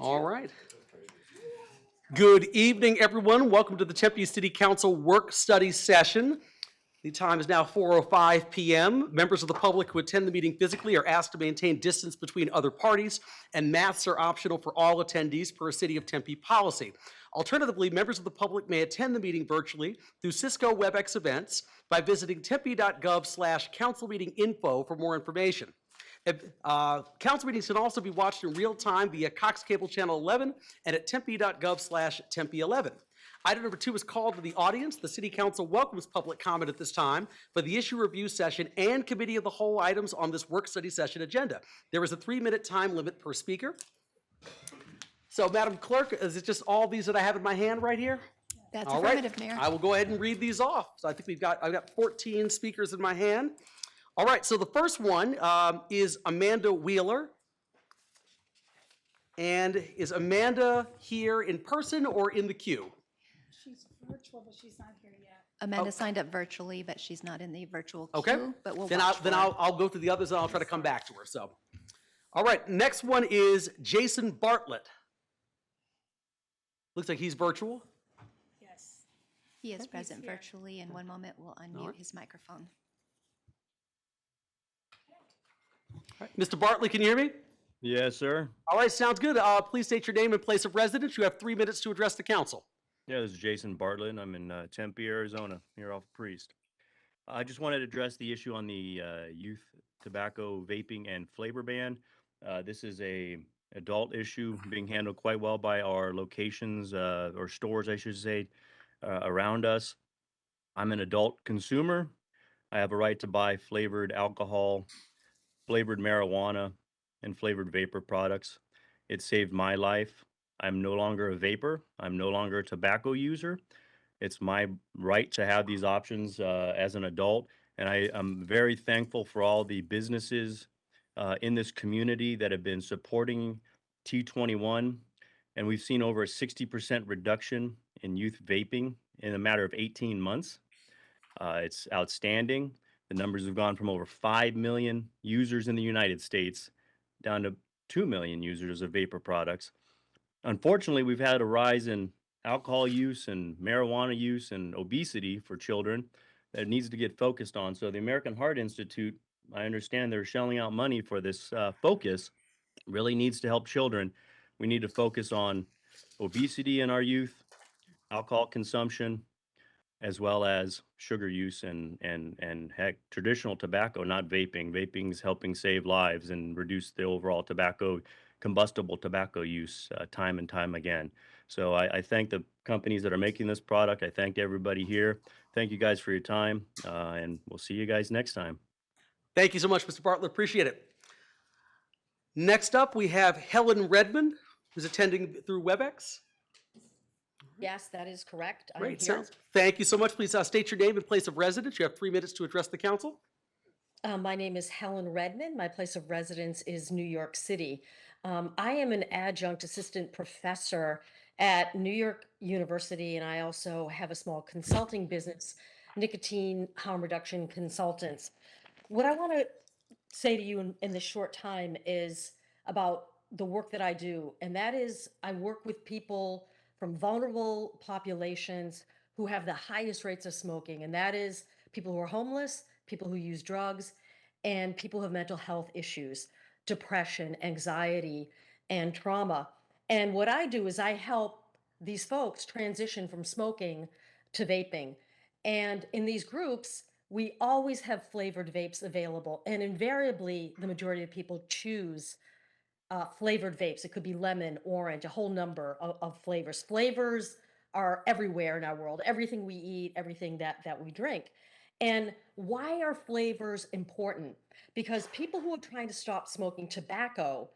All right. Good evening, everyone. Welcome to the Tempe City Council work study session. The time is now 4:05 p.m. Members of the public who attend the meeting physically are asked to maintain distance between other parties, and masks are optional for all attendees per City of Tempe policy. Alternatively, members of the public may attend the meeting virtually through Cisco WebEx events by visiting tempe.gov/councilmeetinginfo for more information. Council meetings can also be watched in real time via Cox Cable Channel 11 and at tempe.gov/tempe11. Item number 2 is called to the audience. The City Council welcomes public comment at this time for the issue review session and committee of the whole items on this work study session agenda. There is a 3-minute time limit per speaker. So, Madam Clerk, is it just all these that I have in my hand right here? That's All affirmative, right. Mayor. I will go ahead and read these off. So I think I've got 14 speakers in my hand. All right, so the first one is Amanda Wheeler. And is Amanda here in person or in the queue? She's virtual, but she's not here yet. Amanda signed up virtually, but she's not in the virtual Okay. queue, but we'll Then watch for her. I'll go through the others and I'll try to come back to her. So, all right, next one is Jason Bartlett. Looks like he's virtual. Yes. He is he's present here. virtually. In one moment, we'll unmute right. his microphone. All right. Mr. Bartlett, can you hear me? Yes, sir. All right, sounds good. Please state your name and place of residence. You have 3 minutes to address the council. Yeah, this is Jason Bartlett. I'm in Tempe, Arizona, here off Priest. I just wanted to address the issue on the youth tobacco vaping and flavor ban. This is a adult issue being handled quite well by our locations or stores, I should say, around us. I'm an adult consumer. I have a right to buy flavored alcohol, flavored marijuana, and flavored vapor products. It saved my life. I'm no longer a vapor. I'm no longer a tobacco user. It's my right to have these options as an adult. And I am very thankful for all the businesses in this community that have been supporting T21. And we've seen over a 60% reduction in youth vaping in a matter of 18 months. It's outstanding. The numbers have gone from over 5 million users in the United States down to 2 million users of vapor products. Unfortunately, we've had a rise in alcohol use and marijuana use and obesity for children that needs to get focused on. So the American Heart Institute, I understand they're shelling out money for this focus, really needs to help children. We need to focus on obesity in our youth, alcohol consumption, as well as sugar use and heck, traditional tobacco, not vaping. Vaping is helping save lives and reduce the overall combustible tobacco use time and time again. So I thank the companies that are making this product. I thank everybody here. Thank you guys for your time, and we'll see you guys next time. Thank you so much, Mr. Bartlett. Appreciate it. Next up, we have Helen Redmond, who's attending through WebEx. Yes, that is correct. I'm Great. here. Thank you so much. Please state your name and place of residence. You have 3 minutes to address the council. My name is Helen Redmond. My place of residence is New York City. I am an adjunct assistant professor at New York University, and I also have a small consulting business, Nicotine Harm Reduction Consultants. What I want to say to you in this short time is about the work that I do, and that is I work with people from vulnerable populations who have the highest rates of smoking, and that is people who are homeless, people who use drugs, and people who have mental health issues, depression, anxiety, and trauma. And what I do is I help these folks transition from smoking to vaping. And in these groups, we always have flavored vapes available. And invariably, the majority of people choose flavored vapes. It could be lemon, orange, a whole number of flavors. Flavors are everywhere in our world. Everything we eat, everything that we drink. And why are flavors important? Because people who are trying to stop smoking tobacco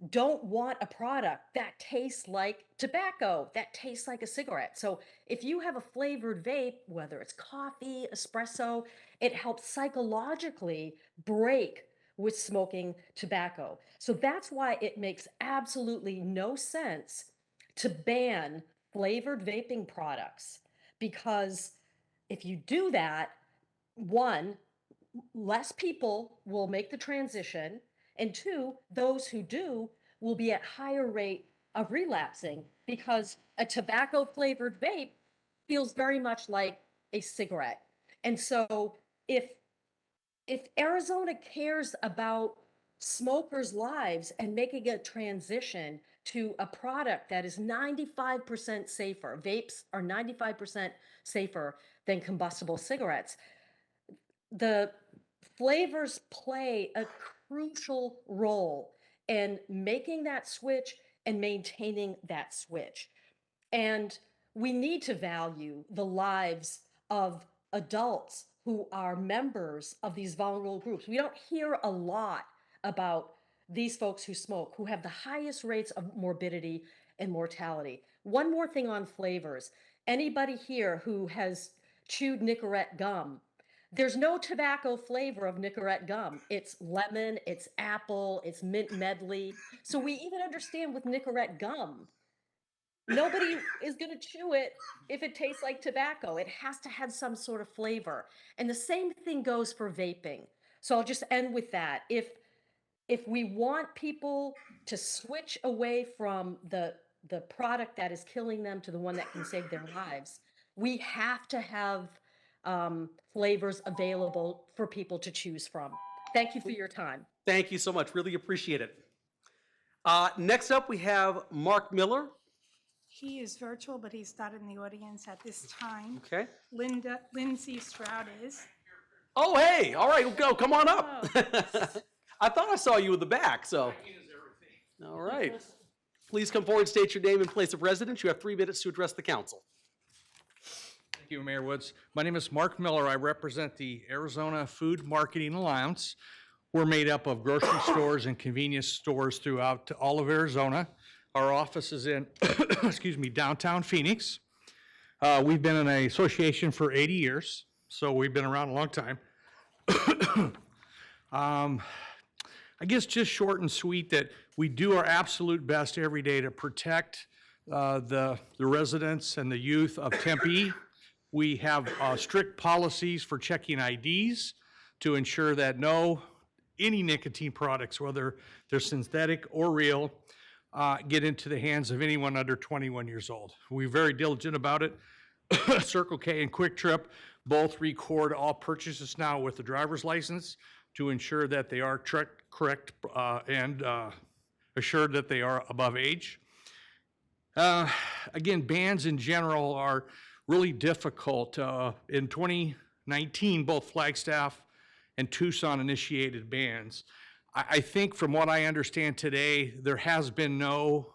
don't want a product that tastes like tobacco, that tastes like a cigarette. So if you have a flavored vape, whether it's coffee, espresso, it helps psychologically break with smoking tobacco. So that's why it makes absolutely no sense to ban flavored vaping products, because if you do that, one, less people will make the transition, and two, those who do will be at higher rate of relapsing because a tobacco flavored vape feels very much like a cigarette. And so if Arizona cares about smokers' lives and making a transition to a product that is 95% safer, vapes are 95% safer than combustible cigarettes, the flavors play a crucial role in making that switch and maintaining that switch. And we need to value the lives of adults who are members of these vulnerable groups. We don't hear a lot about these folks who smoke, who have the highest rates of morbidity and mortality. One more thing on flavors. Anybody here who has chewed Nicorette gum, there's no tobacco flavor of Nicorette gum. It's lemon, it's apple, it's mint medley. So we even understand with Nicorette gum, nobody is going to chew it if it tastes like tobacco. It has to have some sort of flavor. And the same thing goes for vaping. So I'll just end with that. If we want people to switch away from the product that is killing them to the one that can save their lives, we have to have flavors available for people to choose from. Thank you for your time. Thank you so much. Really appreciate it. Next up, we have Mark Miller. He is virtual, but he's not in the audience at this time. Okay. Lindsey Stroud is. Oh, hey. All right. Go. Come on up. Oh. I thought I saw you in the back, so. All right. Please come forward, state your name and place of residence. You have 3 minutes to address the council. Thank you, Mayor Woods. My name is Mark Miller. I represent the Arizona Food Marketing Alliance. We're made up of grocery stores and convenience stores throughout all of Arizona. Our office is in, excuse me, downtown Phoenix. We've been in an association for 80 years, so we've been around a long time. I guess just short and sweet that we do our absolute best every day to protect the residents and the youth of Tempe. We have strict policies for checking IDs to ensure that any nicotine products, whether they're synthetic or real, get into the hands of anyone under 21 years old. We're very diligent about it. Circle K and Quick Trip both record all purchases now with the driver's license to ensure that they are correct and assured that they are above age. Again, bans in general are really difficult. In 2019, both Flagstaff and Tucson initiated bans. I think from what I understand today, there has been no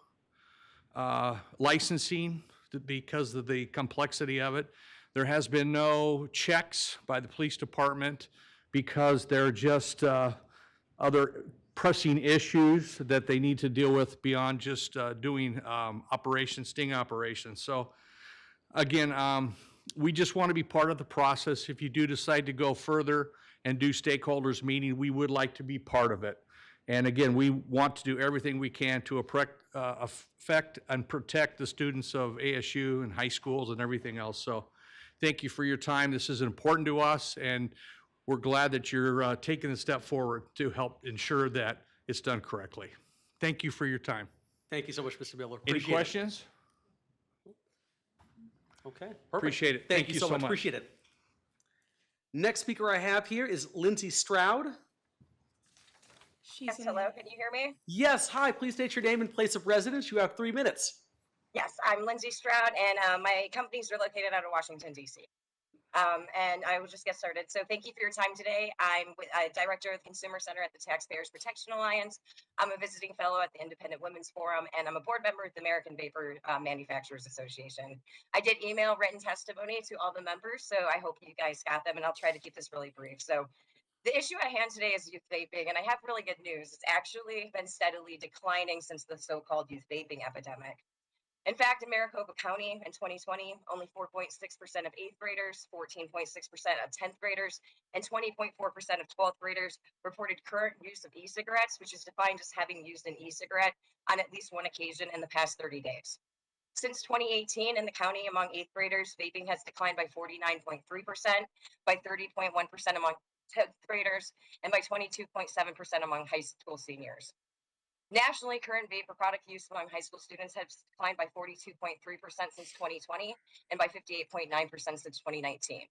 licensing because of the complexity of it. There has been no checks by the police department because there are just other pressing issues that they need to deal with beyond just doing sting operations. So again, we just want to be part of the process. If you do decide to go further and do stakeholders meeting, we would like to be part of it. And again, we want to do everything we can to affect and protect the students of ASU and high schools and everything else. So thank you for your time. This is important to us, and we're glad that you're taking the step forward to help ensure that it's done correctly. Thank you for your time. Thank you so much, Mr. Miller. Any Appreciate it. questions? Okay, perfect. Appreciate it. Thank you so much. Appreciate it. Next speaker I have here is Lindsey Stroud. She's Yes, in hello, the- can you hear me? Yes, hi. Please state your name and place of residence. You have 3 minutes. Yes, I'm Lindsey Stroud, and my companies are located out of Washington, D.C. And I will just get started. So thank you for your time today. I'm director of the Consumer Center at the Taxpayers Protection Alliance. I'm a visiting fellow at the Independent Women's Forum, and I'm a board member at the American Vapor Manufacturers Association. I did email written testimony to all the members, so I hope you guys got them, and I'll try to keep this really brief. So the issue at hand today is youth vaping, and I have really good news. It's actually been steadily declining since the so-called youth vaping epidemic. In fact, in Maricopa County in 2020, only 4.6% of 8th graders, 14.6% of 10th graders, and 20.4% of 12th graders reported current use of e-cigarettes, which is defined as having used an e-cigarette on at least one occasion in the past 30 days. Since 2018 in the county among 8th graders, vaping has declined by 49.3%, by 30.1% among 10th graders, and by 22.7% among high school seniors. Nationally, current vapor product use among high school students has declined by 42.3% since 2020 and by 58.9% since 2019.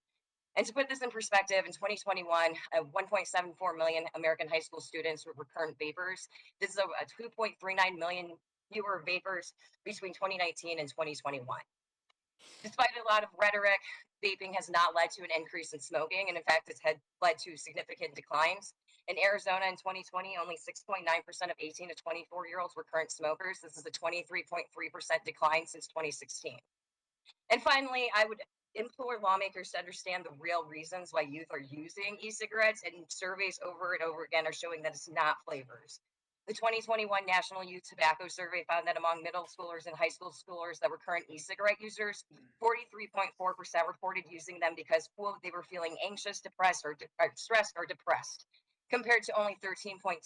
And to put this in perspective, in 2021, 1.74 million American high school students were current vapors. This is a 2.39 million fewer vapors between 2019 and 2021. Despite a lot of rhetoric, vaping has not led to an increase in smoking, and in fact, it's had led to significant declines. In Arizona in 2020, only 6.9% of 18 to 24-year-olds were current smokers. This is a 23.3% decline since 2016. And finally, I would implore lawmakers to understand the real reasons why youth are using e-cigarettes, and surveys over and over again are showing that it's not flavors. The 2021 National Youth Tobacco Survey found that among middle schoolers and high school schoolers that were current e-cigarette users, 43.4% reported using them because, quote, they were feeling anxious, depressed, or stressed or depressed, compared to only 13.2%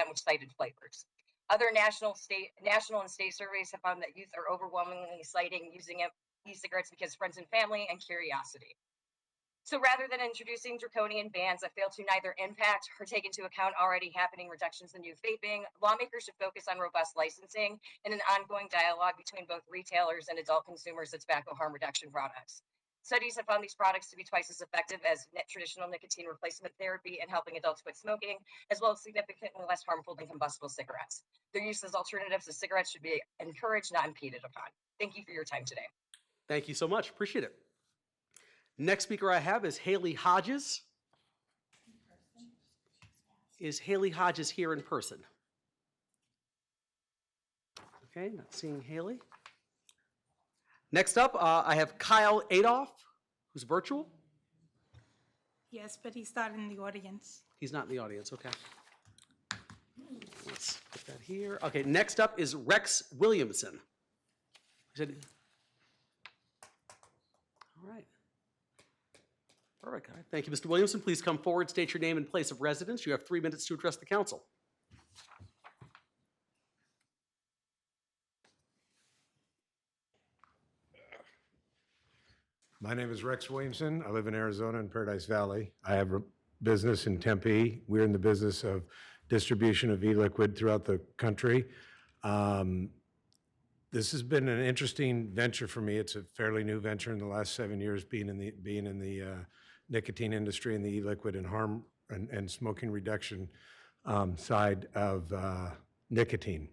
which cited flavors. Other national and state surveys have found that youth are overwhelmingly citing using e-cigarettes because friends and family and curiosity. So rather than introducing draconian bans that fail to neither impact or take into account already happening reductions in youth vaping, lawmakers should focus on robust licensing and an ongoing dialogue between both retailers and adult consumers of tobacco harm reduction products. Studies have found these products to be twice as effective as traditional nicotine replacement therapy in helping adults quit smoking, as well as significantly less harmful than combustible cigarettes. Their use as alternatives to cigarettes should be encouraged, not impeded upon. Thank you for your time today. Thank you so much. Appreciate it. Next speaker I have is Haley Hodges. Is Haley Hodges here in person? Okay, not seeing Haley. Next up, I have Kyle Adolph, who's virtual. Yes, but he's not in the audience. He's not in the audience, okay. Let's put that here. Okay, next up is Rex Williamson. All right. Perfect. All right. Thank you, Mr. Williamson. Please come forward, state your name and place of residence. You have 3 minutes to address the council. My name is Rex Williamson. I live in Arizona in Paradise Valley. I have a business in Tempe. We're in the business of distribution of e-liquid throughout the country. This has been an interesting venture for me. It's a fairly new venture in the last 7 years, being in the nicotine industry and the e-liquid and harm and smoking reduction side of nicotine.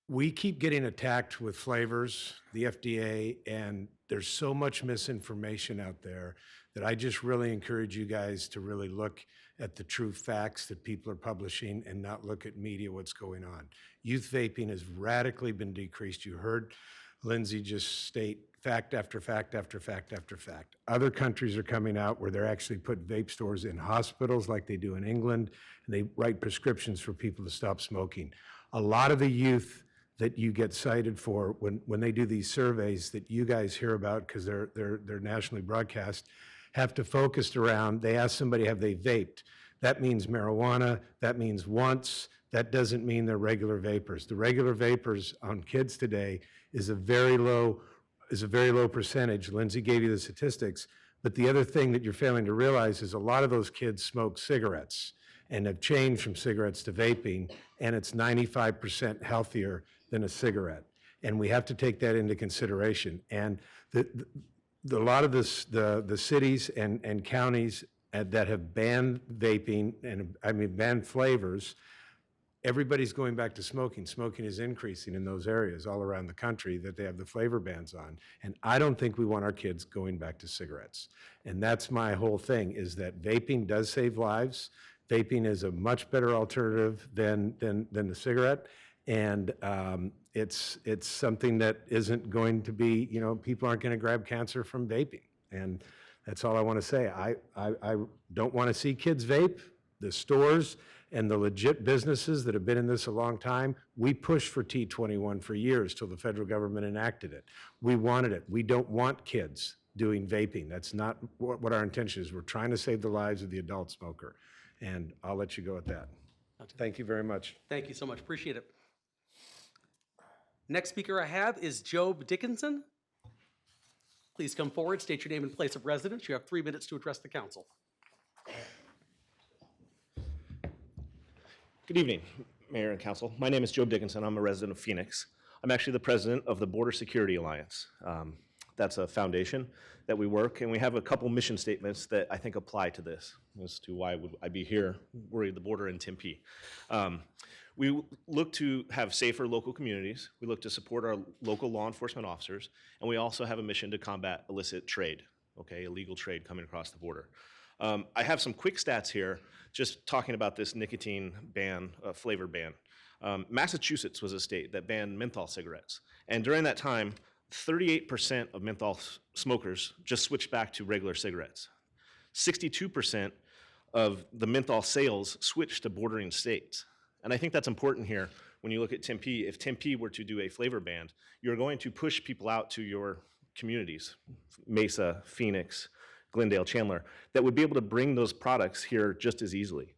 We keep getting attacked with flavors, the FDA, and there's so much misinformation out there that I just really encourage you guys to really look at the true facts that people are publishing and not look at media, what's going on. Youth vaping has radically been decreased. You heard Lindsey just state fact after fact after fact after fact. Other countries are coming out where they're actually put vape stores in hospitals like they do in England, and they write prescriptions for people to stop smoking. A lot of the youth that you get cited for when they do these surveys that you guys hear about because they're nationally broadcast have to focus around, they ask somebody, have they vaped? That means marijuana, that means once, that doesn't mean they're regular vapors. The regular vapors on kids today is a very low percentage. Lindsey gave you the statistics, but the other thing that you're failing to realize is a lot of those kids smoke cigarettes and have changed from cigarettes to vaping, and it's 95% healthier than a cigarette. And we have to take that into consideration. And a lot of the cities and counties that have banned vaping, and I mean banned flavors, everybody's going back to smoking. Smoking is increasing in those areas all around the country that they have the flavor bans on. And I don't think we want our kids going back to cigarettes. And that's my whole thing, is that vaping does save lives. Vaping is a much better alternative than the cigarette. And it's something that isn't going to be, people aren't going to grab cancer from vaping. And that's all I want to say. I don't want to see kids vape. The stores and the legit businesses that have been in this a long time, we pushed for T21 for years till the federal government enacted it. We wanted it. We don't want kids doing vaping. That's not what our intention is. We're trying to save the lives of the adult smoker. And I'll let you go at that. Thank you very much. Thank you so much. Appreciate it. Next speaker I have is Job Dickinson. Please come forward, state your name and place of residence. You have 3 minutes to address the council. Good evening, Mayor and Council. My name is Joe Dickinson. I'm a resident of Phoenix. I'm actually the president of the Border Security Alliance. That's a foundation that we work, and we have a couple mission statements that I think apply to this as to why would I be here worried the border in Tempe. We look to have safer local communities. We look to support our local law enforcement officers, and we also have a mission to combat illicit trade, okay, illegal trade coming across the border. I have some quick stats here, just talking about this nicotine ban, flavor ban. Massachusetts was a state that banned menthol cigarettes, and during that time, 38% of menthol smokers just switched back to regular cigarettes. 62% of the menthol sales switched to bordering states. And I think that's important here when you look at Tempe. If Tempe were to do a flavor ban, you're going to push people out to your communities, Mesa, Phoenix, Glendale, Chandler, that would be able to bring those products here just as easily.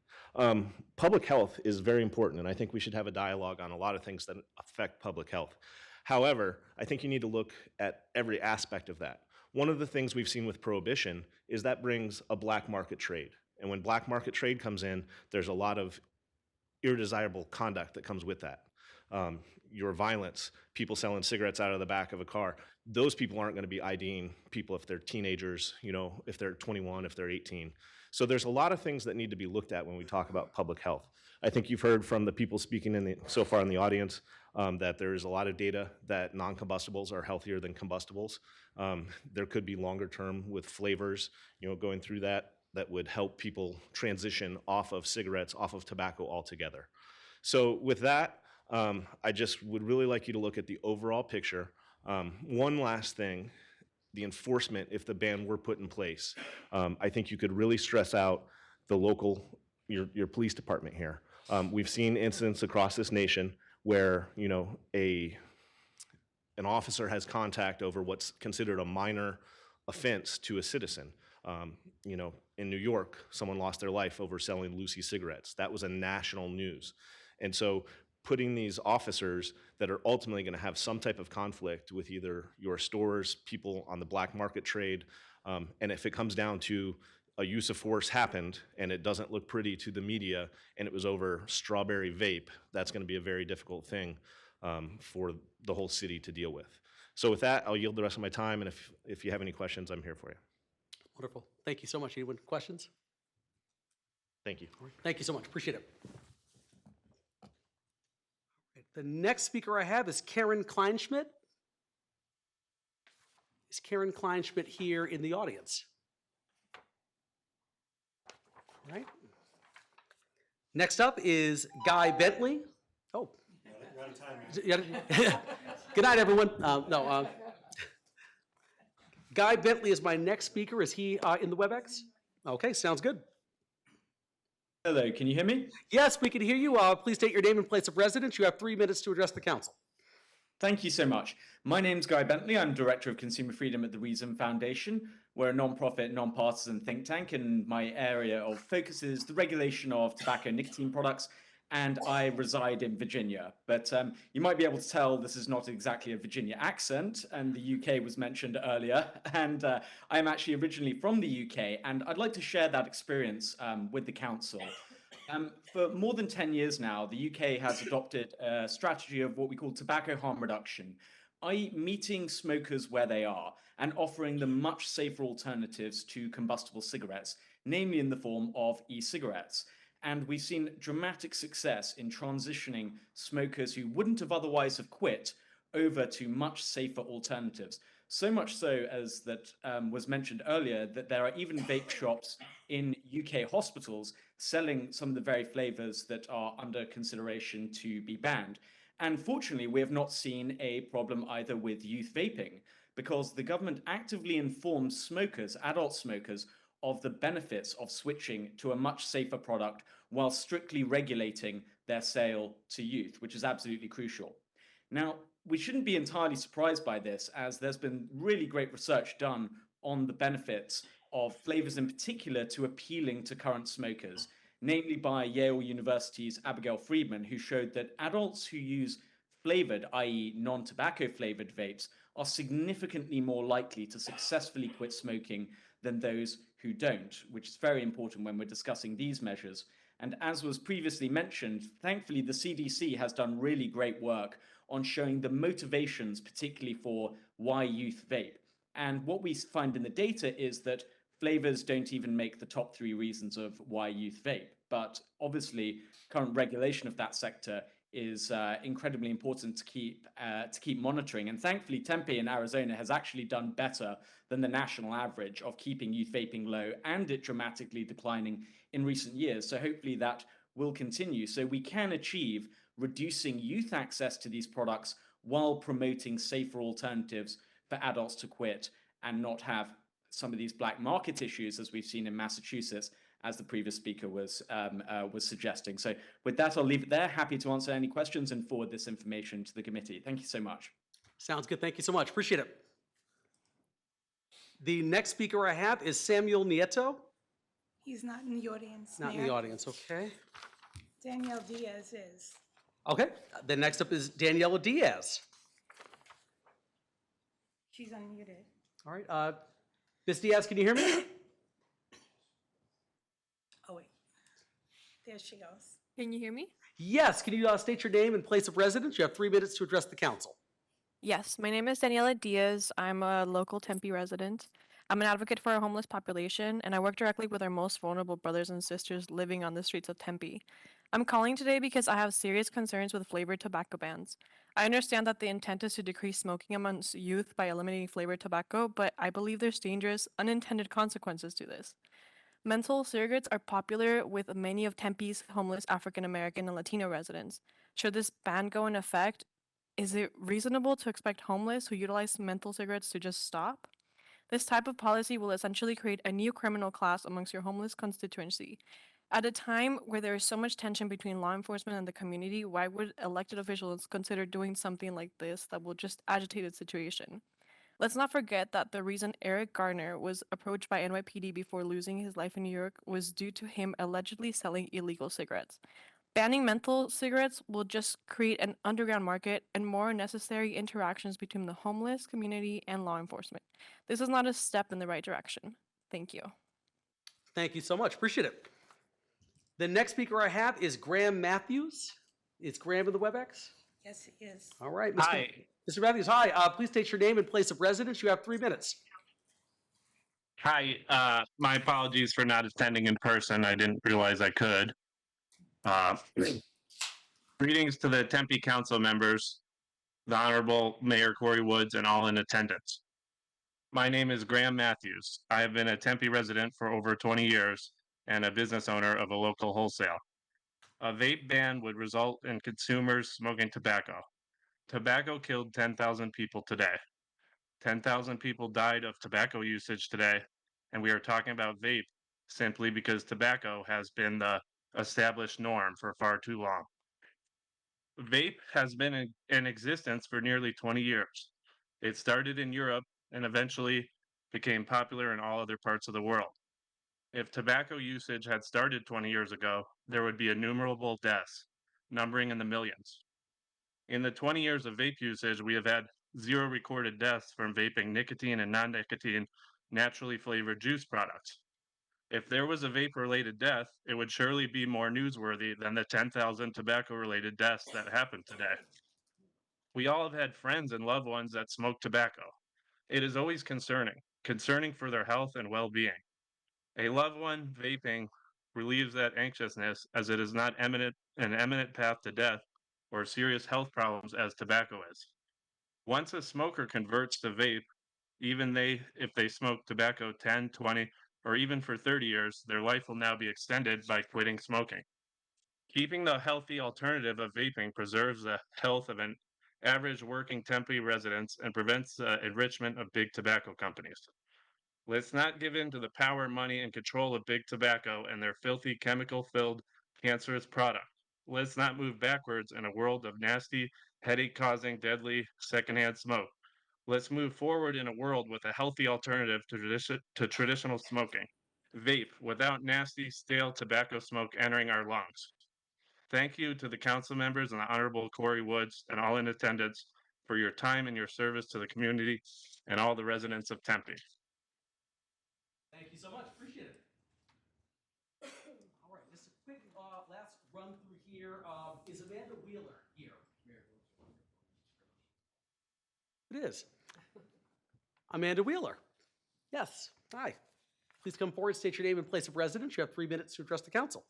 Public health is very important, and I think we should have a dialogue on a lot of things that affect public health. However, I think you need to look at every aspect of that. One of the things we've seen with prohibition is that brings a black market trade. And when black market trade comes in, there's a lot of undesirable conduct that comes with that. Your violence, people selling cigarettes out of the back of a car, those people aren't going to be IDing people if they're teenagers, you know, if they're 21, if they're 18. So there's a lot of things that need to be looked at when we talk about public health. I think you've heard from the people speaking so far in the audience that there is a lot of data that non-combustibles are healthier than combustibles. There could be longer term with flavors, you know, going through that would help people transition off of cigarettes, off of tobacco altogether. So with that, I just would really like you to look at the overall picture. One last thing, the enforcement, if the ban were put in place, I think you could really stress out the local, your police department here. We've seen incidents across this nation where, you know, an officer has contact over what's considered a minor offense to a citizen. You know, in New York, someone lost their life over selling Lucy cigarettes. That was a national news. And so putting these officers that are ultimately going to have some type of conflict with either your stores, people on the black market trade, and if it comes down to a use of force happened and it doesn't look pretty to the media and it was over strawberry vape, that's going to be a very difficult thing for the whole city to deal with. So with that, I'll yield the rest of my time, and if you have any questions, I'm here for you. Wonderful. Thank you so much. Anyone questions? Thank you. Thank you so much. Appreciate it. The next speaker I have is Karen Kleinschmidt. Is Karen Kleinschmidt here in the audience? All right. Next up is Guy Bentley. Oh. We're out of time. Good night, everyone. Guy Bentley is my next speaker. Is he in the WebEx? Okay, sounds good. Hello, can you hear me? Yes, we can hear you. Please state your name and place of residence. You have 3 minutes to address the council. Thank you so much. My name's Guy Bentley. I'm Director of Consumer Freedom at the Reason Foundation. We're a non-profit, non-partisan think tank, and my area of focus is the regulation of tobacco and nicotine products, and I reside in Virginia. But you might be able to tell this is not exactly a Virginia accent, and the UK was mentioned earlier, and I'm actually originally from the UK, and I'd like to share that experience with the council. For more than 10 years now, the UK has adopted a strategy of what we call tobacco harm reduction, i.e. meeting smokers where they are and offering them much safer alternatives to combustible cigarettes, namely in the form of e-cigarettes. And we've seen dramatic success in transitioning smokers who wouldn't have otherwise have quit over to much safer alternatives. So much so, as that was mentioned earlier, that there are even vape shops in UK hospitals selling some of the very flavors that are under consideration to be banned. And fortunately, we have not seen a problem either with youth vaping, because the government actively informs smokers, adult smokers, of the benefits of switching to a much safer product while strictly regulating their sale to youth, which is absolutely crucial. Now, we shouldn't be entirely surprised by this, as there's been really great research done on the benefits of flavors in particular to appealing to current smokers, namely by Yale University's Abigail Friedman, who showed that adults who use flavored, i.e. non-tobacco flavored vapes, are significantly more likely to successfully quit smoking than those who don't, which is very important when we're discussing these measures. And as was previously mentioned, thankfully, the CDC has done really great work on showing the motivations, particularly for why youth vape. And what we find in the data is that flavors don't even make the top 3 reasons of why youth vape. But obviously, current regulation of that sector is incredibly important to keep monitoring. And thankfully, Tempe in Arizona has actually done better than the national average of keeping youth vaping low and it dramatically declining in recent years. So hopefully that will continue. So we can achieve reducing youth access to these products while promoting safer alternatives for adults to quit and not have some of these black market issues as we've seen in Massachusetts, as the previous speaker was suggesting. So with that, I'll leave it there. Happy to answer any questions and forward this information to the committee. Thank you so much. Sounds good. Thank you so much. Appreciate it. The next speaker I have is Samuel Nieto. He's not in the audience, Not in Mayor. the audience, okay. Danielle Diaz is. Okay, then next up is Daniela Diaz. She's unmuted. All right, Ms. Diaz, can you hear me? Oh, wait. There she goes. Can you hear me? Yes, can you state your name and place of residence? You have 3 minutes to address the council. Yes, my name is Daniela Diaz. I'm a local Tempe resident. I'm an advocate for our homeless population, and I work directly with our most vulnerable brothers and sisters living on the streets of Tempe. I'm calling today because I have serious concerns with flavored tobacco bans. I understand that the intent is to decrease smoking amongst youth by eliminating flavored tobacco, but I believe there's dangerous, unintended consequences to this. Menthol cigarettes are popular with many of Tempe's homeless African American and Latino residents. Should this ban go in effect, is it reasonable to expect homeless who utilize menthol cigarettes to just stop? This type of policy will essentially create a new criminal class amongst your homeless constituency. At a time where there is so much tension between law enforcement and the community, why would elected officials consider doing something like this that will just agitate the situation? Let's not forget that the reason Eric Garner was approached by NYPD before losing his life in New York was due to him allegedly selling illegal cigarettes. Banning menthol cigarettes will just create an underground market and more unnecessary interactions between the homeless community and law enforcement. This is not a step in the right direction. Thank you. Thank you so much. Appreciate it. The next speaker I have is Graham Matthews. Is Graham in the WebEx? Yes, he is. All right, Hi. Mr. Matthews, hi. Please state your name and place of residence. You have 3 minutes. Hi. My apologies for not attending in person. I didn't realize I could. Greetings to the Tempe Council members, the Honorable Mayor Corey Woods, and all in attendance. My name is Graham Matthews. I have been a Tempe resident for over 20 years and a business owner of a local wholesale. A vape ban would result in consumers smoking tobacco. Tobacco killed 10,000 people today. 10,000 people died of tobacco usage today, and we are talking about vape simply because tobacco has been the established norm for far too long. Vape has been in existence for nearly 20 years. It started in Europe and eventually became popular in all other parts of the world. If tobacco usage had started 20 years ago, there would be innumerable deaths, numbering in the millions. In the 20 years of vape usage, we have had 0 recorded deaths from vaping nicotine and non-nicotine naturally flavored juice products. If there was a vape-related death, it would surely be more newsworthy than the 10,000 tobacco-related deaths that happened today. We all have had friends and loved ones that smoke tobacco. It is always concerning for their health and well-being. A loved one vaping relieves that anxiousness as it is not an imminent path to death or serious health problems as tobacco is. Once a smoker converts to vape, if they smoke tobacco 10, 20, or even for 30 years, their life will now be extended by quitting smoking. Keeping the healthy alternative of vaping preserves the health of an average working Tempe residents and prevents the enrichment of big tobacco companies. Let's not give in to the power, money, and control of big tobacco and their filthy, chemical-filled, cancerous product. Let's not move backwards in a world of nasty, headache-causing, deadly, secondhand smoke. Let's move forward in a world with a healthy alternative to traditional smoking. Vape, without nasty, stale tobacco smoke entering our lungs. Thank you to the council members and the Honorable Corey Woods and all in attendance for your time and your service to the community and all the residents of Tempe. Thank you so much. Appreciate it. All right, just a quick run through here. Is Amanda Wheeler here? It is. Amanda Wheeler. Yes. Hi. Please come forward, state your name and place of residence. You have 3 minutes to address the council.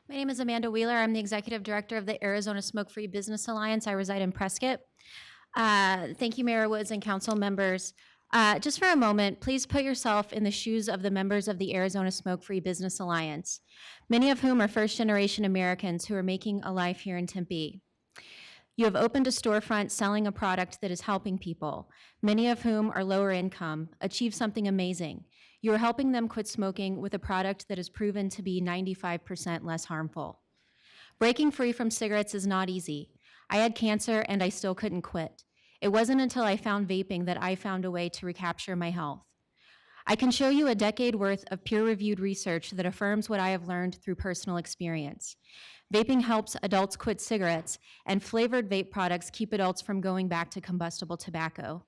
My name is Amanda Wheeler. I'm the Executive Director of the Arizona Smoke-Free Business Alliance. I reside in Prescott. Thank you, Mayor Woods and council members. Just for a moment, please put yourself in the shoes of the members of the Arizona Smoke-Free Business Alliance, many of whom are first-generation Americans who are making a life here in Tempe. You have opened a storefront selling a product that is helping people, many of whom are lower income, achieve something amazing. You are helping them quit smoking with a product that is proven to be 95% less harmful. Breaking free from cigarettes is not easy. I had cancer and I still couldn't quit. It wasn't until I found vaping that I found a way to recapture my health. I can show you a decade worth of peer-reviewed research that affirms what I have learned through personal experience. Vaping helps adults quit cigarettes, and flavored vape products keep adults from going back to combustible tobacco.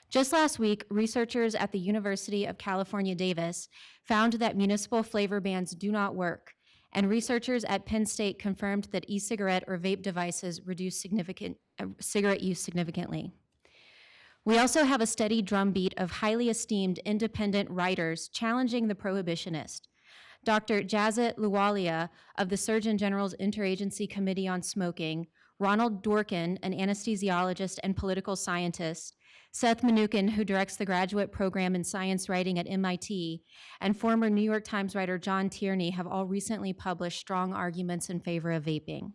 Just last week, researchers at the University of California, Davis found that municipal flavor bans do not work, and researchers at Penn State confirmed that e-cigarette or vape devices reduce cigarette use significantly. We also have a steady drumbeat of highly esteemed independent writers challenging the prohibitionist. Dr. Jazet Luwalia of the Surgeon General's Interagency Committee on Smoking, Ronald Dworkin, an anesthesiologist and political scientist, Seth Mnookin, who directs the graduate program in science writing at MIT, and former New York Times writer John Tierney have all recently published strong arguments in favor of vaping.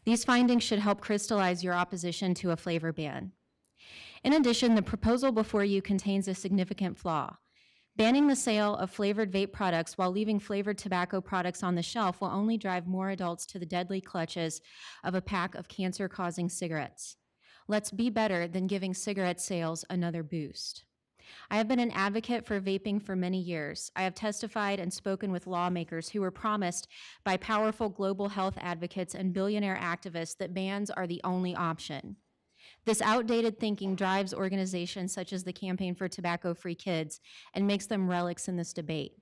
These findings should help crystallize your opposition to a flavor ban. In addition, the proposal before you contains a significant flaw. Banning the sale of flavored vape products while leaving flavored tobacco products on the shelf will only drive more adults to the deadly clutches of a pack of cancer-causing cigarettes. Let's be better than giving cigarette sales another boost. I have been an advocate for vaping for many years. I have testified and spoken with lawmakers who were promised by powerful global health advocates and billionaire activists that bans are the only option. This outdated thinking drives organizations such as the Campaign for Tobacco-Free Kids and makes them relics in this debate.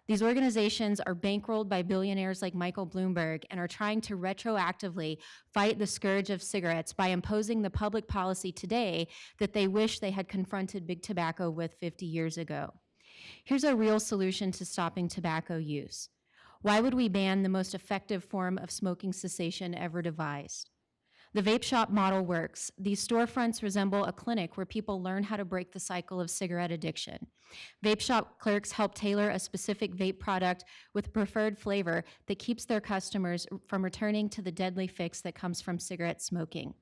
These organizations are bankrolled by billionaires like Michael Bloomberg and are trying to retroactively fight the scourge of cigarettes by imposing the public policy today that they wish they had confronted big tobacco with 50 years ago. Here's a real solution to stopping tobacco use. Why would we ban the most effective form of smoking cessation ever devised? The vape shop model works. These storefronts resemble a clinic where people learn how to break the cycle of cigarette addiction. Vape shop clerks help tailor a specific vape product with a preferred flavor that keeps their customers from returning to the deadly fix that comes from cigarette smoking.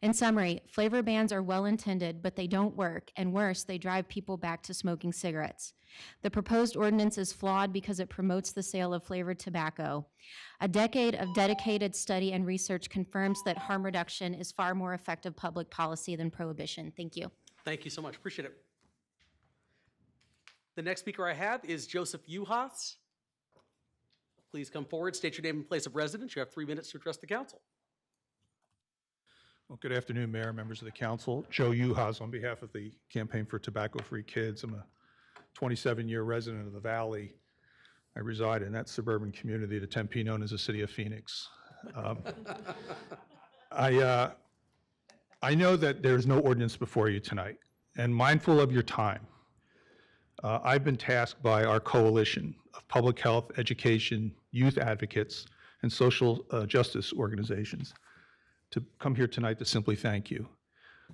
In summary, flavor bans are well-intended, but they don't work, and worse, they drive people back to smoking cigarettes. The proposed ordinance is flawed because it promotes the sale of flavored tobacco. A decade of dedicated study and research confirms that harm reduction is far more effective public policy than prohibition. Thank you. Thank you so much. Appreciate it. The next speaker I have is Joseph Uhas. Please come forward, state your name and place of residence. You have 3 minutes to address the council. Well, good afternoon, Mayor, members of the council. Joe Uhas on behalf of the Campaign for Tobacco-Free Kids. I'm a 27-year resident of the Valley. I reside in that suburban community, the Tempe, known as the city of Phoenix. I know that there's no ordinance before you tonight, and mindful of your time, I've been tasked by our coalition of public health, education, youth advocates, and social justice organizations to come here tonight to simply thank you.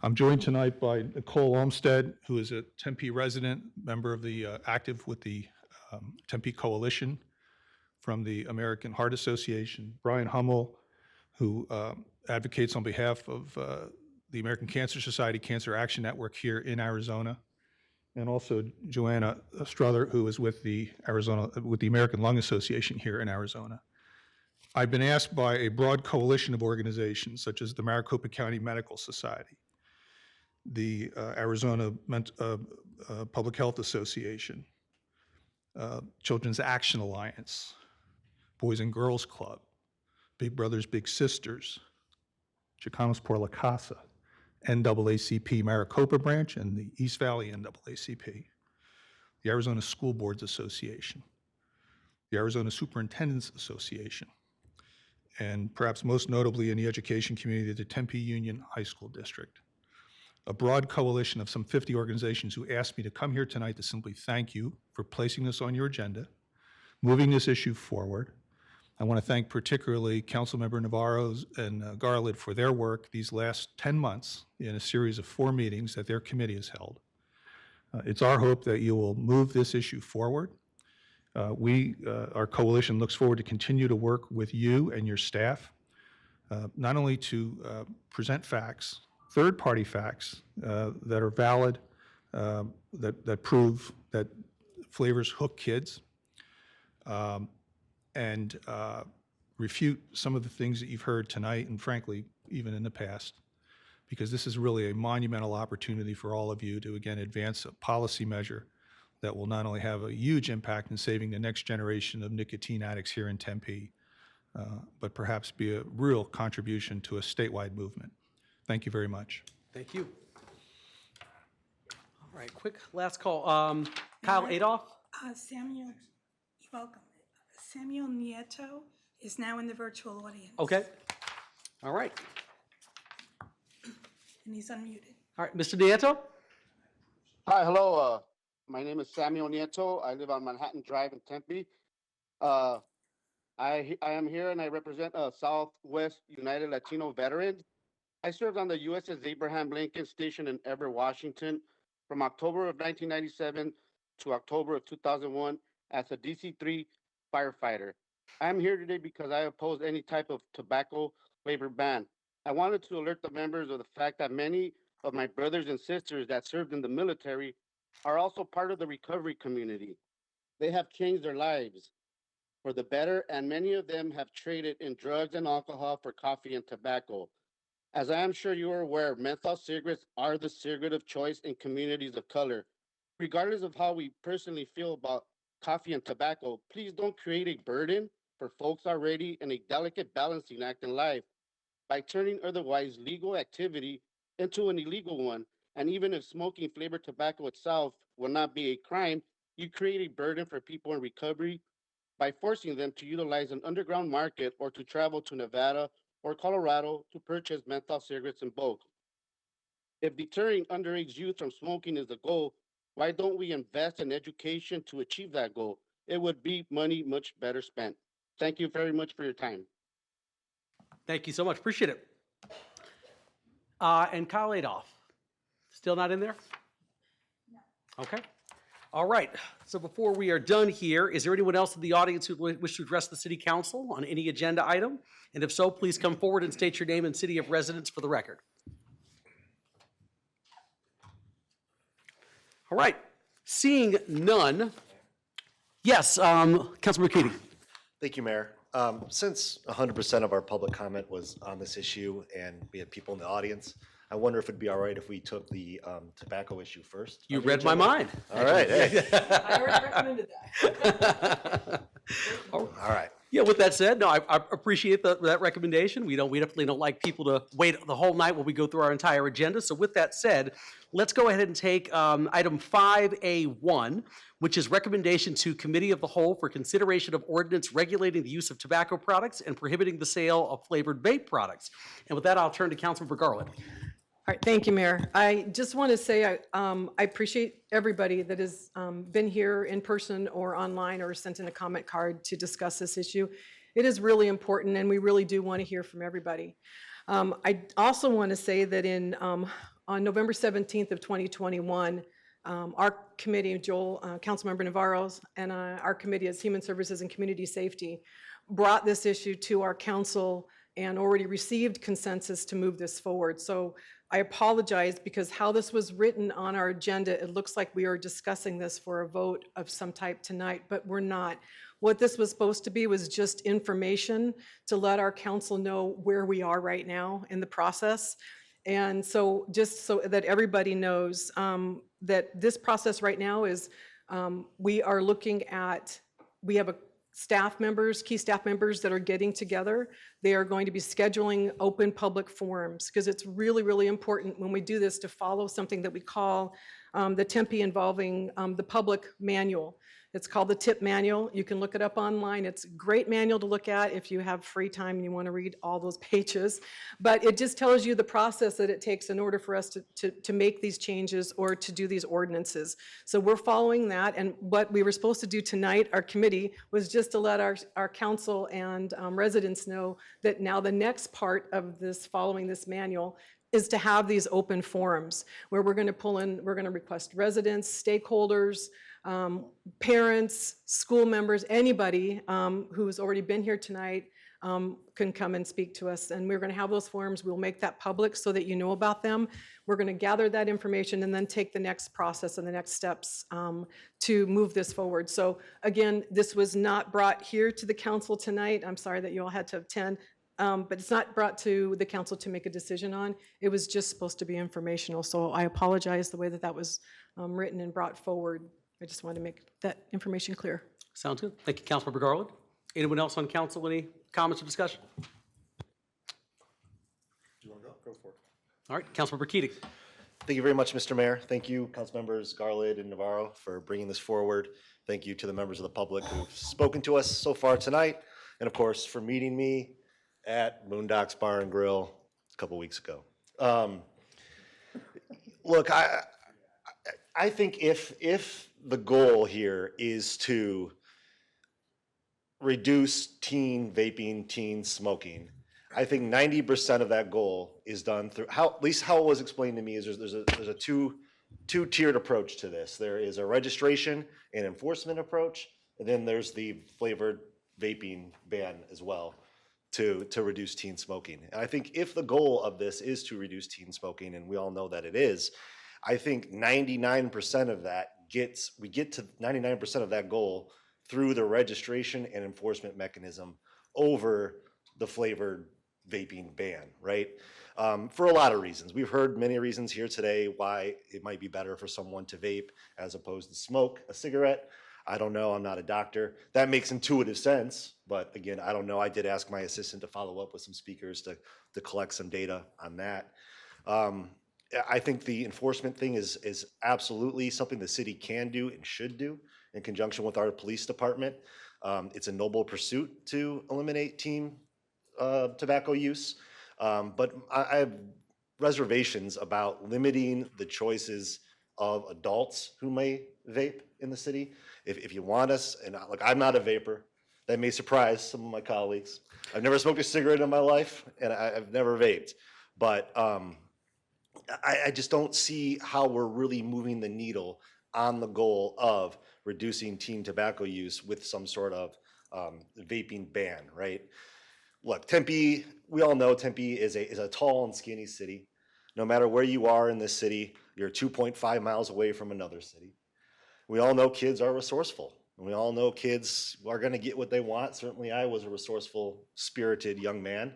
I'm joined tonight by Nicole Olmstead, who is a Tempe resident, member of the active with the Tempe Coalition from the American Heart Association, Brian Hummel, who advocates on behalf of the American Cancer Society Cancer Action Network here in Arizona, and also Joanna Struther, who is with the American Lung Association here in Arizona. I've been asked by a broad coalition of organizations such as the Maricopa County Medical Society, the Arizona Public Health Association, Children's Action Alliance, Boys and Girls Club, Big Brothers Big Sisters, Chicanos por la Casa, NAACP Maricopa branch, and the East Valley NAACP. the Arizona School Boards Association, the Arizona Superintendents Association, and perhaps most notably in the education community, the Tempe Union High School District. A broad coalition of some 50 organizations who asked me to come here tonight to simply thank you for placing this on your agenda, moving this issue forward. I want to thank particularly Councilmember Navarro and Garland for their work these last 10 months in a series of 4 meetings that their committee has held. It's our hope that you will move this issue forward. Our coalition looks forward to continue to work with you and your staff, not only to present facts, third-party facts that are valid, that prove that flavors hook kids, and refute some of the things that you've heard tonight and frankly, even in the past, because this is really a monumental opportunity for all of you to, again, advance a policy measure that will not only have a huge impact in saving the next generation of nicotine addicts here in Tempe, but perhaps be a real contribution to a statewide movement. Thank you very much. Thank you. All right, quick last call. Kyle Adolph? Samuel, you're welcome. Samuel Nieto is now in the virtual audience. Okay. All right. And he's unmuted. All right, Mr. Nieto? Hi, hello. My name is Samuel Nieto. I live on Manhattan Drive in Tempe. I am here and I represent Southwest United Latino veteran. I served on the USS Abraham Lincoln Station in Everett, Washington from October of 1997 to October of 2001 as a DC-3 firefighter. I am here today because I oppose any type of tobacco flavor ban. I wanted to alert the members of the fact that many of my brothers and sisters that served in the military are also part of the recovery community. They have changed their lives for the better, and many of them have traded in drugs and alcohol for coffee and tobacco. As I am sure you are aware, menthol cigarettes are the cigarette of choice in communities of color. Regardless of how we personally feel about coffee and tobacco, please don't create a burden for folks already in a delicate balancing act in life by turning otherwise legal activity into an illegal one. And even if smoking flavored tobacco itself will not be a crime, you create a burden for people in recovery by forcing them to utilize an underground market or to travel to Nevada or Colorado to purchase menthol cigarettes in bulk. If deterring underage youth from smoking is the goal, why don't we invest in education to achieve that goal? It would be money much better spent. Thank you very much for your time. Thank you so much. Appreciate it. And Kyle Adolph, still not in there? No. Okay. All right. So before we are done here, is there anyone else in the audience who would wish to address the City Council on any agenda item? And if so, please come forward and state your name and city of residence for the record. All right. Seeing none. Yes, Councilman Keating. Thank you, Mayor. Since 100% of our public comment was on this issue and we had people in the audience, I wonder if it'd be all right if we took the tobacco issue first. You read my mind. All right. Hey. I already recommended that. All right. Yeah, with that said, no, I appreciate that recommendation. We definitely don't like people to wait the whole night while we go through our entire agenda. So with that said, let's go ahead and take item 5A1, which is recommendation to Committee of the Whole for consideration of ordinance regulating the use of tobacco products and prohibiting the sale of flavored vape products. And with that, I'll turn to Councilmember Garland. All right, thank you, Mayor. I just want to say I appreciate everybody that has been here in person or online or sent in a comment card to discuss this issue. It is really important, and we really do want to hear from everybody. I also want to say that on November 17th of 2021, our committee, Joel, Councilmember Navarro's, and our committee as Human Services and Community Safety brought this issue to our council and already received consensus to move this forward. So I apologize because how this was written on our agenda, it looks like we are discussing this for a vote of some type tonight, but we're not. What this was supposed to be was just information to let our council know where we are right now in the process. And so just so that everybody knows that this process right now is we are looking at, we have key staff members that are getting together. They are going to be scheduling open public forums because it's really, really important when we do this to follow something that we call the Tempe involving the public manual. It's called the TIP manual. You can look it up online. It's a great manual to look at if you have free time and you want to read all those pages. But it just tells you the process that it takes in order for us to make these changes or to do these ordinances. So we're following that. And what we were supposed to do tonight, our committee, was just to let our council and residents know that now the next part of this, following this manual, is to have these open forums where we're going to pull in, we're going to request residents, stakeholders, parents, school members, anybody who's already been here tonight can come and speak to us. And we're going to have those forums. We'll make that public so that you know about them. We're going to gather that information and then take the next process and the next steps to move this forward. So again, this was not brought here to the council tonight. I'm sorry that you all had to attend. But it's not brought to the council to make a decision on. It was just supposed to be informational. So I apologize the way that that was written and brought forward. I just wanted to make that information clear. Sounds good. Thank you, Councilmember Garland. Anyone else on council, any comments or discussion? Do you want to go? Go for it. All right, Councilmember Keating. Thank you very much, Mr. Mayor. Thank you, council members Garland and Navarro, for bringing this forward. Thank you to the members of the public who've spoken to us so far tonight. And of course, for meeting me at Moondocks Bar and Grill a couple weeks ago. Look, I think if the goal here is to reduce teen vaping, teen smoking, I think 90% of that goal is done through at least how it was explained to me is there's a two-tiered approach to this. There is a registration and enforcement approach, and then there's the flavored vaping ban as well to reduce teen smoking. And I think if the goal of this is to reduce teen smoking, and we all know that it is, I think 99% of that we get to 99% of that goal through the registration and enforcement mechanism over the flavored vaping ban, right? For a lot of reasons. We've heard many reasons here today why it might be better for someone to vape as opposed to smoke a cigarette. I don't know, I'm not a doctor. That makes intuitive sense, but again, I don't know. I did ask my assistant to follow up with some speakers to collect some data on that. I think the enforcement thing is absolutely something the city can do and should do in conjunction with our police department. It's a noble pursuit to eliminate teen tobacco use, but I have reservations about limiting the choices of adults who may vape in the city. If you want us, and look, I'm not a vapor. That may surprise some of my colleagues. I've never smoked a cigarette in my life, and I've never vaped. But I just don't see how we're really moving the needle on the goal of reducing teen tobacco use with some sort of vaping ban, right? Look, Tempe, we all know Tempe is a tall and skinny city. No matter where you are in this city, you're 2.5 miles away from another city. We all know kids are resourceful. And we all know kids are going to get what they want. Certainly I was a resourceful, spirited young man.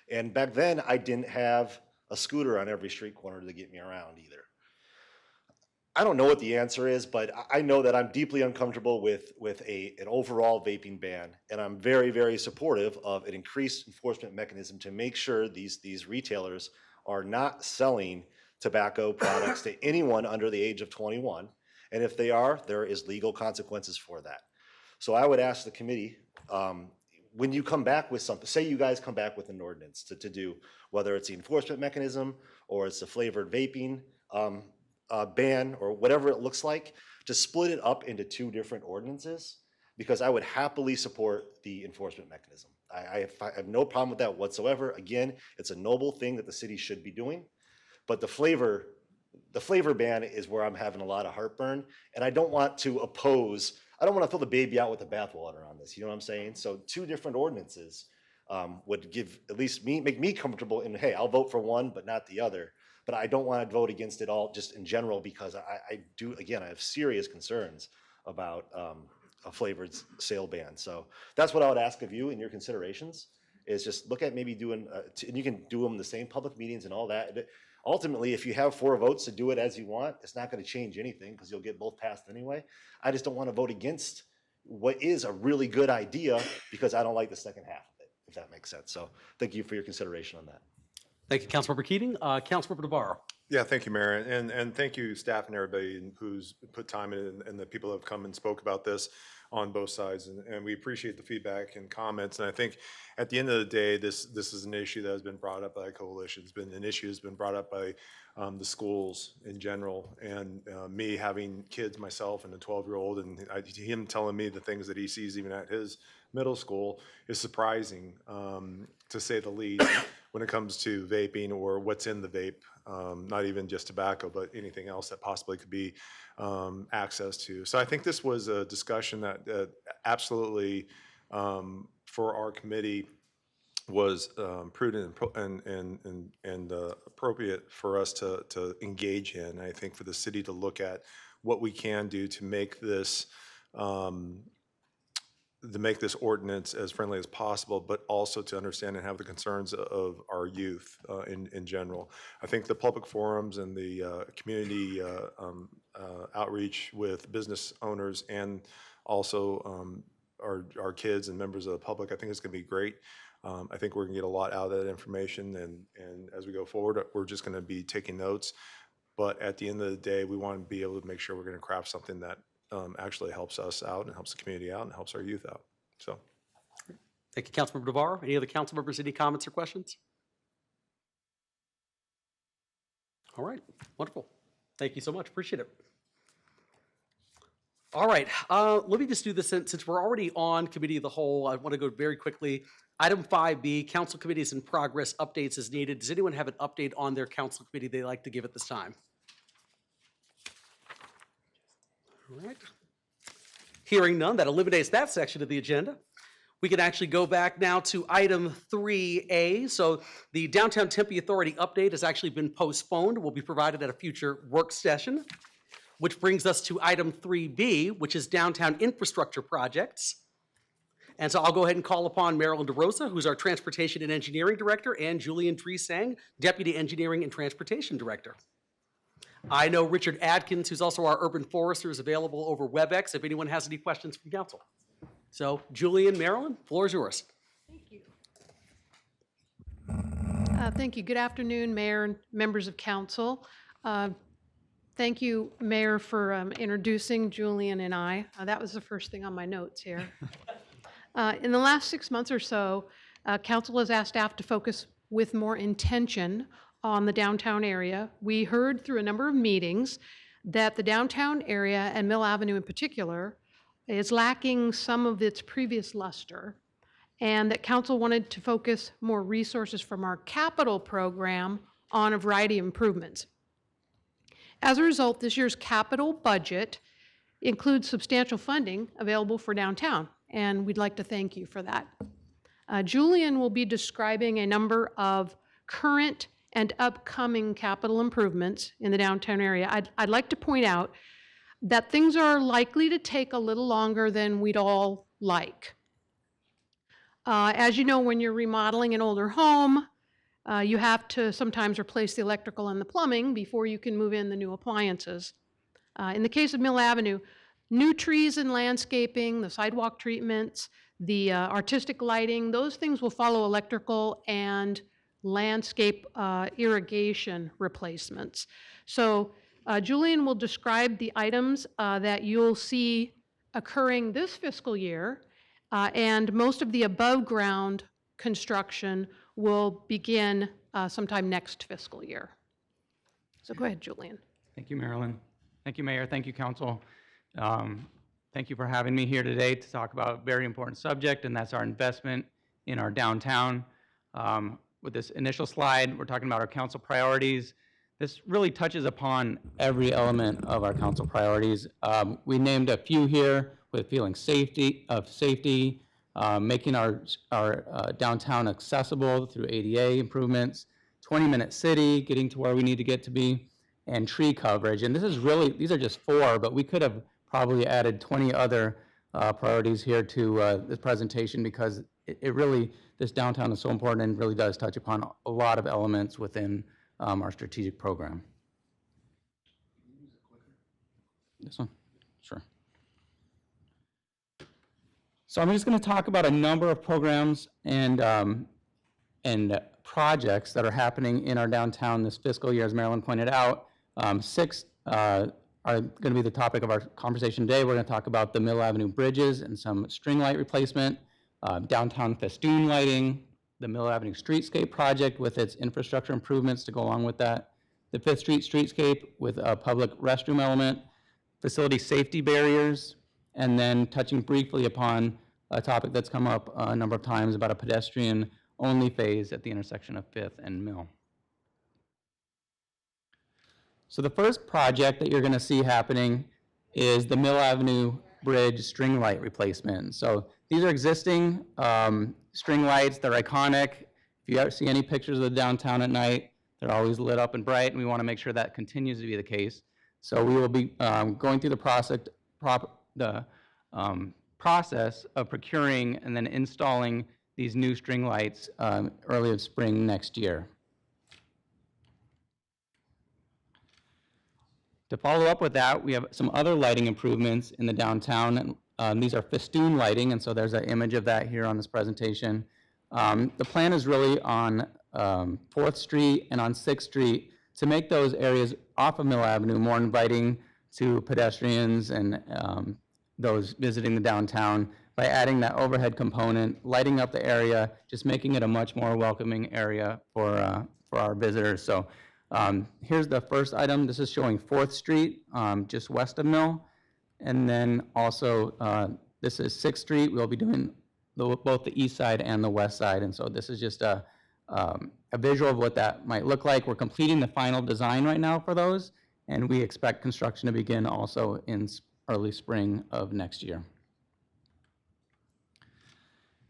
And back then I didn't have a scooter on every street corner to get me around either. I don't know what the answer is, but I know that I'm deeply uncomfortable with an overall vaping ban, and I'm very, very supportive of an increased enforcement mechanism to make sure these retailers are not selling tobacco products to anyone under the age of 21, and if they are, there is legal consequences for that. So I would ask the committee, when you come back with something, say you guys come back with an ordinance to do, whether it's the enforcement mechanism or it's the flavored vaping ban or whatever it looks like, to split it up into two different ordinances, because I would happily support the enforcement mechanism. I have no problem with that whatsoever. Again, it's a noble thing that the city should be doing, but the flavor ban is where I'm having a lot of heartburn, and I don't want to I don't want to throw the baby out with the bathwater on this, you know what I'm saying? So two different ordinances would make me comfortable in, hey, I'll vote for one, but not the other. But I don't want to vote against it all just in general, because I have serious concerns about a flavored sale ban. So that's what I would ask of you in your considerations, is just look at maybe doing, and you can do them in the same public meetings and all that. Ultimately, if you have 4 votes to do it as you want, it's not going to change anything because you'll get both passed anyway. I just don't want to vote against what is a really good idea because I don't like the second half of it, if that makes sense. So thank you for your consideration on that. Thank you, Councilmember Keating. Councilmember Navarro. Yeah, thank you, Mayor, and thank you, staff and everybody who's put time in, and the people that have come and spoke about this on both sides, and we appreciate the feedback and comments. And I think at the end of the day, this is an issue that has been brought up by coalition. It's been an issue that's been brought up by the schools in general, and me having kids myself and a 12-year-old, and him telling me the things that he sees even at his middle school is surprising, to say the least, when it comes to vaping or what's in the vape. Not even just tobacco, but anything else that possibly could be access to. So I think this was a discussion that absolutely for our committee was prudent and appropriate for us to engage in. I think for the city to look at what we can do to make this ordinance as friendly as possible, but also to understand and have the concerns of our youth in general. I think the public forums and the community outreach with business owners and also our kids and members of the public, I think it's going to be great. I think we're going to get a lot out of that information, and as we go forward, we're just going to be taking notes. But at the end of the day, we want to be able to make sure we're going to craft something that actually helps us out and helps the community out and helps our youth out. So, Thank you, Councilmember Navarro. Any other council members, any comments or questions? All right, wonderful. Thank you so much, appreciate it. All right, let me just do this since we're already on committee of the whole. I want to go very quickly. Item 5B, council committees in progress, updates as needed. Does anyone have an update on their council committee they'd like to give at this time? All right. Hearing none, that eliminates that section of the agenda. We can actually go back now to item 3A. So the Downtown Tempe Authority update has actually been postponed, will be provided at a future work session, which brings us to item 3B, which is downtown infrastructure projects. And so I'll go ahead and call upon Marilyn DeRosa, who's our Transportation and Engineering Director, and Julian Dresang, Deputy Engineering and Transportation Director. I know Richard Adkins, who's also our urban forester, is available over WebEx if anyone has any questions from council. So Julian, Marilyn, floor is yours. Thank you. Good afternoon, Mayor and members of council. Thank you, Mayor, for introducing Julian and I. That was the first thing on my notes here. In the last 6 months or so, council has asked staff to focus with more intention on the downtown area. We heard through a number of meetings that the downtown area, and Mill Avenue in particular, is lacking some of its previous luster, and that council wanted to focus more resources from our capital program on a variety of improvements. As a result, this year's capital budget includes substantial funding available for downtown, and we'd like to thank you for that. Julian will be describing a number of current and upcoming capital improvements in the downtown area. I'd like to point out that things are likely to take a little longer than we'd all like. As you know, when you're remodeling an older home, you have to sometimes replace the electrical and the plumbing before you can move in the new appliances. In the case of Mill Avenue, new trees and landscaping, the sidewalk treatments, the artistic lighting, those things will follow electrical and landscape irrigation replacements. So Julian will describe the items that you'll see occurring this fiscal year, and most of the above ground construction will begin sometime next fiscal year. So go ahead, Julian. Thank you, Marilyn. Thank you, Mayor. Thank you, Council. Thank you for having me here today to talk about a very important subject, and that's our investment in our downtown. With this initial slide, we're talking about our council priorities. This really touches upon every element of our council priorities. We named a few here with feeling safety, making our downtown accessible through ADA improvements, 20-minute city, getting to where we need to get to be, and tree coverage. And this is really, these are just 4, but we could have probably added 20 other priorities here to this presentation, because it really, this downtown is so important and really does touch upon a lot of elements within our strategic program. This one? Sure. So I'm just going to talk about a number of programs and projects that are happening in our downtown this fiscal year, as Marilyn pointed out. 6 are going to be the topic of our conversation today. We're going to talk about the Mill Avenue bridges and some string light replacement, downtown Festoon Lighting, the Mill Avenue Streetscape project with its infrastructure improvements to go along with that, the 5th Street Streetscape with a public restroom element, facility safety barriers, and then touching briefly upon a topic that's come up a number of times about a pedestrian-only phase at the intersection of 5th and Mill. So the first project that you're going to see happening is the Mill Avenue Bridge string light replacement. So these are existing string lights. They're iconic. If you ever see any pictures of the downtown at night, they're always lit up and bright, and we want to make sure that continues to be the case. So we will be going through the process of procuring and then installing these new string lights early in spring next year. To follow up with that, we have some other lighting improvements in the downtown. These are Festoon Lighting, and so there's an image of that here on this presentation. The plan is really on 4th Street and on 6th Street to make those areas off of Mill Avenue more inviting to pedestrians and those visiting the downtown by adding that overhead component, lighting up the area, just making it a much more welcoming area for our visitors. So here's the first item. This is showing 4th Street, just west of Mill. And then also, this is 6th Street. We'll be doing both the east side and the west side. And so this is just a visual of what that might look like. We're completing the final design right now for those, and we expect construction to begin also in early spring of next year.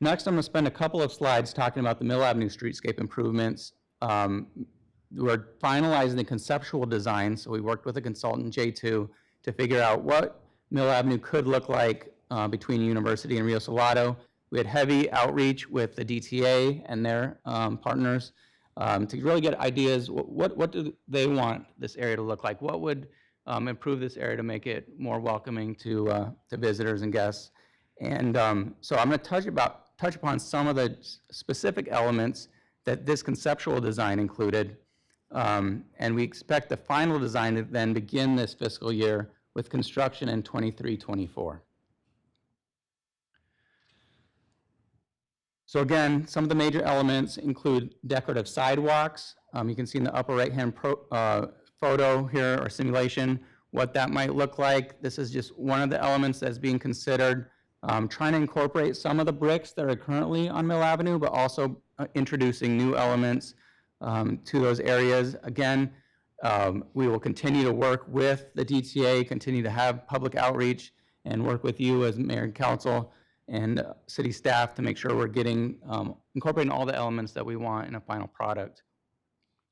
Next, I'm going to spend a couple of slides talking about the Mill Avenue streetscape improvements. We're finalizing the conceptual design, so we worked with a consultant, J2, to figure out what Mill Avenue could look like between University and Rio Salado. We had heavy outreach with the DTA and their partners to really get ideas. What do they want this area to look like? What would improve this area to make it more welcoming to visitors and guests? And so I'm going to touch upon some of the specific elements that this conceptual design included. And we expect the final design to then begin this fiscal year with construction in 23-24. So again, some of the major elements include decorative sidewalks. You can see in the upper right-hand photo here, or simulation, what that might look like. This is just one of the elements that's being considered, trying to incorporate some of the bricks that are currently on Mill Avenue, but also introducing new elements to those areas. Again, we will continue to work with the DTA, continue to have public outreach, and work with you as mayor and council and city staff to make sure we're getting, incorporating all the elements that we want in a final product.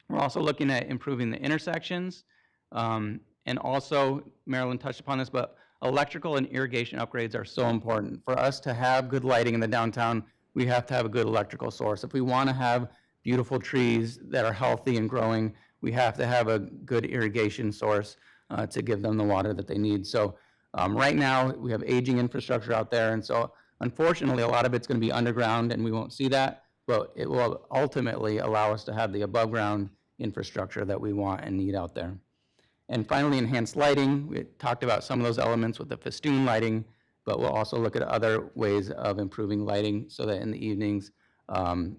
We're also looking at improving the intersections, and also, Marilyn touched upon this, but electrical and irrigation upgrades are so important. For us to have good lighting in the downtown, we have to have a good electrical source. If we want to have beautiful trees that are healthy and growing, we have to have a good irrigation source to give them the water that they need. So right now, we have aging infrastructure out there, and so unfortunately, a lot of it's going to be underground, and we won't see that, but it will ultimately allow us to have the above-ground infrastructure that we want and need out there. And finally, enhanced lighting. We talked about some of those elements with the Festoon lighting, but we'll also look at other ways of improving lighting so that in the evenings,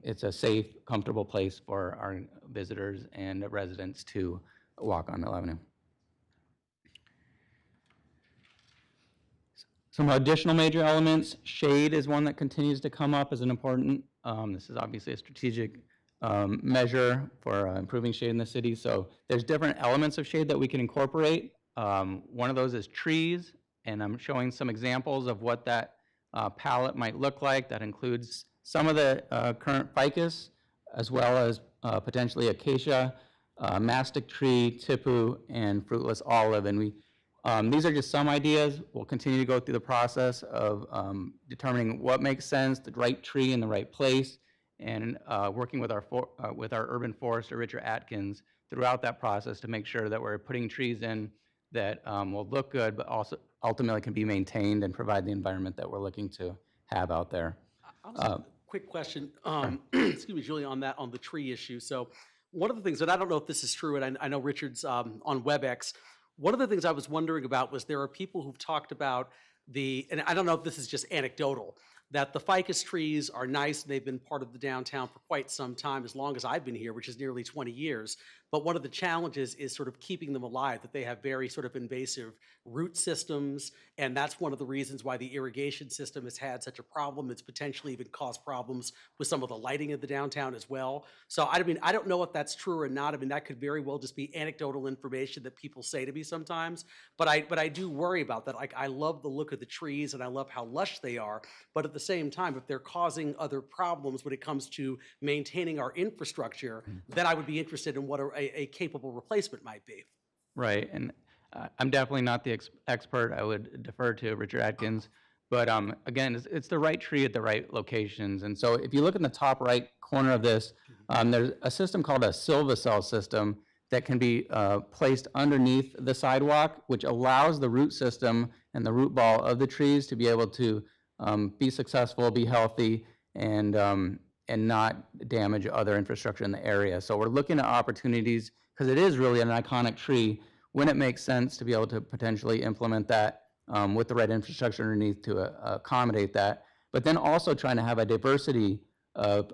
it's a safe, comfortable place for our visitors and residents to walk on Mill Avenue. Some additional major elements. Shade is one that continues to come up as an important. This is obviously a strategic measure for improving shade in the city. So there's different elements of shade that we can incorporate. One of those is trees, and I'm showing some examples of what that palette might look like. That includes some of the current ficus, as well as potentially acacia, mastic tree, tipu, and fruitless olive. And these are just some ideas. We'll continue to go through the process of determining what makes sense, the right tree in the right place, and working with our urban forester, Richard Atkins, throughout that process to make sure that we're putting trees in that will look good, but also ultimately can be maintained and provide the environment that we're looking to have out there. quick question, excuse me, Julie, on the tree issue. So one of the things, and I don't know if this is true, and I know Richard's on WebEx, one of the things I was wondering about was there are people who've talked about and I don't know if this is just anecdotal, that the ficus trees are nice, and they've been part of the downtown for quite some time, as long as I've been here, which is nearly 20 years. But one of the challenges is sort of keeping them alive, that they have very sort of invasive root systems, and that's one of the reasons why the irrigation system has had such a problem. It's potentially even caused problems with some of the lighting of the downtown as well. So I mean, I don't know if that's true or not. I mean, that could very well just be anecdotal information that people say to me sometimes, but I do worry about that. Like, I love the look of the trees and I love how lush they are, but at the same time, if they're causing other problems when it comes to maintaining our infrastructure, then I would be interested in what a capable replacement might be. Right, and I'm definitely not the expert. I would defer to Richard Atkins. But again, it's the right tree at the right locations. And so if you look in the top right corner of this, there's a system called a Silva-cell system that can be placed underneath the sidewalk, which allows the root system and the root ball of the trees to be able to be successful, be healthy, and not damage other infrastructure in the area. So we're looking at opportunities, because it is really an iconic tree, when it makes sense to be able to potentially implement that with the right infrastructure underneath to accommodate that, but then also trying to have a diversity of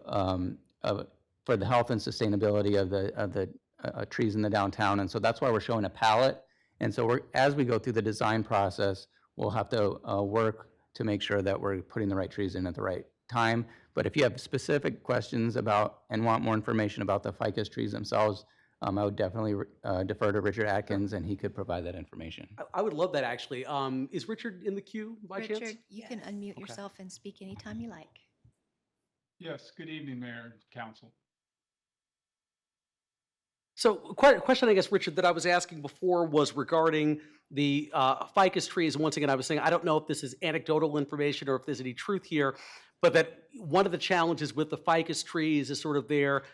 for the health and sustainability of the trees in the downtown. And so that's why we're showing a palette. And so as we go through the design process, we'll have to work to make sure that we're putting the right trees in at the right time. But if you have specific questions about and want more information about the ficus trees themselves, I would definitely defer to Richard Atkins, and he could provide that information. I would love that, actually. Is Richard in the queue by chance? Richard, you can unmute yourself and speak anytime you like. Yes, good evening, Mayor and Council. So, question, I guess, Richard, that I was asking before was regarding the ficus trees. Once again, I was saying, I don't know if this is anecdotal information or if there's any truth here, but that one of the challenges with the ficus trees is sort of their,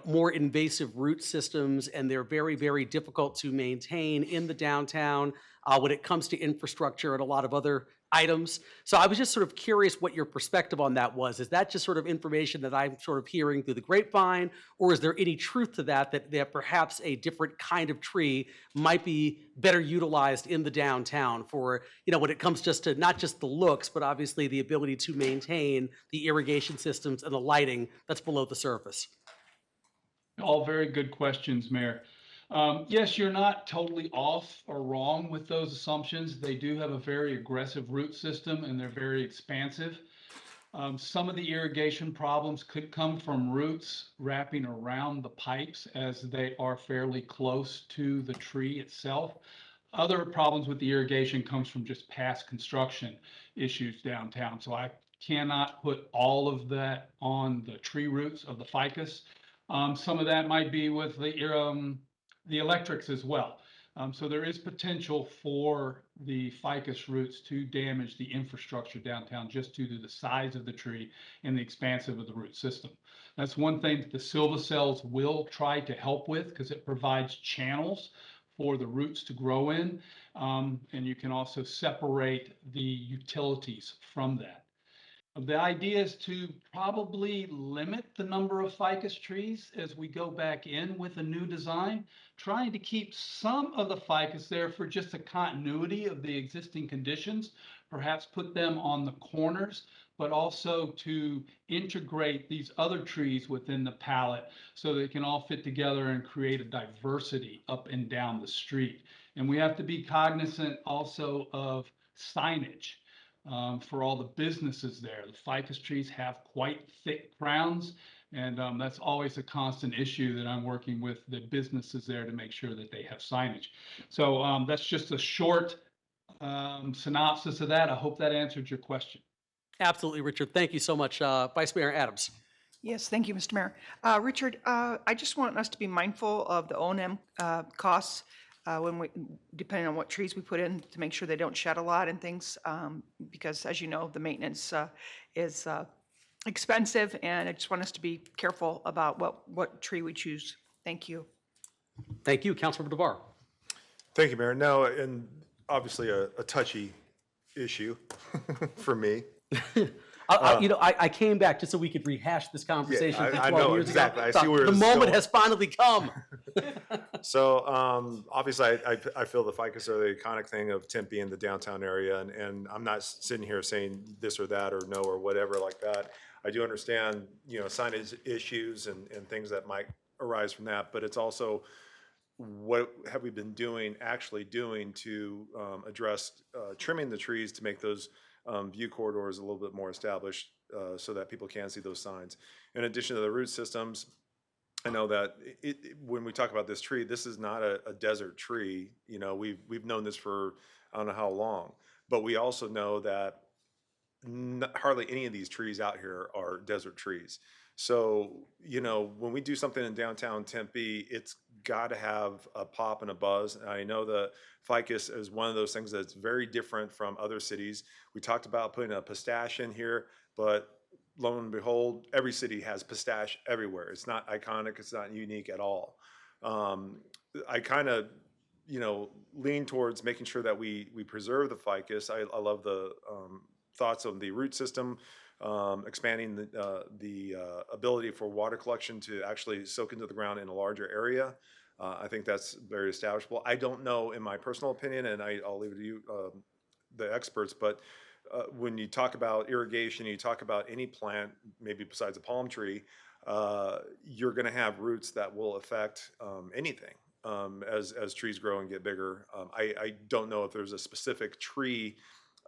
more invasive root systems, and they're very, very difficult to maintain in the downtown when it comes to infrastructure and a lot of other items. So I was just sort of curious what your perspective on that was. Is that just sort of information that I'm sort of hearing through the grapevine, or is there any truth to that perhaps a different kind of tree might be better utilized in the downtown for, when it comes just to not just the looks, but obviously the ability to maintain the irrigation systems and the lighting that's below the surface? All very good questions, Mayor. Yes, you're not totally off or wrong with those assumptions. They do have a very aggressive root system, and they're very expansive. Some of the irrigation problems could come from roots wrapping around the pipes as they are fairly close to the tree itself. Other problems with the irrigation comes from just past construction issues downtown. So I cannot put all of that on the tree roots of the ficus. Some of that might be with the electrics as well. So there is potential for the ficus roots to damage the infrastructure downtown just due to the size of the tree and the expansive of the root system. That's one thing that the Silva cells will try to help with, because it provides channels for the roots to grow in. And you can also separate the utilities from that. The idea is to probably limit the number of ficus trees as we go back in with a new design, trying to keep some of the ficus there for just the continuity of the existing conditions, perhaps put them on the corners, but also to integrate these other trees within the palette so they can all fit together and create a diversity up and down the street. And we have to be cognizant also of signage. For all the businesses there. The ficus trees have quite thick crowns, and that's always a constant issue that I'm working with the businesses there to make sure that they have signage. So that's just a short synopsis of that. I hope that answered your question. Absolutely, Richard. Thank you so much. Vice Mayor Adams. Yes, thank you, Mr. Mayor. Richard, I just want us to be mindful of the O&M costs depending on what trees we put in, to make sure they don't shed a lot and things, because as you know, the maintenance is expensive, and I just want us to be careful about what tree we choose. Thank you. Thank you, Councilmember DeVar. Thank you, Mayor. Now, and obviously a touchy issue for me. I came back just so we could rehash this conversation I- from I 12 know years exactly. ago. I see where the it's moment going. has finally come. So obviously, I feel the ficus are the iconic thing of Tempe in the downtown area, and I'm not sitting here saying this or that or no or whatever like that. I do understand, signage issues and things that might arise from that, but it's also what have we been actually doing to address trimming the trees to make those view corridors a little bit more established so that people can see those signs. In addition to the root systems, I know that when we talk about this tree, this is not a desert tree. We've known this for I don't know how long, but we also know that hardly any of these trees out here are desert trees. So, when we do something in downtown Tempe, it's got to have a pop and a buzz. And I know the ficus is one of those things that's very different from other cities. We talked about putting a pistache in here, but lo and behold, every city has pistache everywhere. It's not iconic. It's not unique at all. I kind of, lean towards making sure that we preserve the ficus. I love the thoughts of the root system, expanding the ability for water collection to actually soak into the ground in a larger area. I think that's very establishable. I don't know, in my personal opinion, and I'll leave it to you, the experts, but when you talk about irrigation, you talk about any plant, maybe besides a palm tree, you're going to have roots that will affect anything as trees grow and get bigger. I don't know if there's a specific tree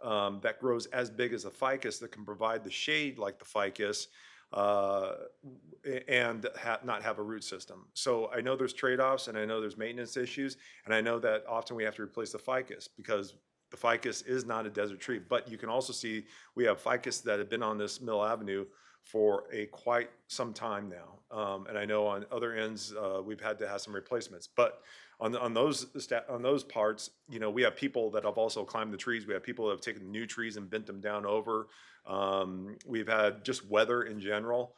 that grows as big as the ficus that can provide the shade like the ficus and not have a root system. So I know there's trade-offs, and I know there's maintenance issues, and I know that often we have to replace the ficus because the ficus is not a desert tree. But you can also see we have ficus that have been on this Mill Avenue for quite some time now, and I know on other ends we've had to have some replacements. But on those parts, we have people that have also climbed the trees. We have people that have taken new trees and bent them down over. We've had just weather in general.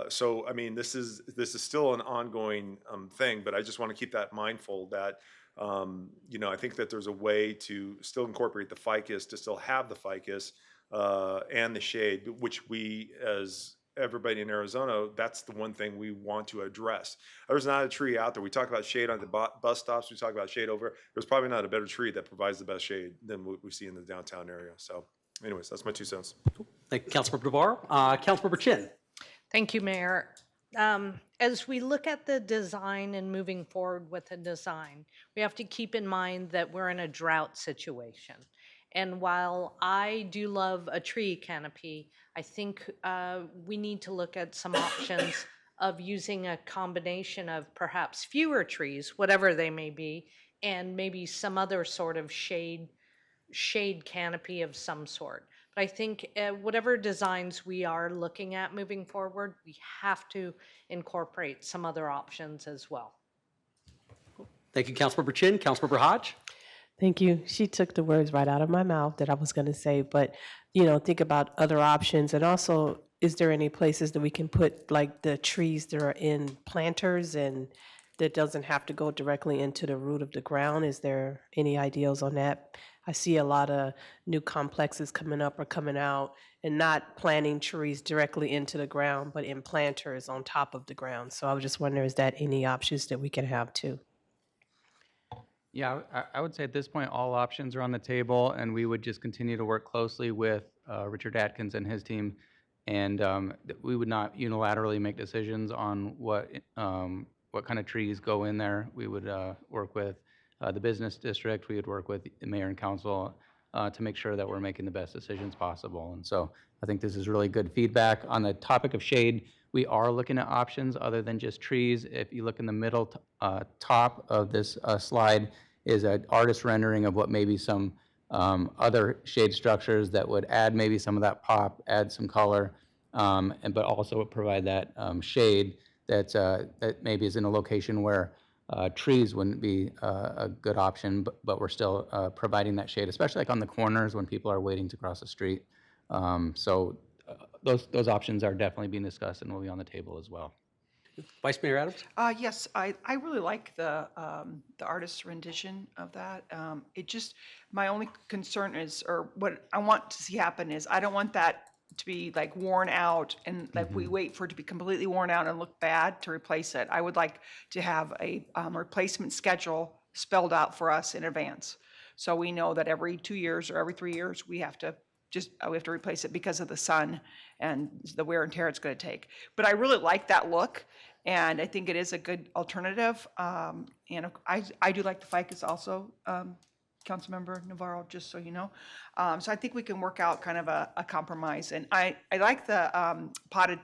So I mean, this is still an ongoing thing. But I just want to keep that mindful that I think that there's a way to still incorporate the ficus, to still have the ficus and the shade, which we, as everybody in Arizona, that's the one thing we want to address. There's not a tree out there. We talk about shade on the bus stops. We talk about shade over. There's probably not a better tree that provides the best shade than what we see in the downtown area. So anyways, that's my 2 cents. Thank you, Councilmember Devar. Councilmember Chin. Thank you, Mayor. As we look at the design and moving forward with the design, we have to keep in mind that we're in a drought situation. And while I do love a tree canopy, I think we need to look at some options of using a combination of perhaps fewer trees, whatever they may be, and maybe some other sort of shade canopy of some sort. But I think whatever designs we are looking at moving forward, we have to incorporate some other options as well. Thank you, Councilmember Chin. Councilmember Hodge. Thank you. She took the words right out of my mouth that I was going to say, but, think about other options. And also, is there any places that we can put like the trees that are in planters and that doesn't have to go directly into the root of the ground? Is there any ideas on that? I see a lot of new complexes coming up or coming out and not planting trees directly into the ground, but in planters on top of the ground. So I was just wondering, is that any options that we can have too? Yeah, I would say at this point, all options are on the table, and we would just continue to work closely with Richard Atkins and his team, and we would not unilaterally make decisions on what kind of trees go in there. We would work with the business district. We would work with the mayor and council to make sure that we're making the best decisions possible. And so I think this is really good feedback. On the topic of shade, we are looking at options other than just trees. If you look in the middle top of this slide is an artist rendering of what maybe some other shade structures that would add maybe some of that pop, add some color, but also provide that shade that maybe is in a location where trees wouldn't be a good option, but we're still providing that shade, especially like on the corners when people are waiting to cross the street. So those options are definitely being discussed and will be on the table as well. Vice Mayor Adams? Yes, I really like the artist's rendition of that. My only concern is, or what I want to see happen is, I don't want that to be like worn out and like we wait for it to be completely worn out and look bad to replace it. I would like to have a replacement schedule spelled out for us in advance. So we know that every 2 years or every 3 years, we have to replace it because of the sun and the wear and tear it's going to take. But I really like that look, and I think it is a good alternative. And I do like the ficus also, Councilmember Navarro, just so you know. So I think we can work out kind of a compromise. And I like the potted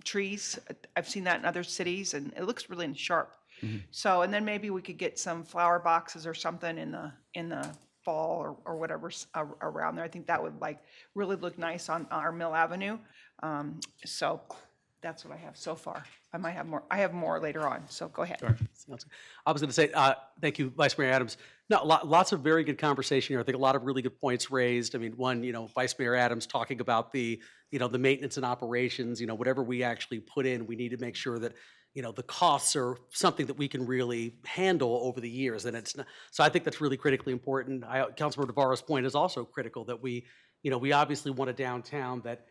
trees. I've seen that in other cities, and it looks really sharp. So, and then maybe we could get some flower boxes or something in the fall or whatever's around there. I think that would like really look nice on our Mill Avenue. So that's what I have so far. I might have more. I have more later on. So go ahead. I was going to say, thank you, Vice Mayor Adams. No, lots of very good conversation here. I think a lot of really good points raised. I mean, one, Vice Mayor Adams talking about the maintenance and operations, whatever we actually put in, we need to make sure that, the costs are something that we can really handle over the years. And it's not, so I think that's really critically important. Councilmember Navarro's point is also critical that we obviously want a downtown that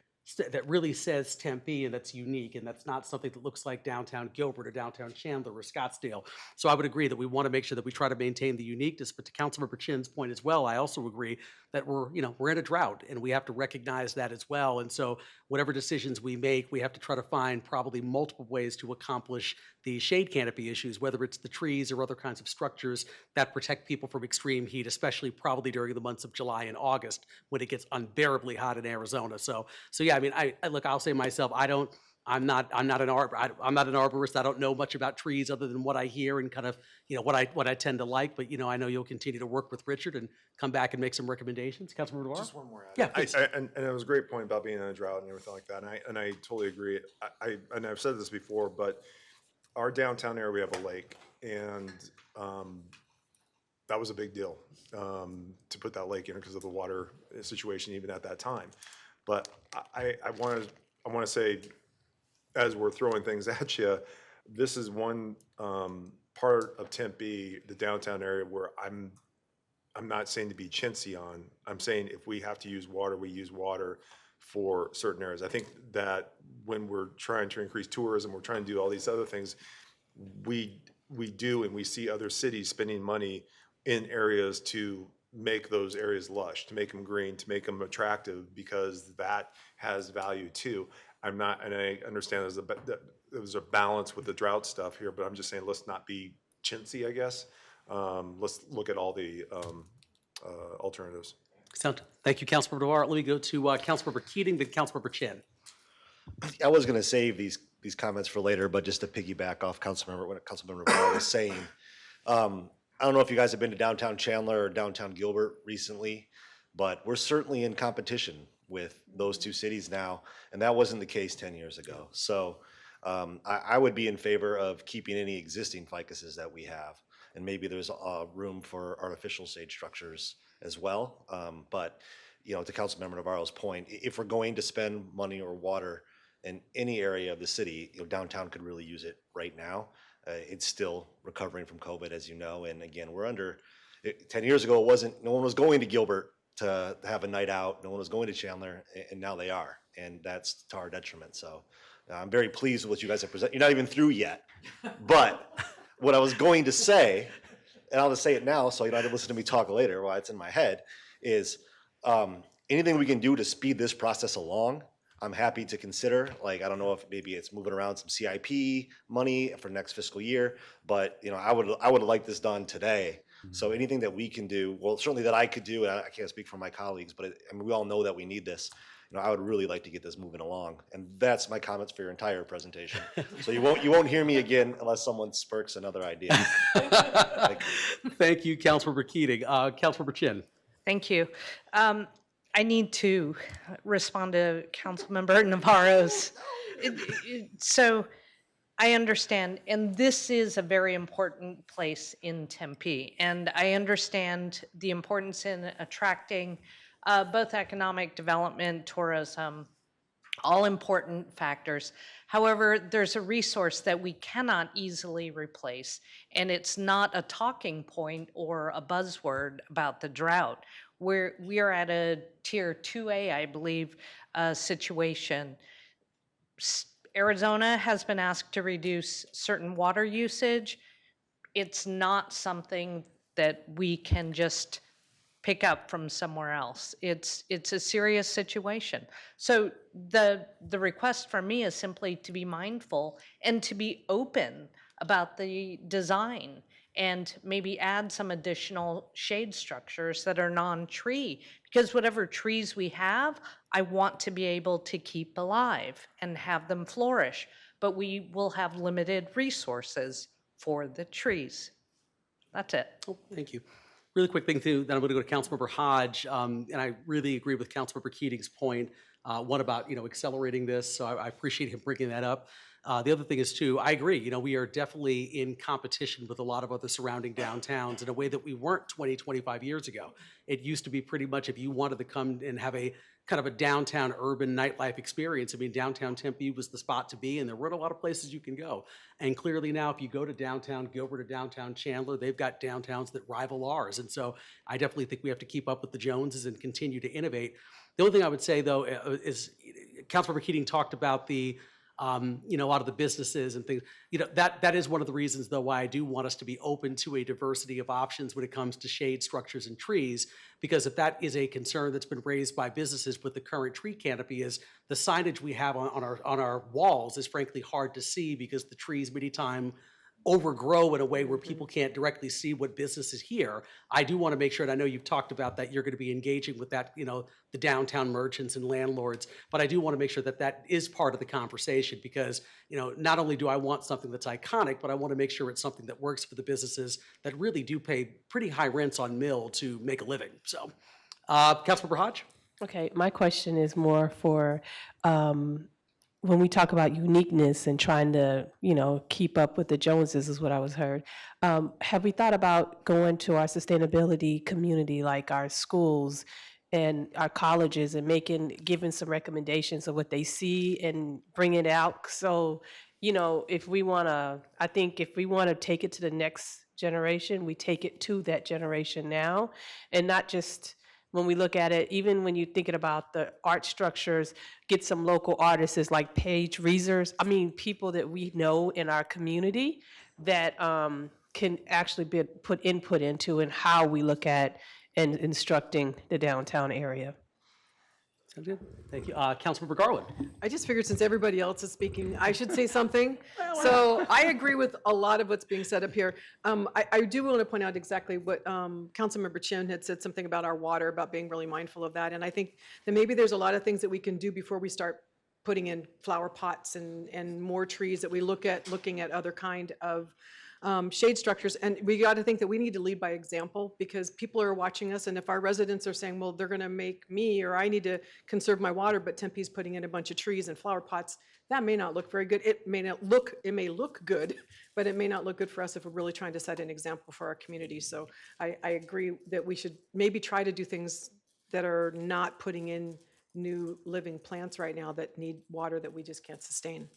really says Tempe and that's unique, and that's not something that looks like downtown Gilbert or downtown Chandler or Scottsdale. So I would agree that we want to make sure that we try to maintain the uniqueness. But to Councilmember Chin's point as well, I also agree that we're in a drought and we have to recognize that as well. And so whatever decisions we make, we have to try to find probably multiple ways to accomplish the shade canopy issues, whether it's the trees or other kinds of structures that protect people from extreme heat, especially probably during the months of July and August when it gets unbearably hot in Arizona. So yeah, I mean, look, I'll say myself, I'm not an arborist. I don't know much about trees other than what I hear and kind of, what I tend to like. But, I know you'll continue to work with Richard and come back and make some recommendations. Councilmember Navarro? Just one more. Yeah, please. And it was a great point about being in a drought and everything like that. And I totally agree. And I've said this before, but our downtown area, we have a lake, and that was a big deal to put that lake in because of the water situation even at that time. But I want to say, as we're throwing things at you, this is one part of Tempe, the downtown area, where I'm not saying to be chintzy on. I'm saying if we have to use water, we use water for certain areas. I think that when we're trying to increase tourism, we're trying to do all these other things, we do, and we see other cities spending money in areas to make those areas lush, to make them green, to make them attractive, because that has value too. And I understand there's a balance with the drought stuff here, but I'm just saying let's not be chintzy, I guess. Let's look at all the alternatives. Thank you, Councilmember Navarro. Let me go to Councilmember Keating, then Councilmember Chin. I was going to save these comments for later, but just to piggyback off what Councilmember Navarro was saying, I don't know if you guys have been to downtown Chandler or downtown Gilbert recently, but we're certainly in competition with those two cities now, and that wasn't the case 10 years ago. So I would be in favor of keeping any existing ficuses that we have, and maybe there's room for artificial shade structures as well. But to Councilmember Navarro's point, if we're going to spend money or water in any area of the city, downtown could really use it right now. It's still recovering from COVID, as you know, and again, 10 years ago, no one was going to Gilbert to have a night out. No one was going to Chandler, and now they are, and that's to our detriment. So I'm very pleased with what you guys have presented. You're not even through yet, but what I was going to say, and I'll just say it now so you don't have to listen to me talk later while it's in my head, is anything we can do to speed this process along, I'm happy to consider. Like, I don't know if maybe it's moving around some CIP money for next fiscal year, but I would like this done today. So anything that we can do, well, certainly that I could do, and I can't speak for my colleagues, but we all know that we need this. I would really like to get this moving along, and that's my comments for your entire presentation. So you won't hear me again unless someone spurts another idea. Thank you, Councilmember Keating. Councilmember Chin. Thank you. I need to respond to Councilmember Navarro's. So I understand, and this is a very important place in Tempe, and I understand the importance in attracting both economic development, tourism, all important factors. However, there's a resource that we cannot easily replace, and it's not a talking point or a buzzword about the drought. We are at a tier 2A, I believe, situation. Arizona has been asked to reduce certain water usage. It's not something that we can just pick up from somewhere else. It's a serious situation. So the request for me is simply to be mindful and to be open about the design and maybe add some additional shade structures that are non-tree, because whatever trees we have, I want to be able to keep alive and have them flourish, but we will have limited resources for the trees. That's it. Oh, thank you. Really quick thing too, then I'm going to go to Councilmember Hodge, and I really agree with Councilmember Keating's point, one about, accelerating this, so I appreciate him bringing that up. The other thing is too, I agree, we are definitely in competition with a lot of other surrounding downtowns in a way that we weren't 20, 25 years ago. It used to be pretty much if you wanted to come and have a kind of a downtown urban nightlife experience, I mean, downtown Tempe was the spot to be, and there weren't a lot of places you can go. And clearly now, if you go to downtown Gilbert or downtown Chandler, they've got downtowns that rival ours. And so I definitely think we have to keep up with the Joneses and continue to innovate. The only thing I would say though is Councilmember Keating talked about the a lot of the businesses and things, that is one of the reasons though why I do want us to be open to a diversity of options when it comes to shade structures and trees, because if that is a concern that's been raised by businesses with the current tree canopy, is the signage we have on our walls is frankly hard to see because the trees many times overgrow in a way where people can't directly see what business is here. I do want to make sure, and I know you've talked about that, you're going to be engaging with that, the downtown merchants and landlords, but I do want to make sure that that is part of the conversation because, not only do I want something that's iconic, but I want to make sure it's something that works for the businesses that really do pay pretty high rents on Mill to make a living. So, Councilmember Hodge? Okay, My question is more for when we talk about uniqueness and trying to, keep up with the Joneses is what I was heard. Have we thought about going to our sustainability community, like our schools and our colleges, and giving some recommendations of what they see and bring it out? So, if we want to take it to the next generation, we take it to that generation now, and not just when we look at it, even when you're thinking about the art structures, get some local artists like Paige Reesers, people that we know in our community that can actually put input into and how we look at and instructing the downtown area. Sounds good. Thank you. Councilmember Garland. I just figured since everybody else is speaking, I should say something. So I agree with a lot of what's being said up here. I do want to point out exactly what Councilmember Chin had said, something about our water, about being really mindful of that. And I think that maybe there's a lot of things that we can do before we start putting in flower pots and more trees, that we looking at other kind of shade structures. And we got to think that we need to lead by example, because people are watching us. And if our residents are saying, well, they're going to make me, or I need to conserve my water, but Tempe's putting in a bunch of trees and flower pots, that may not look very good. It may look good, but it may not look good for us if we're really trying to set an example for our community. So I agree that we should maybe try to do things that are not putting in new living plants right now that need water that we just can't sustain.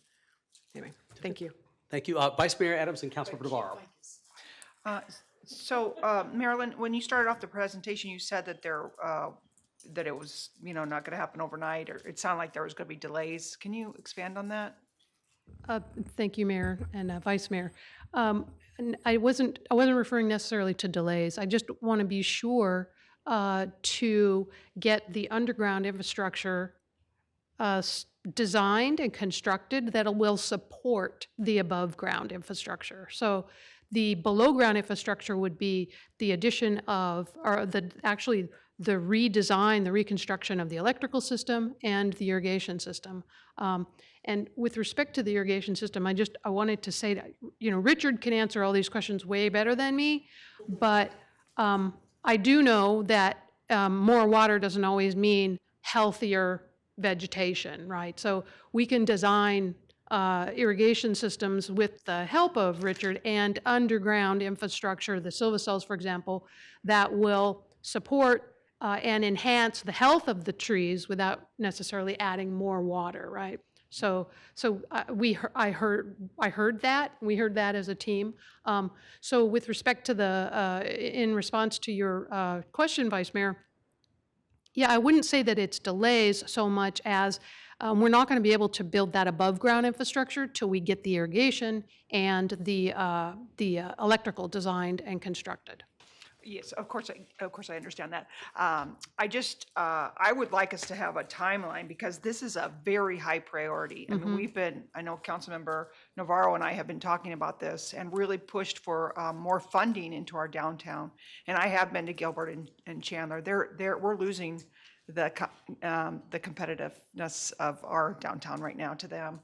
Anyway, thank you. Thank you. Vice Mayor Adams and Councilmember Navarro. Marilyn, when you started off the presentation, you said that that it was, not going to happen overnight, or it sounded like there was going to be delays. Can you expand on that? Thank you, Mayor and Vice Mayor. And I wasn't referring necessarily to delays. I just want to be sure to get the underground infrastructure designed and constructed that will support the above ground infrastructure. So the below ground infrastructure would be the addition of, or the redesign, the reconstruction of the electrical system and the irrigation system. And with respect to the irrigation system, I wanted to say that, Richard can answer all these questions way better than me, but I do know that more water doesn't always mean healthier vegetation, right? So we can design irrigation systems with the help of Richard and underground infrastructure, the silva cells, for example, that will support and enhance the health of the trees without necessarily adding more water, right? So I heard that. We heard that as a team. So with respect to in response to your question, Vice Mayor, Yeah, I wouldn't say that it's delays so much as we're not going to be able to build that above ground infrastructure till we get the irrigation and the electrical designed and constructed. Yes, of course, I understand that. I would like us to have a timeline because this is a very high priority. I mean, I know Councilmember Navarro and I have been talking about this and really pushed for more funding into our downtown. And I have been to Gilbert and Chandler. We're losing the competitiveness of our downtown right now to them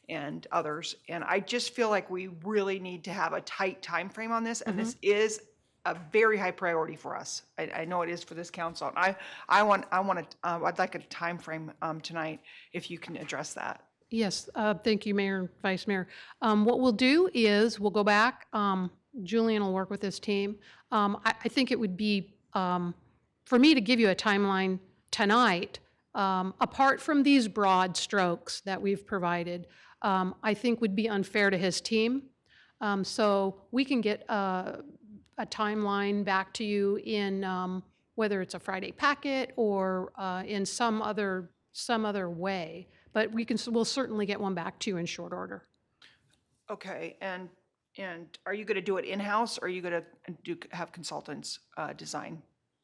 and others. And I just feel like we really need to have a tight time frame on this. And this is a very high priority for us. I know it is for this council. And I'd like a time frame tonight if you can address that. Yes, thank you, Mayor and Vice Mayor. What we'll do is we'll go back. Julian will work with his team. I think it would be, for me to give you a timeline tonight, apart from these broad strokes that we've provided, I think would be unfair to his team. So we can get a timeline back to you in whether it's a Friday packet or in some other way. But we'll certainly get one back to you in short order. Okay, and are you going to do it in-house or are you going to have consultants design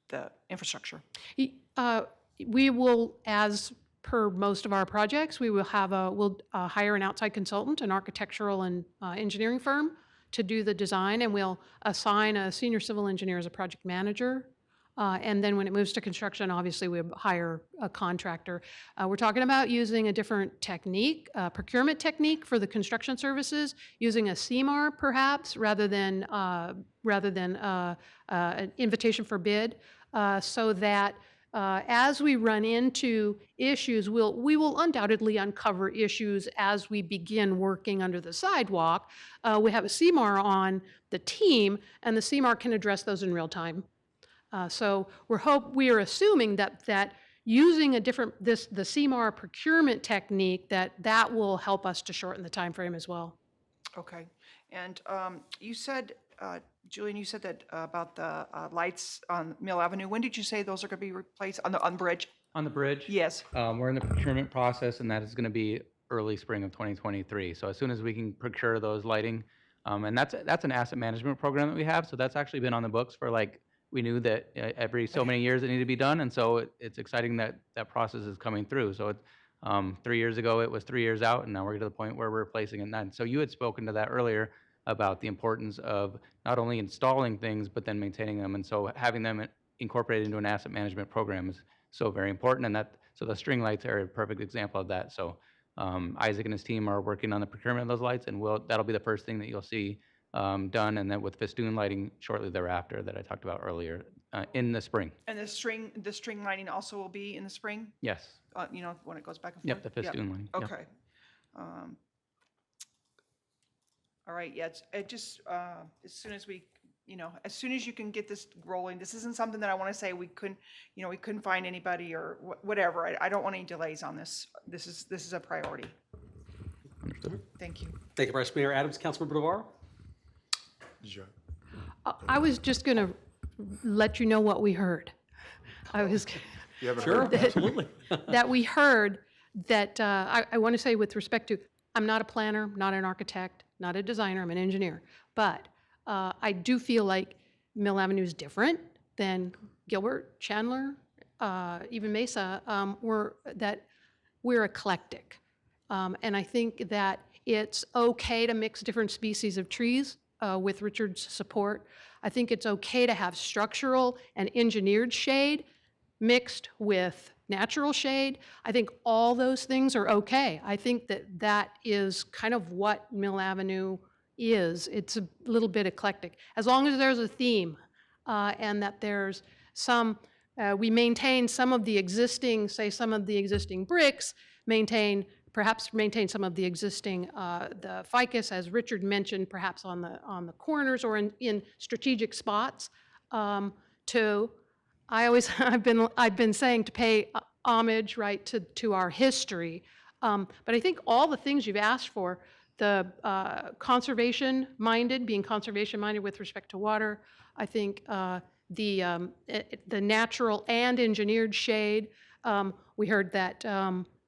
the infrastructure? We will, as per most of our projects, we'll hire an outside consultant, an architectural and engineering firm to do the design, and we'll assign a senior civil engineer as a project manager. And then when it moves to construction, obviously we hire a contractor. We're talking about using a different technique, procurement technique for the construction services, using a CMAR perhaps, rather than an invitation for bid, so that as we run into issues, we will undoubtedly uncover issues as we begin working under the sidewalk. We have a CMAR on the team, and the CMAR can address those in real time. So we are assuming that using the CMAR procurement technique, that will help us to shorten the time frame as well. Okay, and you said, Julian, you said that about the lights on Mill Avenue. When did you say those are going to be replaced on the bridge? On the bridge? Yes. We're in the procurement process, and that is going to be early spring of 2023. So as soon as we can procure those lighting, and that's an asset management program that we have. So that's actually been on the books for we knew that every so many years it needed to be done, and so it's exciting that that process is coming through. So 3 years ago it was 3 years out, and now we're to the point where we're replacing it then. So you had spoken to that earlier about the importance of not only installing things but then maintaining them, and so having them incorporated into an asset management program is so very important. And so the string lights are a perfect example of that. So Isaac and his team are working on the procurement of those lights, and that'll be the first thing that you'll see done, and then with Festoon Lighting shortly thereafter that I talked about earlier in the spring. And the string lighting also will be in the spring? Yes. When it goes back and forth? Yep, the Festoon lighting. Yep. Okay. All right, yeah, it just, as soon as you can get this rolling, this isn't something that I want to say we couldn't find anybody or whatever. I don't want any delays on this. This is a priority. Thank you. Thank you, Vice Mayor Adams. Councilmember Navarro? I was just going to let you know what we heard. Sure, absolutely. That we heard that, I want to say with respect to, I'm not a planner, not an architect, not a designer, I'm an engineer, but I do feel like Mill Avenue is different than Gilbert, Chandler, even Mesa, we're eclectic. And I think that it's okay to mix different species of trees with Richard's support. I think it's okay to have structural and engineered shade mixed with natural shade. I think all those things are okay. I think that is kind of what Mill Avenue is. It's a little bit eclectic. As long as there's a theme and that there's we maintain some of the existing, bricks, perhaps maintain some of the existing, the ficus, as Richard mentioned, perhaps on the corners or in strategic spots. I've been saying to pay homage, right, to our history. But I think all the things you've asked for, the being conservation-minded with respect to water, I think the natural and engineered shade. We heard that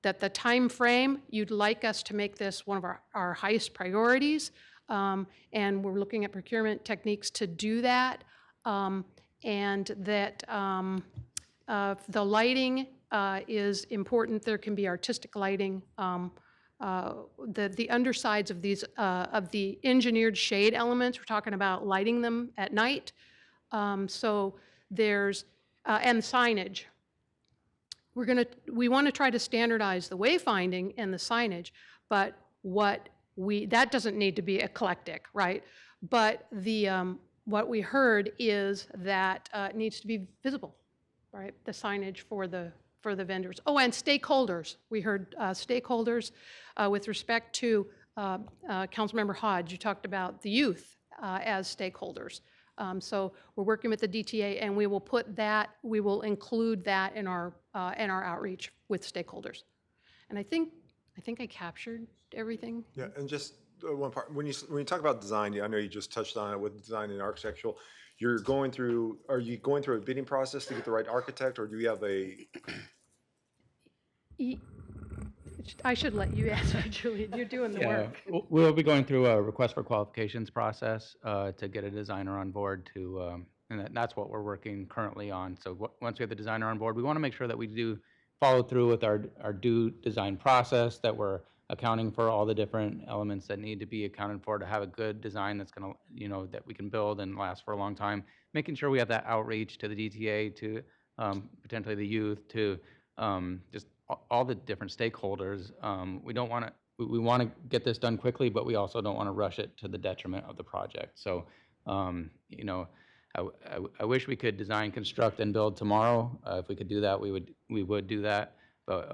that the time frame, you'd like us to make this one of our highest priorities, and we're looking at procurement techniques to do that, and that the lighting is important. There can be artistic lighting. The undersides of these of the engineered shade elements, we're talking about lighting them at night. So there's and signage. We want to try to standardize the wayfinding and the signage, but that doesn't need to be eclectic, right? But what we heard is that it needs to be visible, right? The signage for the vendors. Oh, and stakeholders. We heard stakeholders with respect to Councilmember Hodge. You talked about the youth as stakeholders. So we're working with the DTA, and we will include that in our outreach with stakeholders. And I think I captured everything. Yeah, and just one part, when you talk about design, I know you just touched on it with design and architectural. Are you going through a bidding process to get the right architect, or do you have a? I should let you answer, Julian. You're doing the work. We'll be going through a request for qualifications process to get a designer on board and that's what we're working currently on. So once we have the designer on board, we want to make sure that we do follow through with our due design process, that we're accounting for all the different elements that need to be accounted for to have a good design that's going to, that we can build and last for a long time. Making sure we have that outreach to the DTA, to potentially the youth, to just all the different stakeholders. We want to get this done quickly, but we also don't want to rush it to the detriment of the project. So, I wish we could design, construct, and build tomorrow. If we could do that, we would do that. But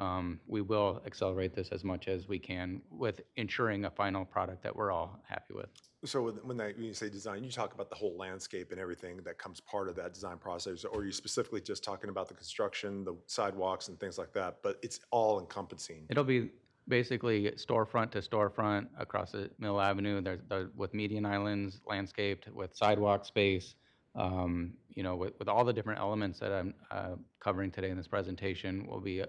we will accelerate this as much as we can with ensuring a final product that we're all happy with. So when you say design, you talk about the whole landscape and everything that comes part of that design process, or are you specifically just talking about the construction, the sidewalks, and things like that? But it's all encompassing. It'll be basically storefront to storefront across the Mill Avenue. There's with median islands, landscaped, with sidewalk space. With all the different elements that I'm covering today in this presentation will be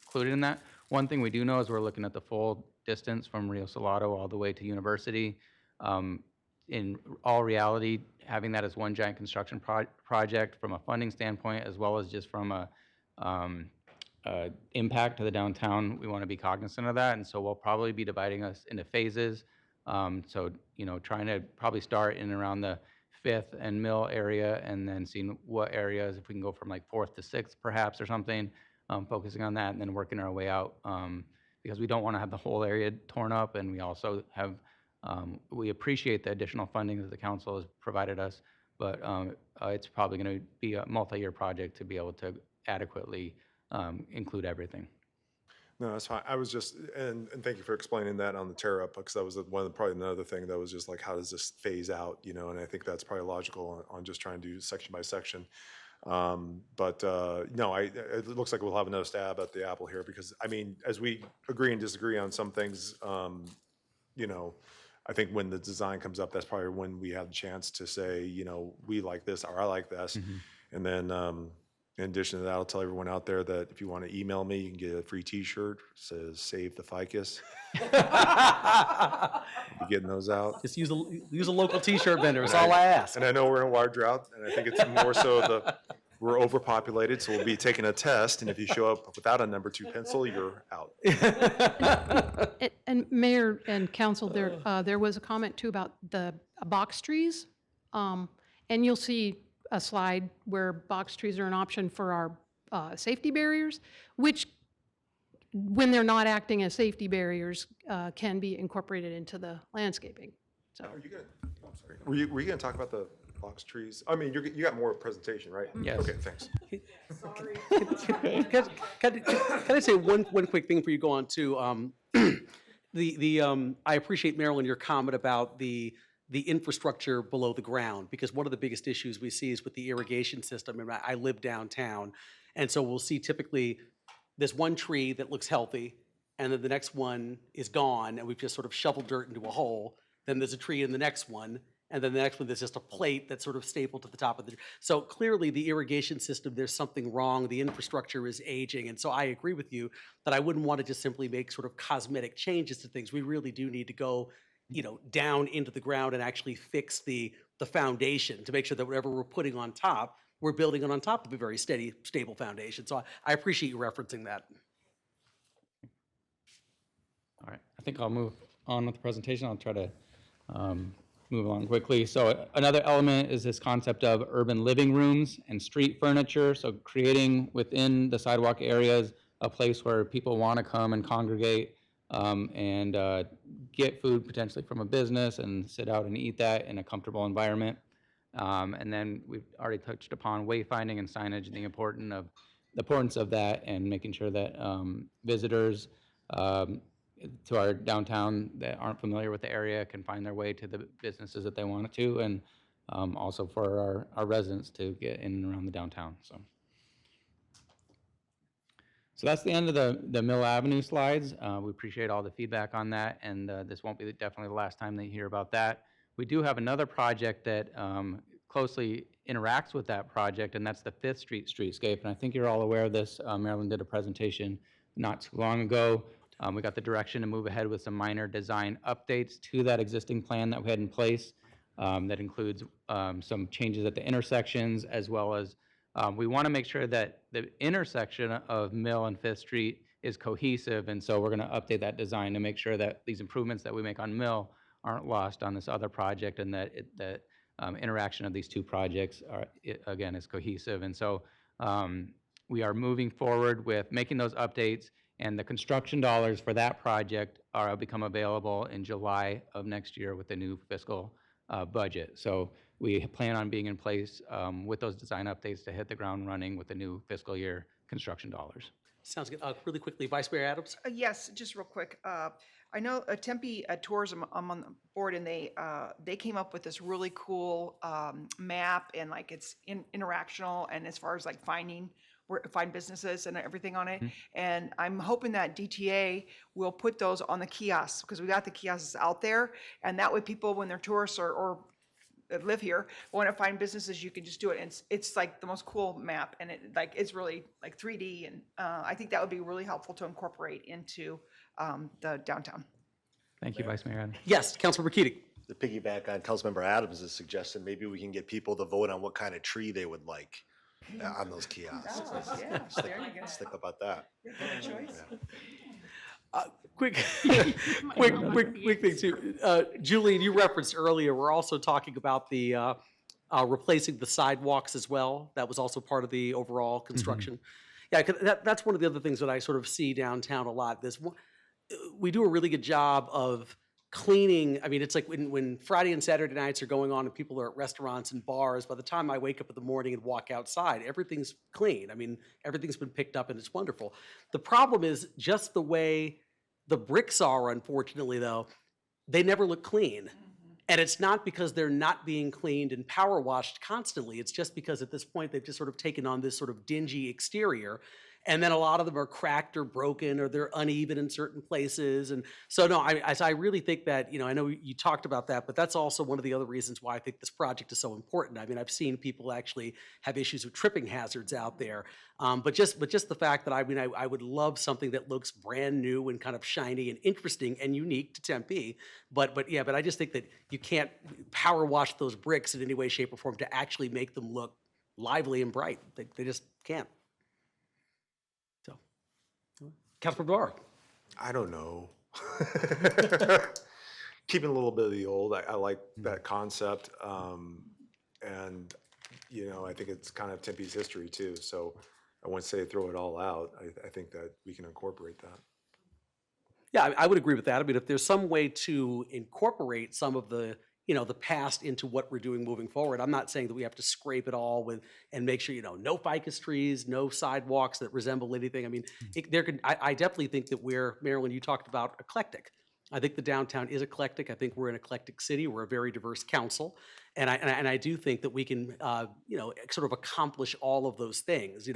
included in that. One thing we do know is we're looking at the full distance from Rio Salado all the way to University. In all reality, having that as one giant construction project from a funding standpoint, as well as just from a impact to the downtown, we want to be cognizant of that. And so we'll probably be dividing us into phases. Trying to probably start in around the 5th and Mill area, and then seeing what areas, if we can go from like 4th to 6th perhaps or something, focusing on that, and then working our way out, because we don't want to have the whole area torn up. And we also have, we appreciate the additional funding that the council has provided us, but it's probably going to be a multi-year project to be able to adequately include everything. No, that's fine. I was just, and thank you for explaining that on the tear up, because that was probably another thing that was just like, how does this phase out, and I think that's probably logical on just trying to do section by section. No, it looks like we'll have another stab at the apple here, because I mean, as we agree and disagree on some things, I think when the design comes up, that's probably when we have the chance to say, we like this, or I like this. Mm-hmm. And then, in addition to that, I'll tell everyone out there that if you want to email me, you can get a free T-shirt. It says "Save the Ficus." Be getting those out. Just use a local T-shirt vendor. That's all I ask. And I know we're in water drought, and I think it's more so we're overpopulated. So we'll be taking a test, and if you show up without a number 2 pencil, you're out. And Mayor and Council, there was a comment too about the box trees, and you'll see a slide where box trees are an option for our safety barriers, which, when they're not acting as safety barriers, can be incorporated into the landscaping. So, are you gonna? I'm sorry. Were you going to talk about the box trees? I mean, you got more presentation, right? Yes. Okay, thanks. Sorry. Can I say one quick thing before you go on to I appreciate, Marilyn, your comment about the infrastructure below the ground, because one of the biggest issues we see is with the irrigation system. And I live downtown, and so we'll see typically this one tree that looks healthy, and then the next one is gone, and we've just sort of shoveled dirt into a hole. Then there's a tree in the next one, And then the next one, there's just a plate that's sort of stapled to the top of the, so clearly the irrigation system, there's something wrong, the infrastructure is aging. And so I agree with you that I wouldn't want to just simply make sort of cosmetic changes to things. We really do need to go, down into the ground and actually fix the foundation to make sure that whatever we're putting on top, we're building it on top of a very steady, stable foundation. So I appreciate you referencing that. All right, I think I'll move on with the presentation. I'll try to move along quickly. So another element is this concept of urban living rooms and street furniture. So creating within the sidewalk areas a place where people want to come and congregate and get food potentially from a business and sit out and eat that in a comfortable environment. And then we've already touched upon wayfinding and signage and the importance of that, and making sure that visitors to our downtown that aren't familiar with the area can find their way to the businesses that they want to, and also for our residents to get in and around the downtown. So that's the end of the Mill Avenue slides. We appreciate all the feedback on that, and this won't be definitely the last time that you hear about that. We do have another project that closely interacts with that project, and that's the 5th Street Streetscape. And I think you're all aware of this. Marilyn did a presentation not too long ago. We got the direction to move ahead with some minor design updates to that existing plan that we had in place. That includes some changes at the intersections, as well as we want to make sure that the intersection of Mill and 5th Street is cohesive, and so we're going to update that design to make sure that these improvements that we make on Mill aren't lost on this other project, and that interaction of these two projects again is cohesive. And so we are moving forward with making those updates, and the construction dollars for that project are become available in July of next year with the new fiscal budget. So we plan on being in place with those design updates to hit the ground running with the new fiscal year construction dollars. Sounds good. Really quickly, Vice Mayor Adams? Yes, just real quick. I know Tempe Tourism, I'm on the board, and they came up with this really cool map, and like it's interactional, and as far as like find businesses and everything on it. Mm-hmm. And I'm hoping that DTA will put those on the kiosks, because we got the kiosks out there, and that way people, when they're tourists or live here, want to find businesses, you can just do it. And it's like the most cool map, and it's really like 3D, and I think that would be really helpful to incorporate into the downtown. Thank you, Vice Mayor Adams. Yes, Councilmember Keating. To piggyback on Councilmember Adams' suggestion, maybe we can get people to vote on what kind of tree they would like on those kiosks. Oh, yeah, there you go. Stick about that. Good choice. Quick thing too. Julian, you referenced earlier, we're also talking about the replacing the sidewalks as well. That was also part of the overall construction. Mm-hmm. Yeah, that's one of the other things that I sort of see downtown a lot. We do a really good job of cleaning. I mean, it's like when Friday and Saturday nights are going on and people are at restaurants and bars, by the time I wake up in the morning and walk outside, everything's clean. I mean, everything's been picked up and it's wonderful. The problem is just the way the bricks are, unfortunately, though, they never look clean. Mm-hmm. And it's not because they're not being cleaned and power washed constantly. It's just because at this point they've just sort of taken on this sort of dingy exterior. And then a lot of them are cracked or broken, or they're uneven in certain places. And so, no, I really think that, I know you talked about that, but that's also one of the other reasons why I think this project is so important. I mean, I've seen people actually have issues with tripping hazards out there. But just the fact that, I would love something that looks brand new and kind of shiny and interesting and unique to Tempe. But I just think that you can't power wash those bricks in any way, shape, or form to actually make them look lively and bright. They just can't. Councilmember Barr. I don't know. Keeping a little bit of the old, I like that concept. And, I think it's kind of Tempe's history too. So I wouldn't say throw it all out. I think that we can incorporate that. Yeah, I would agree with that. I mean, if there's some way to incorporate some of the the past into what we're doing moving forward. I'm not saying that we have to scrape it all and make sure, no ficus trees, no sidewalks that resemble anything. I mean, I definitely think that Marilyn, you talked about eclectic. I think the downtown is eclectic. I think we're an eclectic city. We're a very diverse council. And I do think that we can, sort of accomplish all of those things,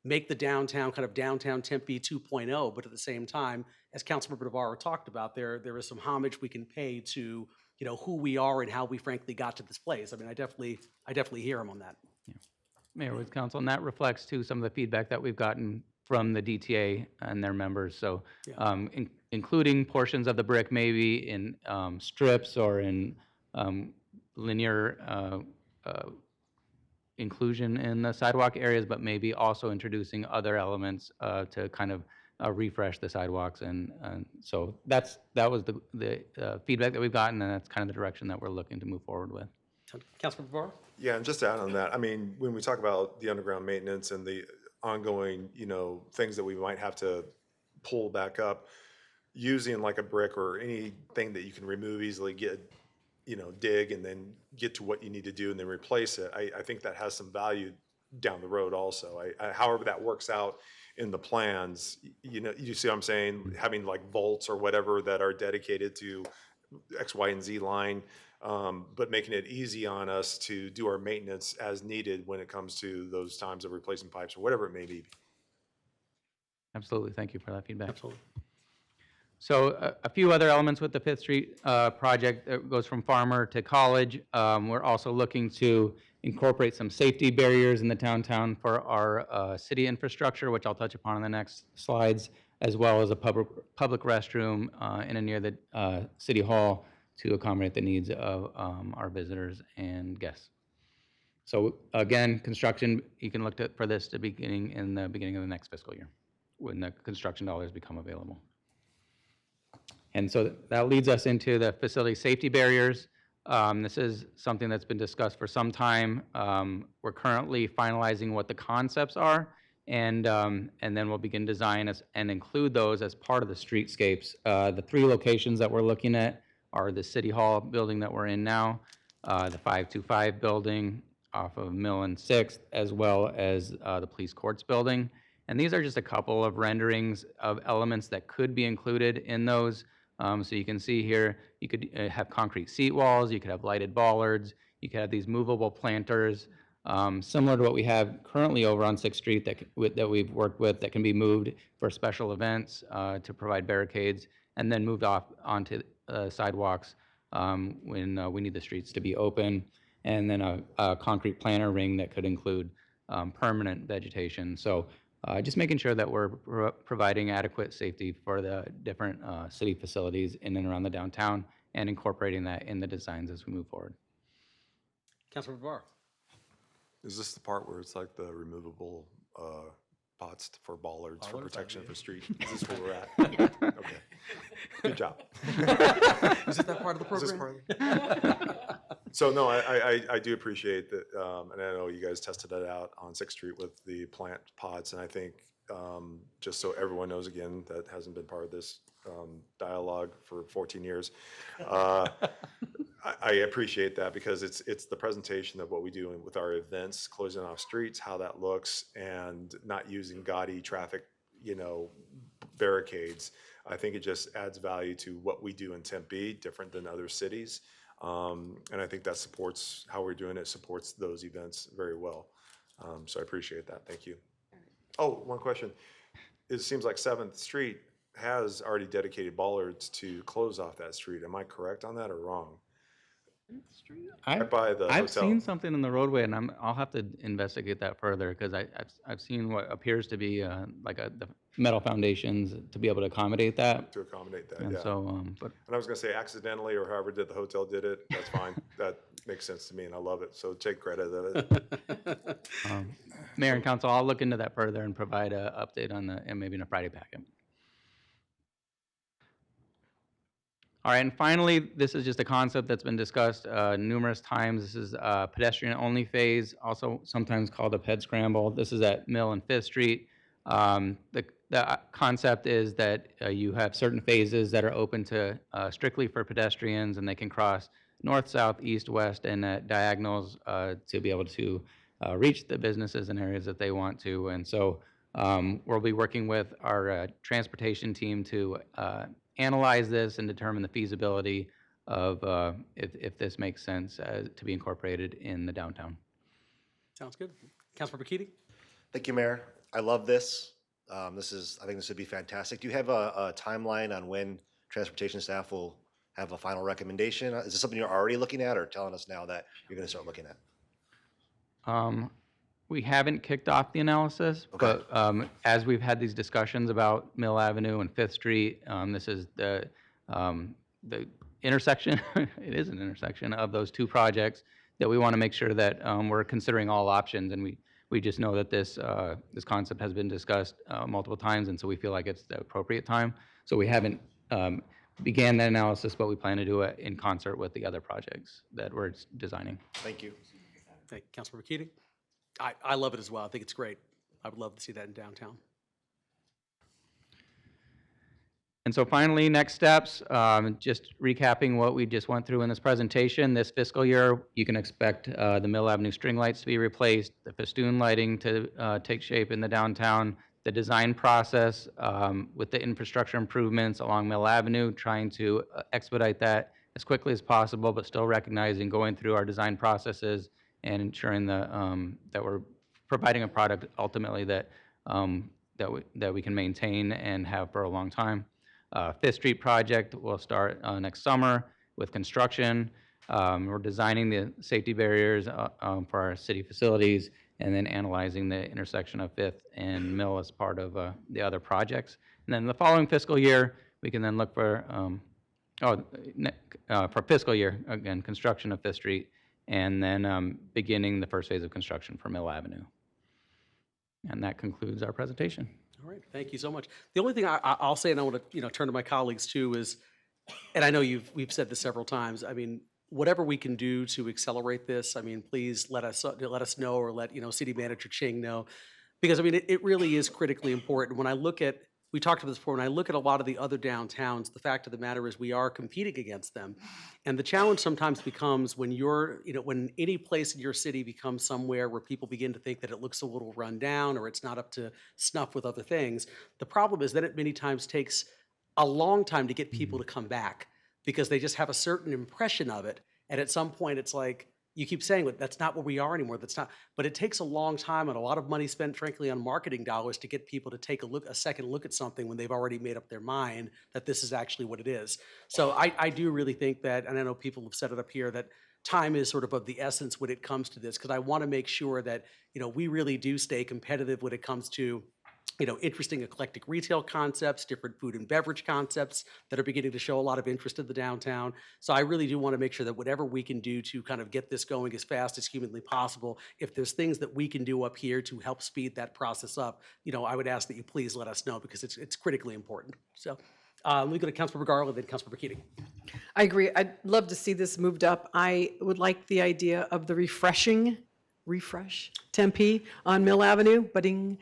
make the downtown kind of downtown Tempe 2.0, but at the same time, as Councilmember Navarro talked about, there is some homage we can pay to, who we are and how we frankly got to this place. I mean, I definitely hear him on that. Mayor, Woods, Council, and that reflects too some of the feedback that we've gotten from the DTA and their members. So including portions of the brick maybe in strips or in linear inclusion in the sidewalk areas, but maybe also introducing other elements to kind of refresh the sidewalks. And so that was the feedback that we've gotten, and that's kind of the direction that we're looking to move forward with. Councilman Barr? Yeah, and just to add on that, I mean, when we talk about the underground maintenance and the ongoing, things that we might have to pull back up, using like a brick or anything that you can remove easily, dig and then get to what you need to do and then replace it, I think that has some value down the road also. However that works out in the plans, you see what I'm saying? Having like vaults or whatever that are dedicated to X, Y, and Z line, but making it easy on us to do our maintenance as needed when it comes to those times of replacing pipes or whatever it may be. Absolutely. Thank you for that feedback. Absolutely. So a few other elements with the Fifth Street project that goes from Farmer to College. We're also looking to incorporate some safety barriers in the downtown for our city infrastructure, which I'll touch upon in the next slides, as well as a public restroom in and near the City Hall to accommodate the needs of our visitors and guests. So again, construction, you can look for this to beginning in the beginning of the next fiscal year when the construction dollars become available. And so that leads us into the facility safety barriers. This is something that's been discussed for some time. We're currently finalizing what the concepts are, and then we'll begin design and include those as part of the streetscapes. The 3 locations that we're looking at are the City Hall building that we're in now, the 525 building off of Mill and 6th, as well as the police courts building. And these are just a couple of renderings of elements that could be included in those. So you can see here, you could have concrete seat walls, you could have lighted bollards, you could have these movable planters, similar to what we have currently over on 6th Street that we've worked with that can be moved for special events to provide barricades, and then moved off onto sidewalks when we need the streets to be open, and then a concrete planter ring that could include permanent vegetation. So just making sure that we're providing adequate safety for the different city facilities in and around the downtown and incorporating that in the designs as we move forward. Councilor Barr. Is this the part where it's like the removable pots for bollards for protection of the street? Is this where we're at? Yeah. Okay. Good job. Is this that part of the program? Is this part? So no, I do appreciate that, and I know you guys tested it out on 6th Street with the plant pots, and I think just so everyone knows again that hasn't been part of this dialogue for 14 years, I appreciate that because it's the presentation of what we do with our events, closing off streets, how that looks, and not using gaudy traffic, barricades. I think it just adds value to what we do in Tempe, different than other cities. And I think that supports how we're doing it, supports those events very well. So I appreciate that. Thank you. Oh, one question. It seems like 7th Street has already dedicated bollards to close off that street. Am I correct on that or wrong? I've hotel. seen something in the roadway, and I'll have to investigate that further because I've seen what appears to be like the metal foundations to be able to accommodate that. To accommodate that, And yeah. so, but And I was going to say accidentally or however the hotel did it. That's fine. That makes sense to me, and I love it. So take credit of it. Mayor and Council, I'll look into that further and provide an update on and maybe in a Friday packet. All right, and finally, this is just a concept that's been discussed numerous times. This is a pedestrian-only phase, also sometimes called a ped scramble. This is at Mill and 5th Street. The concept is that you have certain phases that are open to strictly for pedestrians, and they can cross north, south, east, west, and at diagonals to be able to reach the businesses and areas that they want to. And so we'll be working with our transportation team to analyze this and determine the feasibility of if this makes sense to be incorporated in the downtown. Sounds good. Councilmember Keating? Thank you, Mayor. I love this. I think this would be fantastic. Do you have a timeline on when transportation staff will have a final recommendation? Is this something you're already looking at or telling us now that you're going to start looking at? We haven't kicked off the analysis, but as we've had these discussions about Mill Avenue and Fifth Street, this is the intersection, it is an intersection of those two projects that we want to make sure that we're considering all options, and we just know that this concept has been discussed multiple times, and so we feel like it's the appropriate time. So we haven't began that analysis, but we plan to do it in concert with the other projects that we're designing. Thank you. Thank you, Councilmember Keating. I love it as well. I think it's great. I would love to see that in downtown. And so finally, next steps, just recapping what we just went through in this presentation. This fiscal year, you can expect the Mill Avenue string lights to be replaced, the Festoon Lighting to take shape in the downtown, the design process with the infrastructure improvements along Mill Avenue, trying to expedite that as quickly as possible, but still recognizing going through our design processes and ensuring that we're providing a product ultimately that we can maintain and have for a long time. Fifth Street project will start next summer with construction. We're designing the safety barriers for our city facilities and then analyzing the intersection of Fifth and Mill as part of the other projects. And then the following fiscal year, we can then look for fiscal year, again, construction of Fifth Street, and then beginning the first phase of construction for Mill Avenue. And that concludes our presentation. All right, thank you so much. The only thing I'll say, and I want to turn to my colleagues too, is, and I know we've said this several times. I mean, whatever we can do to accelerate this, I mean, please let us know, or let City Manager Ching know, because I mean it really is critically important. When I look at, we talked about this before, when I look at a lot of the other downtowns, the fact of the matter is we are competing against them. And the challenge sometimes becomes when when any place in your city becomes somewhere where people begin to think that it looks a little run down or it's not up to snuff with other things, the problem is that it many times takes a long time to get people to come back because they just have a certain impression of it. And at some point it's like, you keep saying that's not where we are anymore. That's not, but it takes a long time and a lot of money spent, frankly, on marketing dollars to get people to take a second look at something when they've already made up their mind that this is actually what it is. So I do really think that, and I know people have set it up here, that time is sort of the essence when it comes to this, because I want to make sure that we really do stay competitive when it comes to interesting eclectic retail concepts, different food and beverage concepts that are beginning to show a lot of interest in the downtown. So I really do want to make sure that whatever we can do to kind of get this going as fast as humanly possible, if there's things that we can do up here to help speed that process up, I would ask that you please let us know, because it's critically important. So let me go to Councilmember Garland, then Councilmember Keating. I agree. I'd love to see this moved up. I would like the idea of the refresh Tempe on Mill Avenue, budding.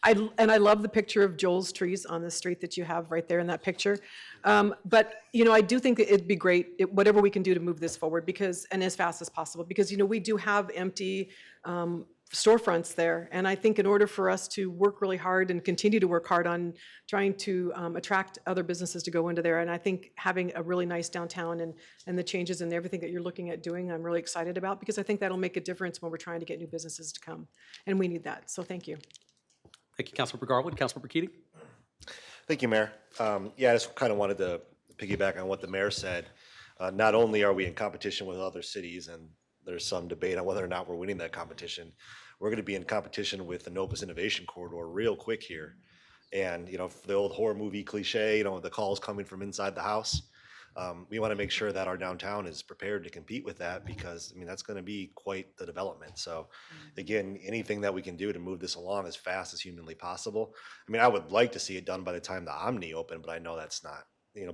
I love the picture of Joel's trees on the street that you have right there in that picture. But I do think that it'd be great, whatever we can do to move this forward, and as fast as possible, because we do have empty storefronts there. And I think in order for us to work really hard and continue to work hard on trying to attract other businesses to go into there, and I think having a really nice downtown and the changes and everything that you're looking at doing, I'm really excited about, because I think that'll make a difference when we're trying to get new businesses to come. And we need that. So thank you. Thank you, Councilmember Garland. Councilmember Keating. Thank you, Mayor. I just kind of wanted to piggyback on what the mayor said. Not only are we in competition with other cities, and there's some debate on whether or not we're winning that competition, we're going to be in competition with the Novus Innovation Corridor real quick here. And, the old horror movie cliche, the calls coming from inside the house. We want to make sure that our downtown is prepared to compete with that, because that's going to be quite the development. So again, anything that we can do to move this along as fast as humanly possible. I would like to see it done by the time the Omni open, but I know that's not,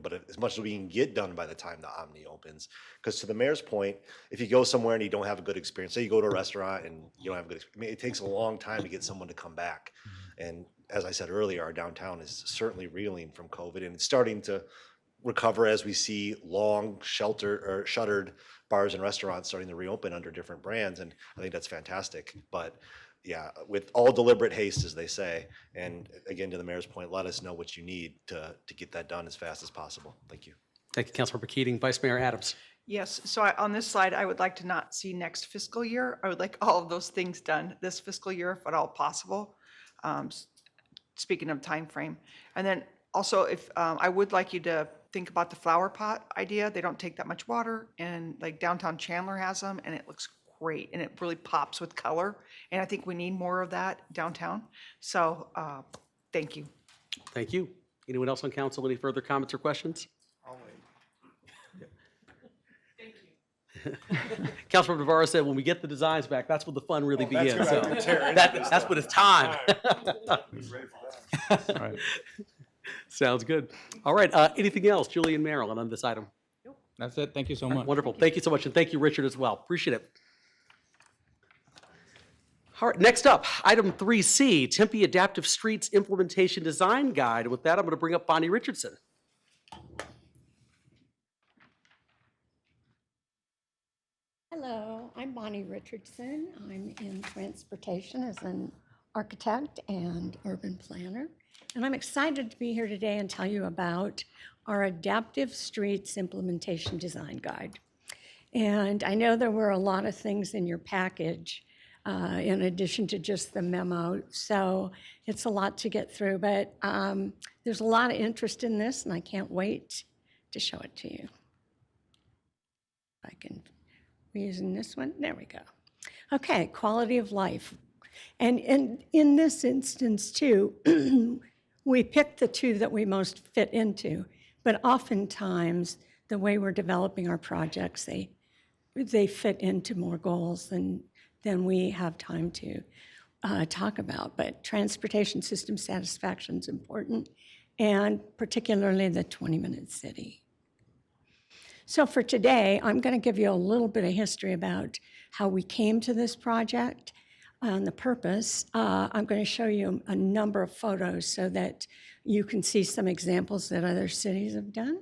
but as much as we can get done by the time the Omni opens. Because to the mayor's point, if you go somewhere and you don't have a good experience, say you go to a restaurant and you don't have a good experience, it takes a long time to get someone to come back. And as I said earlier, our downtown is certainly reeling from COVID, and it's starting to recover as we see long shuttered bars and restaurants starting to reopen under different brands, and I think that's fantastic. But yeah, with all deliberate haste, as they say, and again, to the mayor's point, let us know what you need to get that done as fast as possible. Thank you. Thank you, Councilmember Keating. Vice Mayor Adams. Yes, so on this slide, I would like to not see next fiscal year. I would like all of those things done this fiscal year, if at all possible. Speaking of time frame, and then also, if I would like you to think about the flower pot idea. They don't take that much water, and like downtown Chandler has them, and it looks great, and it really pops with color. And I think we need more of that downtown. So thank you. Thank you. Anyone else on council, any further comments or questions? Councilmember Navarro said, when we get the designs back, that's when the fun really begins. good. So I can tear into this that's stuff. when it's time. Who's ready for that? All right. Sounds good. All right. Anything else, Julie and Marilyn, on this item? That's it. Thank you so All right, much. wonderful. Thank you so much, and thank you, Richard, as well. Appreciate it. All right, next up, item 3C, Tempe Adaptive Streets Implementation Design Guide. With that, I'm going to bring up Bonnie Richardson. Hello, I'm Bonnie Richardson. I'm in transportation as an architect and urban planner. And I'm excited to be here today and tell you about our Adaptive Streets Implementation Design Guide. And I know there were a lot of things in your package in addition to just the memo, so it's a lot to get through, but there's a lot of interest in this, and I can't wait to show it to you. If I can, we're using this one, there we go. Okay, quality of life. And in this instance too, we picked the two that we most fit into, but oftentimes the way we're developing our projects, they fit into more goals than we have time to talk about. But transportation system satisfaction is important, and particularly the 20-minute city. So for today, I'm going to give you a little bit of history about how we came to this project and the purpose. I'm going to show you a number of photos so that you can see some examples that other cities have done.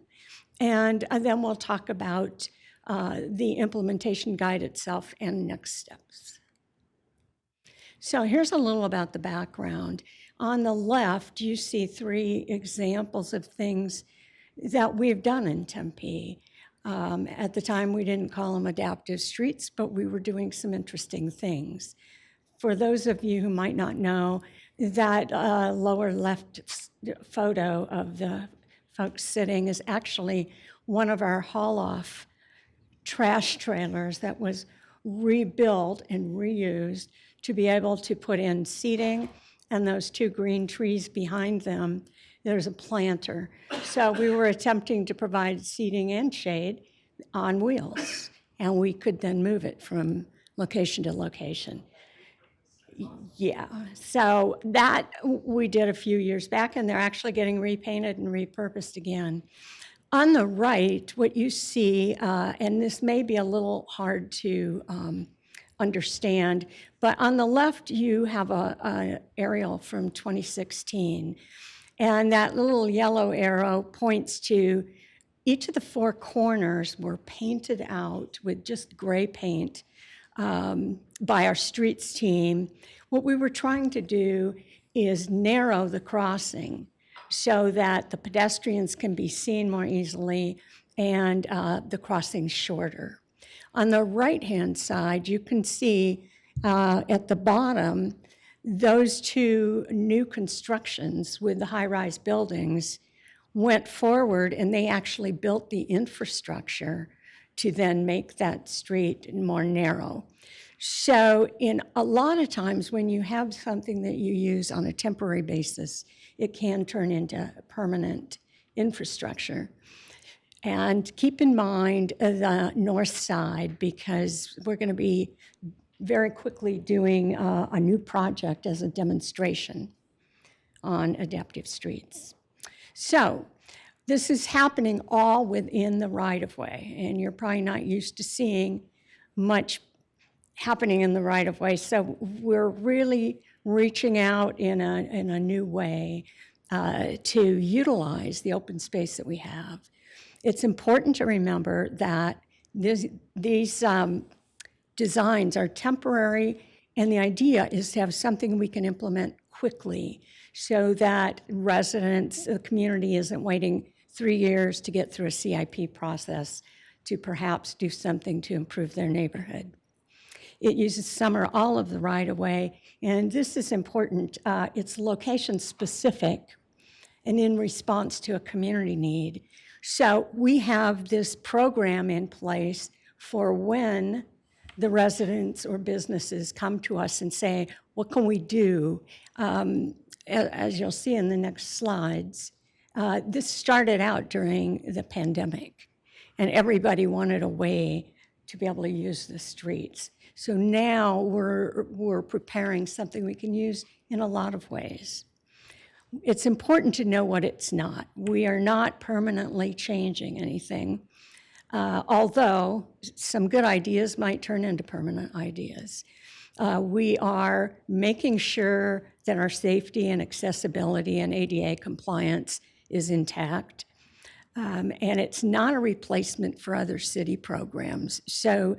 And then we'll talk about the implementation guide itself and next steps. So here's a little about the background. On the left, you see 3 examples of things that we've done in Tempe. At the time, we didn't call them adaptive streets, but we were doing some interesting things. For those of you who might not know, that lower left photo of the folks sitting is actually one of our haul-off trash trailers that was rebuilt and reused to be able to put in seating, and those 2 green trees behind them, there's a planter. So we were attempting to provide seating and shade on wheels, and we could then move it from location to location. Yeah, so that we did a few years back, and they're actually getting repainted and repurposed again. On the right, what you see, and this may be a little hard to understand, but on the left you have an aerial from 2016, and that little yellow arrow points to each of the 4 corners were painted out with just gray paint by our streets team. What we were trying to do is narrow the crossing so that the pedestrians can be seen more easily and the crossing shorter. On the right-hand side, you can see at the bottom, those 2 new constructions with the high-rise buildings went forward, and they actually built the infrastructure to then make that street more narrow. So in a lot of times when you have something that you use on a temporary basis, it can turn into permanent infrastructure. And keep in mind the north side, because we're going to be very quickly doing a new project as a demonstration on adaptive streets. So this is happening all within the right-of-way, and you're probably not used to seeing much happening in the right-of-way. So we're really reaching out in a new way to utilize the open space that we have. It's important to remember that these designs are temporary, and the idea is to have something we can implement quickly so that residents, the community isn't waiting 3 years to get through a CIP process to perhaps do something to improve their neighborhood. It uses some or all of the right-of-way, and this is important. It's location specific, and in response to a community need. So we have this program in place for when the residents or businesses come to us and say, what can we do? As you'll see in the next slides, this started out during the pandemic, and everybody wanted a way to be able to use the streets. So now we're preparing something we can use in a lot of ways. It's important to know what it's not. We are not permanently changing anything, although some good ideas might turn into permanent ideas. We are making sure that our safety and accessibility and ADA compliance is intact. And it's not a replacement for other city programs. So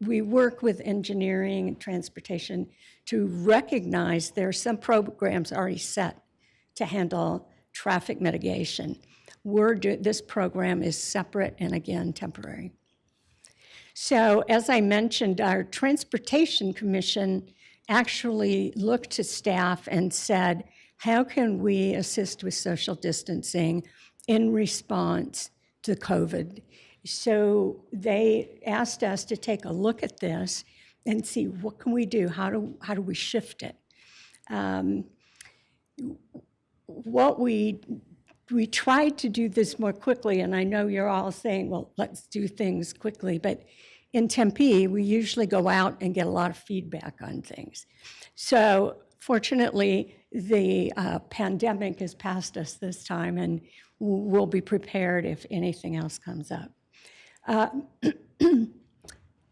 we work with engineering and transportation to recognize there are some programs already set to handle traffic mitigation. This program is separate and again, temporary. So as I mentioned, our Transportation Commission actually looked to staff and said, how can we assist with social distancing in response to COVID? So they asked us to take a look at this and see what can we do? How do we shift it? What we tried to do this more quickly, and I know you're all saying, well, let's do things quickly, but in Tempe, we usually go out and get a lot of feedback on things. So fortunately, the pandemic has passed us this time, and we'll be prepared if anything else comes up.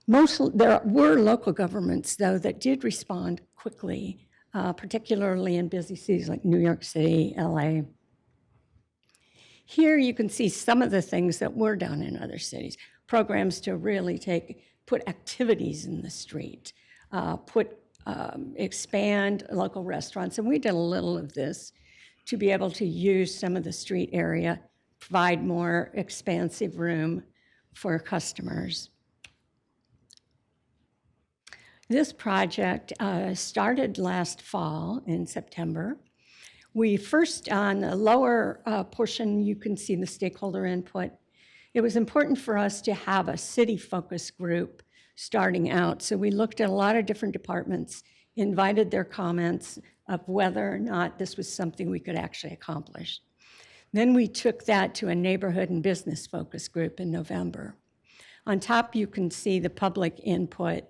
There were local governments, though, that did respond quickly, particularly in busy cities like New York City, LA. Here you can see some of the things that were done in other cities, programs to really put activities in the street, expand local restaurants, and we did a little of this to be able to use some of the street area, provide more expansive room for customers. This project started last fall in September. We first, on the lower portion, you can see the stakeholder input. It was important for us to have a city focus group starting out. So we looked at a lot of different departments, invited their comments of whether or not this was something we could actually accomplish. Then we took that to a neighborhood and business focus group in November. On top, you can see the public input.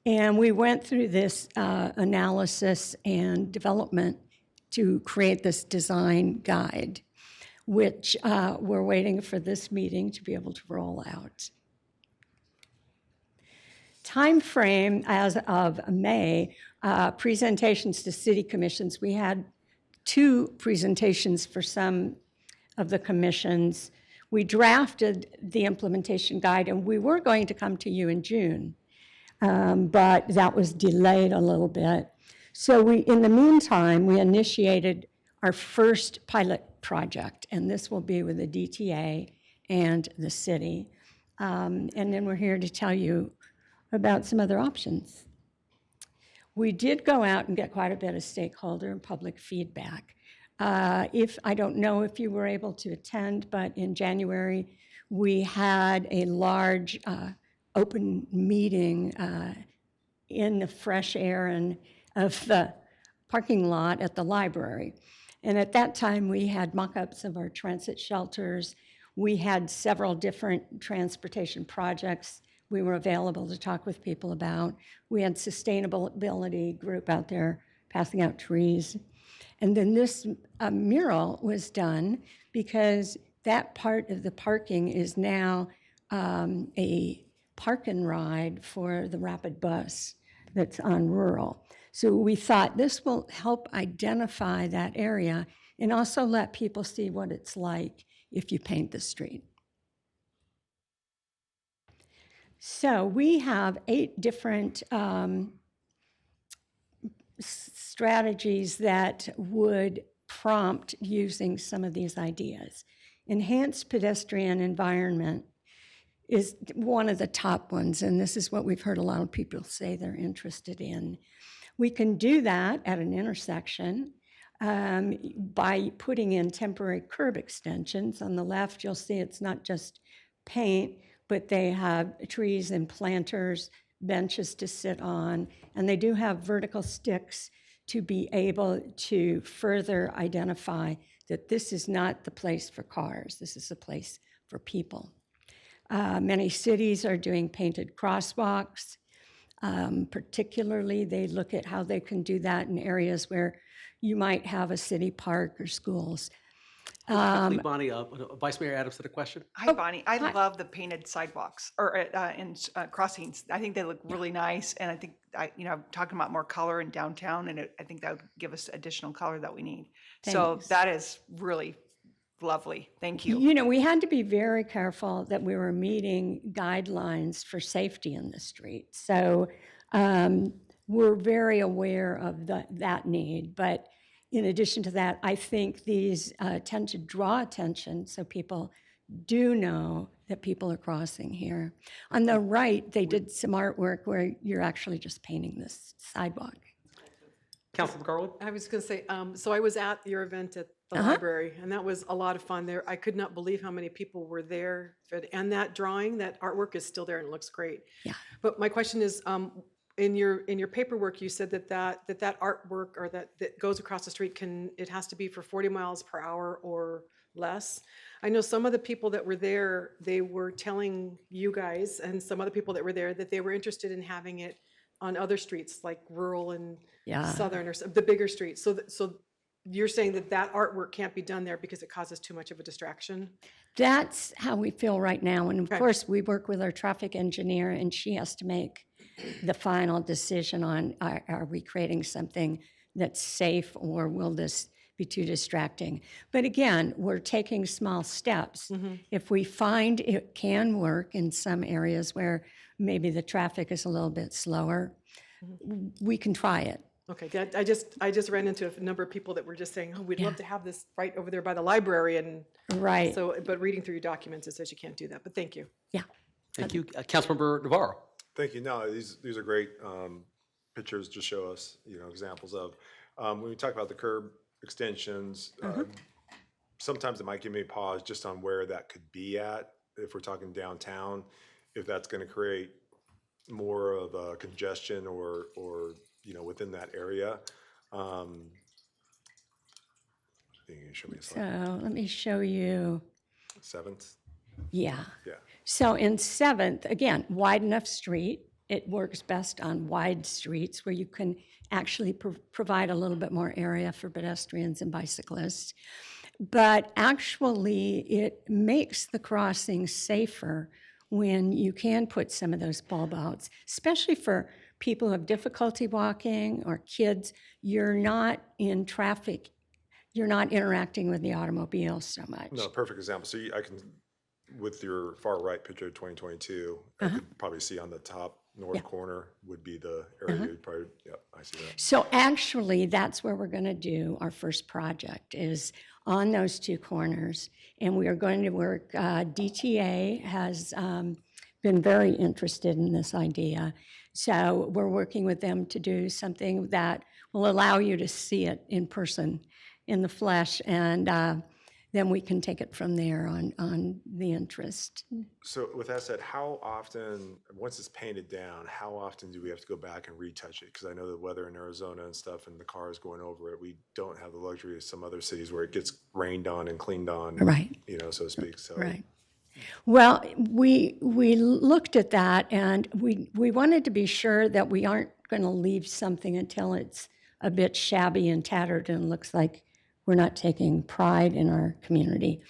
And we went through this analysis and development to create this design guide, which we're waiting for this meeting to be able to roll out. Time frame as of May, presentations to city commissions. We had 2 presentations for some of the commissions. We drafted the implementation guide, and we were going to come to you in June, but that was delayed a little bit. So in the meantime, we initiated our first pilot project, and this will be with the DTA and the city. And then we're here to tell you about some other options. We did go out and get quite a bit of stakeholder and public feedback. I don't know if you were able to attend, but in January, we had a large open meeting in the fresh air of the parking lot at the library. And at that time, we had mock-ups of our transit shelters. We had several different transportation projects we were available to talk with people about. We had sustainability group out there passing out trees. And then this mural was done because that part of the parking is now a park and ride for the rapid bus that's on rural. So we thought this will help identify that area and also let people see what it's like if you paint the street. So we have 8 different strategies that would prompt using some of these ideas. Enhanced pedestrian environment is one of the top ones, and this is what we've heard a lot of people say they're interested in. We can do that at an intersection. by putting in temporary curb extensions. On the left, you'll see it's not just paint, but they have trees and planters, benches to sit on, and they do have vertical sticks to be able to further identify that this is not the place for cars, this is a place for people. Many cities are doing painted crosswalks. Particularly, they look at how they can do that in areas where you might have a city park or schools. Quickly, Bonnie, Vice Mayor Adams had a question. Hi, Bonnie. I love the painted sidewalks or and crossings. I think they look really nice, and I think I'm talking about more color in downtown, and I think that would give us additional color that we need. So Thanks. that is really lovely. Thank you. You know, we had to be very careful that we were meeting guidelines for safety in the street. So we're very aware of that need. But in addition to that, I think these tend to draw attention so people do know that people are crossing here. On the right, they did some artwork where you're actually just painting this sidewalk. Councilman Garwood? I was going to say, so I was at your event at the library, and that was a lot of fun there. I could not believe how many people were there. And that drawing, that artwork is still there and it looks great. Yeah. But my question is, in your paperwork, you said that artwork or that goes across the street it has to be for 40 miles per hour or less. I know some of the people that were there, they were telling you guys and some other people that were there that they were interested in having it on other streets like rural and southern or the bigger streets. So you're saying that artwork can't be done there because it causes too much of a distraction? That's how we feel right now. And of course, we work with our traffic engineer, and she has to make the final decision on are we creating something that's safe or will this be too distracting? But again, we're taking small steps. If we find it can work in some areas where maybe the traffic is a little bit slower, we can try it. Okay, I just ran into a number of people that were just saying, oh, we'd love to have this right over there by the library. And right. So, but reading through your documents, it says you can't do that, but thank you. Yeah. Thank you. Councilmember Navarro. Thank you. No, these are great pictures to show us, examples of. When we talk about the curb extensions, sometimes it might give me a pause just on where that could be at. If we're talking downtown, if that's going to create more of a congestion or within that area. You can show me a slide. So let me show you. 7th? Yeah. Yeah. So in 7th, again, wide enough street. It works best on wide streets where you can actually provide a little bit more area for pedestrians and bicyclists. But actually, it makes the crossing safer when you can put some of those bulb outs, especially for people who have difficulty walking or kids. You're not in traffic. You're not interacting with the automobile so much. No, perfect example. So I can, with your far right picture of 2022, I could probably see on the top north corner would be the area you'd probably, I see that. So actually, that's where we're going to do our first project is on those two corners. And we are going to work, DTA has been very interested in this idea. So we're working with them to do something that will allow you to see it in person, in the flesh, and then we can take it from there on the interest. So with that said, how often, once it's painted down, how often do we have to go back and retouch it? Because I know the weather in Arizona and stuff and the cars going over it, we don't have the luxury of some other cities where it gets rained on and cleaned on, right? So to speak. So. Right. Well, we looked at that, and we wanted to be sure that we aren't going to leave something until it's a bit shabby and tattered and looks like we're not taking pride in our community.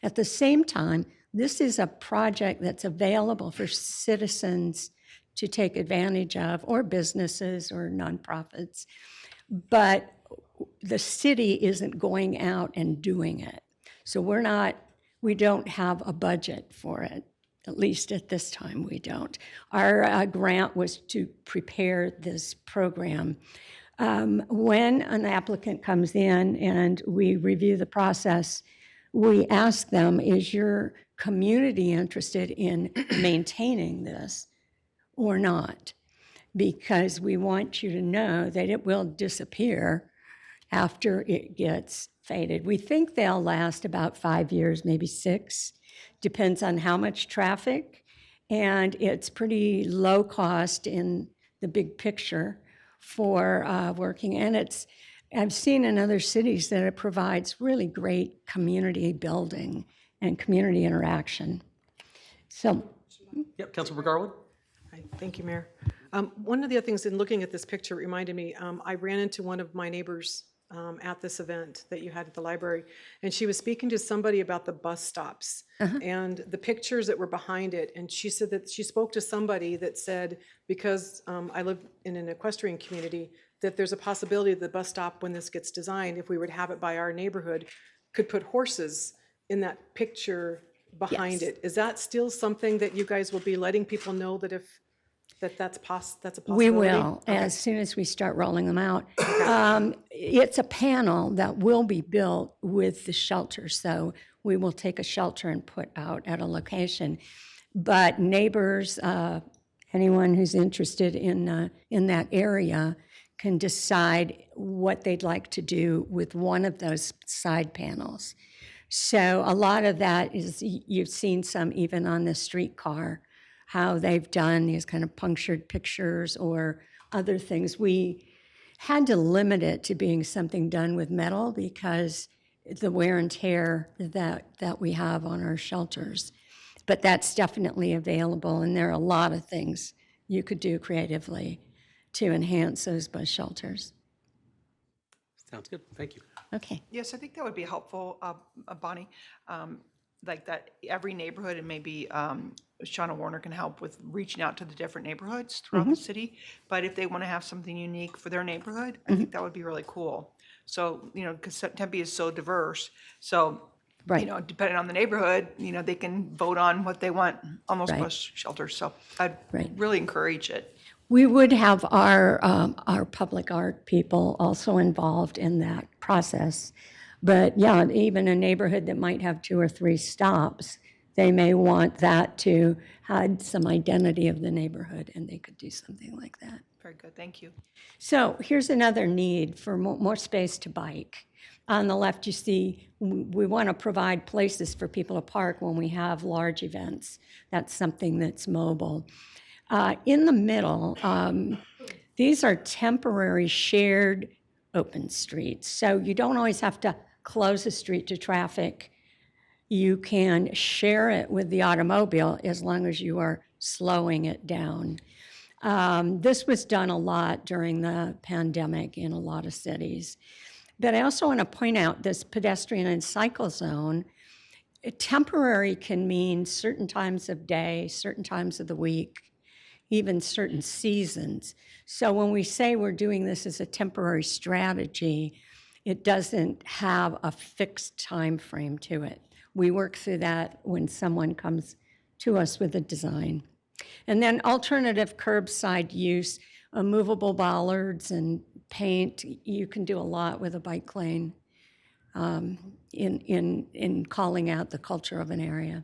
At the same time, this is a project that's available for citizens to take advantage of, or businesses or nonprofits, but the city isn't going out and doing it. So we don't have a budget for it, at least at this time we don't. Our grant was to prepare this program. When an applicant comes in and we review the process, we ask them, is your community interested in maintaining this or not? Because we want you to know that it will disappear after it gets faded. We think they'll last about 5 years, maybe 6, depends on how much traffic, and it's pretty low cost in the big picture for working. And I've seen in other cities that it provides really great community building and community interaction. So. Yep, Councilmember Garwood. Hi, thank you, Mayor. One of the other things in looking at this picture reminded me, I ran into one of my neighbors at this event that you had at the library, and she was speaking to somebody about the bus stops and the pictures that were behind it. And she said that she spoke to somebody that said, because I live in an equestrian community, that there's a possibility that the bus stop, when this gets designed, if we would have it by our neighborhood, could put horses in that picture behind it. Is that still something that you guys will be letting people know that that's a possibility? We will, as soon as we start rolling them out. It's a panel that will be built with the shelter, so we will take a shelter and put out at a location. But neighbors, anyone who's interested in that area can decide what they'd like to do with one of those side panels. So a lot of that is, you've seen some even on the streetcar, how they've done these kind of punctured pictures or other things. We had to limit it to being something done with metal because the wear and tear that we have on our shelters. But that's definitely available, and there are a lot of things you could do creatively to enhance those bus shelters. Sounds good. Thank you. Okay. Yes, I think that would be helpful, Bonnie. Like that every neighborhood, and maybe Shauna Warner can help with reaching out to the different neighborhoods throughout the city. But if they want to have something unique for their neighborhood, I think that would be really cool. So, because Tempe is so diverse, so, depending on the neighborhood, they can vote on what they want on those bus shelters. So I'd really encourage it. We would have our public art people also involved in that process. But yeah, even a neighborhood that might have 2 or 3 stops, they may want that to hide some identity of the neighborhood, and they could do something like that. Very good, thank you. So here's another need for more space to bike. On the left, you see we want to provide places for people to park when we have large events. That's something that's mobile. In the middle, these are temporary shared open streets. So you don't always have to close a street to traffic. You can share it with the automobile as long as you are slowing it down. This was done a lot during the pandemic in a lot of cities. But I also want to point out this pedestrian and cycle zone. Temporary can mean certain times of day, certain times of the week, even certain seasons. So when we say we're doing this as a temporary strategy, it doesn't have a fixed time frame to it. We work through that when someone comes to us with a design. And then alternative curbside use, movable bollards and paint. You can do a lot with a bike lane in calling out the culture of an area.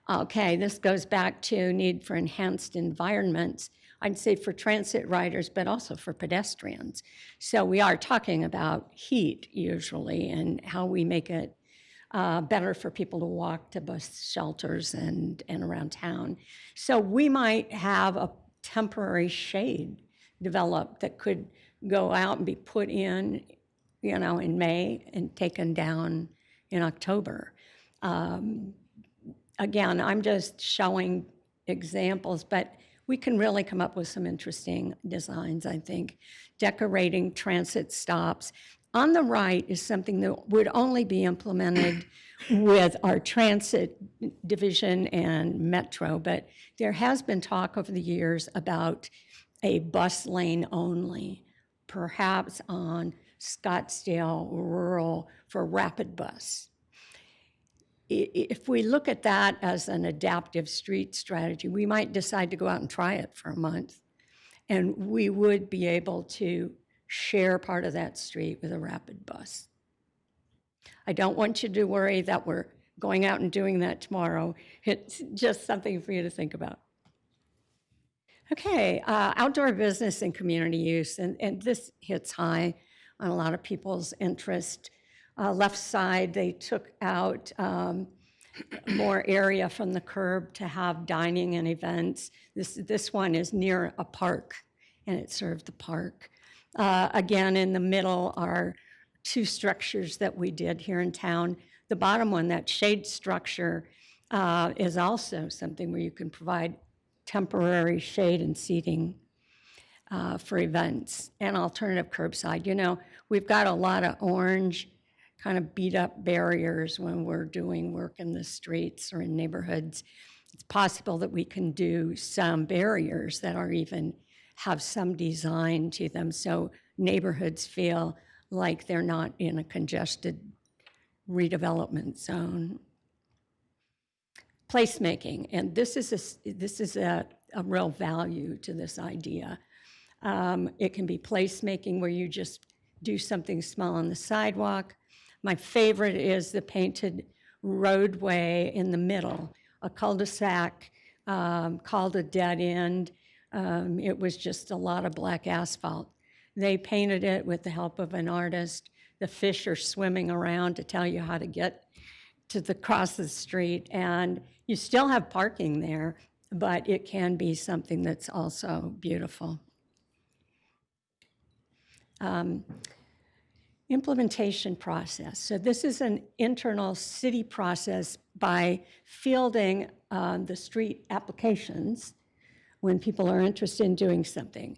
Okay, this goes back to need for enhanced environments, I'd say for transit riders, but also for pedestrians. So we are talking about heat usually and how we make it better for people to walk to bus shelters and around town. So we might have a temporary shade developed that could go out and be put in, in May and taken down in October. Again, I'm just showing examples, but we can really come up with some interesting designs, I think. Decorating transit stops. On the right is something that would only be implemented with our transit division and metro, but there has been talk over the years about a bus lane only, perhaps on Scottsdale Rural for rapid bus. If we look at that as an adaptive street strategy, we might decide to go out and try it for a month. And we would be able to share part of that street with a rapid bus. I don't want you to worry that we're going out and doing that tomorrow. It's just something for you to think about. Okay, outdoor business and community use, and this hits high on a lot of people's interest. Left side, they took out more area from the curb to have dining and events. This one is near a park, and it served the park. Again, in the middle are two structures that we did here in town. The bottom one, that shade structure, is also something where you can provide temporary shade and seating for events and alternative curbside. You know, we've got a lot of orange kind of beat up barriers when we're doing work in the streets or in neighborhoods. It's possible that we can do some barriers that are even have some design to them so neighborhoods feel like they're not in a congested redevelopment zone. Placemaking, and this is a real value to this idea. It can be placemaking where you just do something small on the sidewalk. My favorite is the painted roadway in the middle, a cul-de-sac called a dead end. It was just a lot of black asphalt. They painted it with the help of an artist. The fish are swimming around to tell you how to get to across the street, and you still have parking there, but it can be something that's also beautiful. Implementation process. So this is an internal city process by fielding the street applications when people are interested in doing something.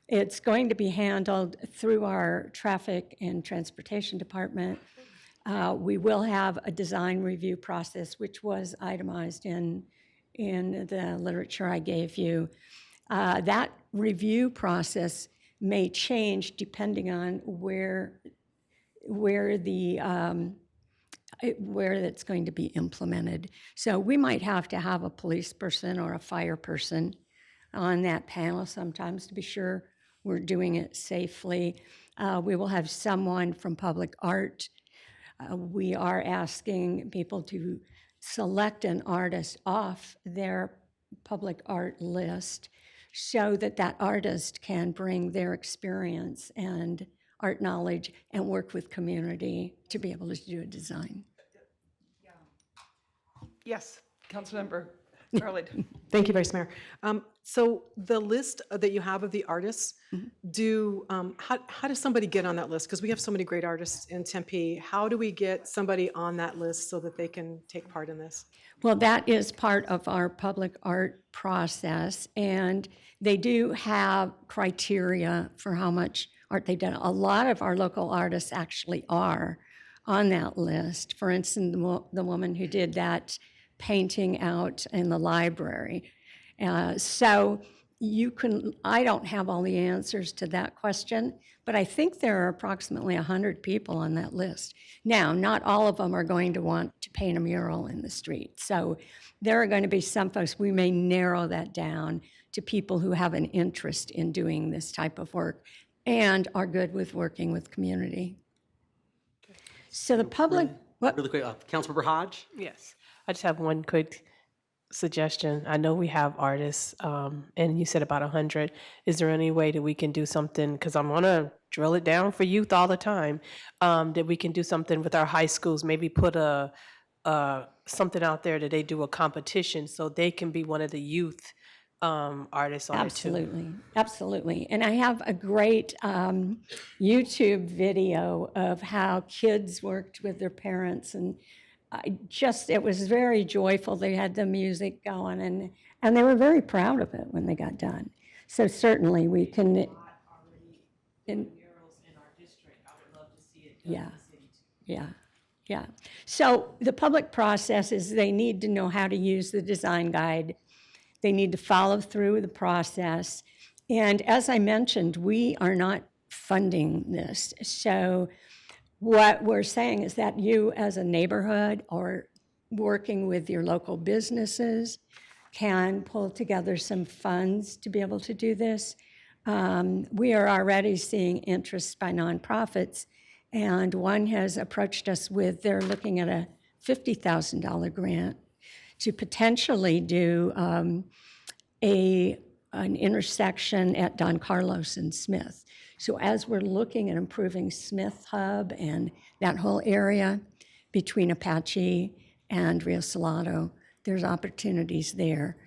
It's going to be handled through our traffic and transportation department. We will have a design review process, which was itemized in the literature I gave you. That review process may change depending on where it's going to be implemented. So we might have to have a police person or a fire person on that panel sometimes to be sure we're doing it safely. We will have someone from public art. We are asking people to select an artist off their public art list so that that artist can bring their experience and art knowledge and work with community to be able to do a design. Yes, Councilmember Garland. Thank you, Vice Mayor. So the list that you have of the artists, how does somebody get on that list? Because we have so many great artists in Tempe. How do we get somebody on that list so that they can take part in this? Well, that is part of our public art process, and they do have criteria for how much art they've done. A lot of our local artists actually are on that list. For instance, the woman who did that painting out in the library. So you can, I don't have all the answers to that question, but I think there are approximately 100 people on that list. Now, not all of them are going to want to paint a mural in the street. So there are going to be some folks, we may narrow that down to people who have an interest in doing this type of work and are good with working with community. So the public, Really quick, Councilmember Hodge? Yes. I just have one quick suggestion. I know we have artists, and you said about 100. Is there any way that we can do something, because I'm going to drill it down for youth all the time, that we can do something with our high schools, maybe put something out there that they do a competition so they can be one of the youth artists on it too. Absolutely, absolutely. And I have a great YouTube video of how kids worked with their parents, and it was very joyful. They had the music going, and they were very proud of it when they got done. So certainly we can. Yeah. So the public process is they need to know how to use the design guide. They need to follow through the process. And as I mentioned, we are not funding this. So what we're saying is that you as a neighborhood or working with your local businesses can pull together some funds to be able to do this. We are already seeing interest by nonprofits, and one has approached us with, they're looking at a $50,000 grant to potentially do a an intersection at Don Carlos and Smith. So as we're looking at improving Smith Hub and that whole area between Apache and Rio Salado, there's opportunities there.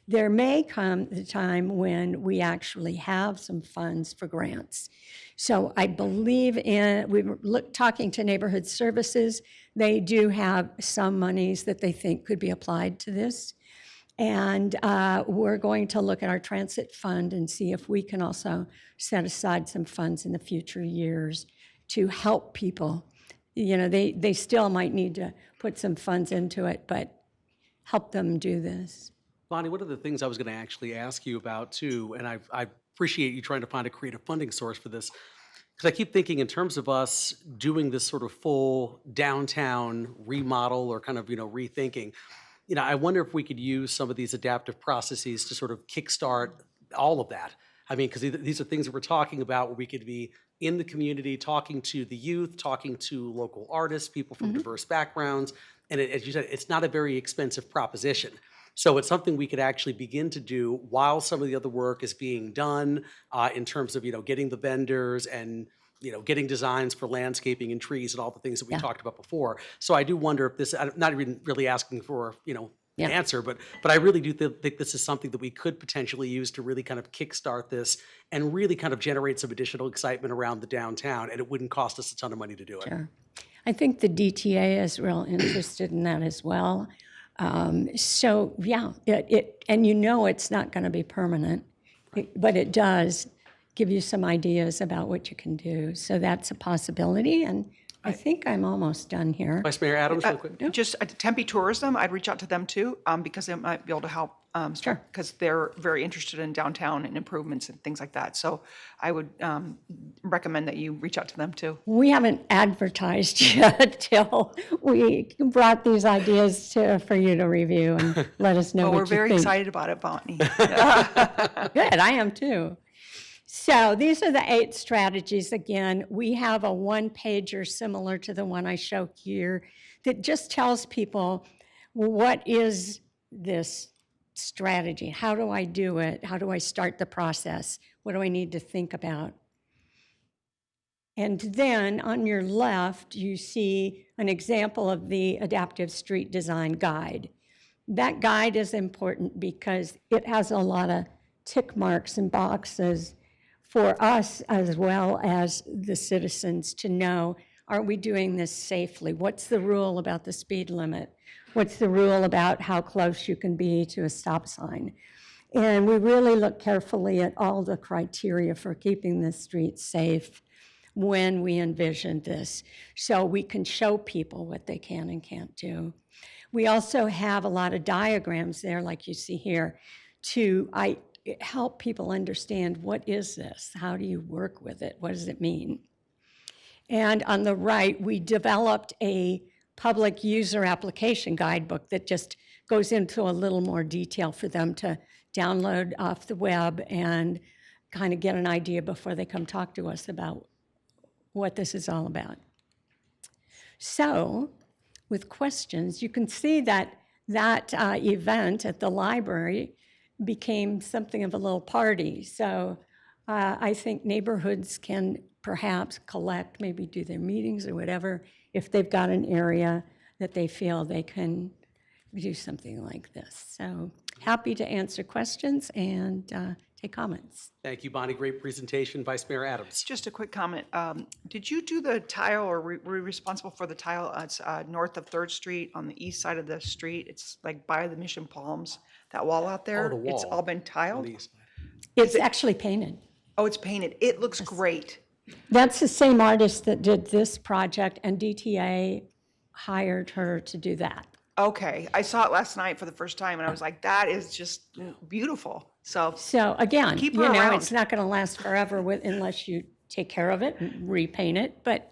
There may come the time when we actually have some funds for grants. So I believe we were talking to Neighborhood Services. They do have some monies that they think could be applied to this. And we're going to look at our transit fund and see if we can also set aside some funds in the future years to help people. You know, they still might need to put some funds into it, but help them do this. Bonnie, one of the things I was going to actually ask you about too, and I appreciate you trying to find a creative funding source for this, because I keep thinking in terms of us doing this sort of full downtown remodel or kind of, rethinking, I wonder if we could use some of these adaptive processes to sort of kickstart all of that. I mean, because these are things that we're talking about where we could be in the community, talking to the youth, talking to local artists, people from diverse backgrounds. And as you said, it's not a very expensive proposition. So it's something we could actually begin to do while some of the other work is being done in terms of, getting the vendors and, getting designs for landscaping and trees and all the things that we talked about before. So I do wonder if this, I'm not even really asking for, an answer, but I really do think this is something that we could potentially use to really kind of kickstart this and really kind of generate some additional excitement around the downtown, and it wouldn't cost us a ton of money to do it. Sure. I think the DTA is real interested in that as well. So yeah, and it's not going to be permanent, but it does give you some ideas about what you can do. So that's a possibility, and I think I'm almost done here. Vice Mayor Adams, real quick. Just Tempe Tourism, I'd reach out to them too, because they might be able to help. Sure. Because they're very interested in downtown and improvements and things like that. So I would recommend that you reach out to them too. We haven't advertised yet till we brought these ideas for you to review and let us know what you We're very think. excited about it, Bonnie. Good, I am too. So these are the 8 strategies. Again, we have a one-pager similar to the one I show here that just tells people, what is this strategy? How do I do it? How do I start the process? What do I need to think about? And then on your left, you see an example of the Adaptive Street Design Guide. That guide is important because it has a lot of tick marks and boxes for us as well as the citizens to know, are we doing this safely? What's the rule about the speed limit? What's the rule about how close you can be to a stop sign? And we really look carefully at all the criteria for keeping the streets safe when we envisioned this, so we can show people what they can and can't do. We also have a lot of diagrams there, like you see here, to help people understand, what is this? How do you work with it? What does it mean? And on the right, we developed a public user application guidebook that just goes into a little more detail for them to download off the web and kind of get an idea before they come talk to us about what this is all about. So with questions, you can see that event at the library became something of a little party. So I think neighborhoods can perhaps collect, maybe do their meetings or whatever, if they've got an area that they feel they can do something like this. So happy to answer questions and take comments. Thank you, Bonnie. Great presentation. Vice Mayor Adams. Just a quick comment. Did you do the tile, or were you responsible for the tile? It's north of 3rd Street on the east side of the street. It's like by the Mission Palms, that wall out there. the wall. It's all been tiled. It's actually painted. Oh, it's painted. It looks great. That's the same artist that did this project, and DTA hired her to do that. Okay, I saw it last night for the first time, and I was like, that is just beautiful. So again, keep her around. It's not going to last forever unless you take care of it and repaint it, but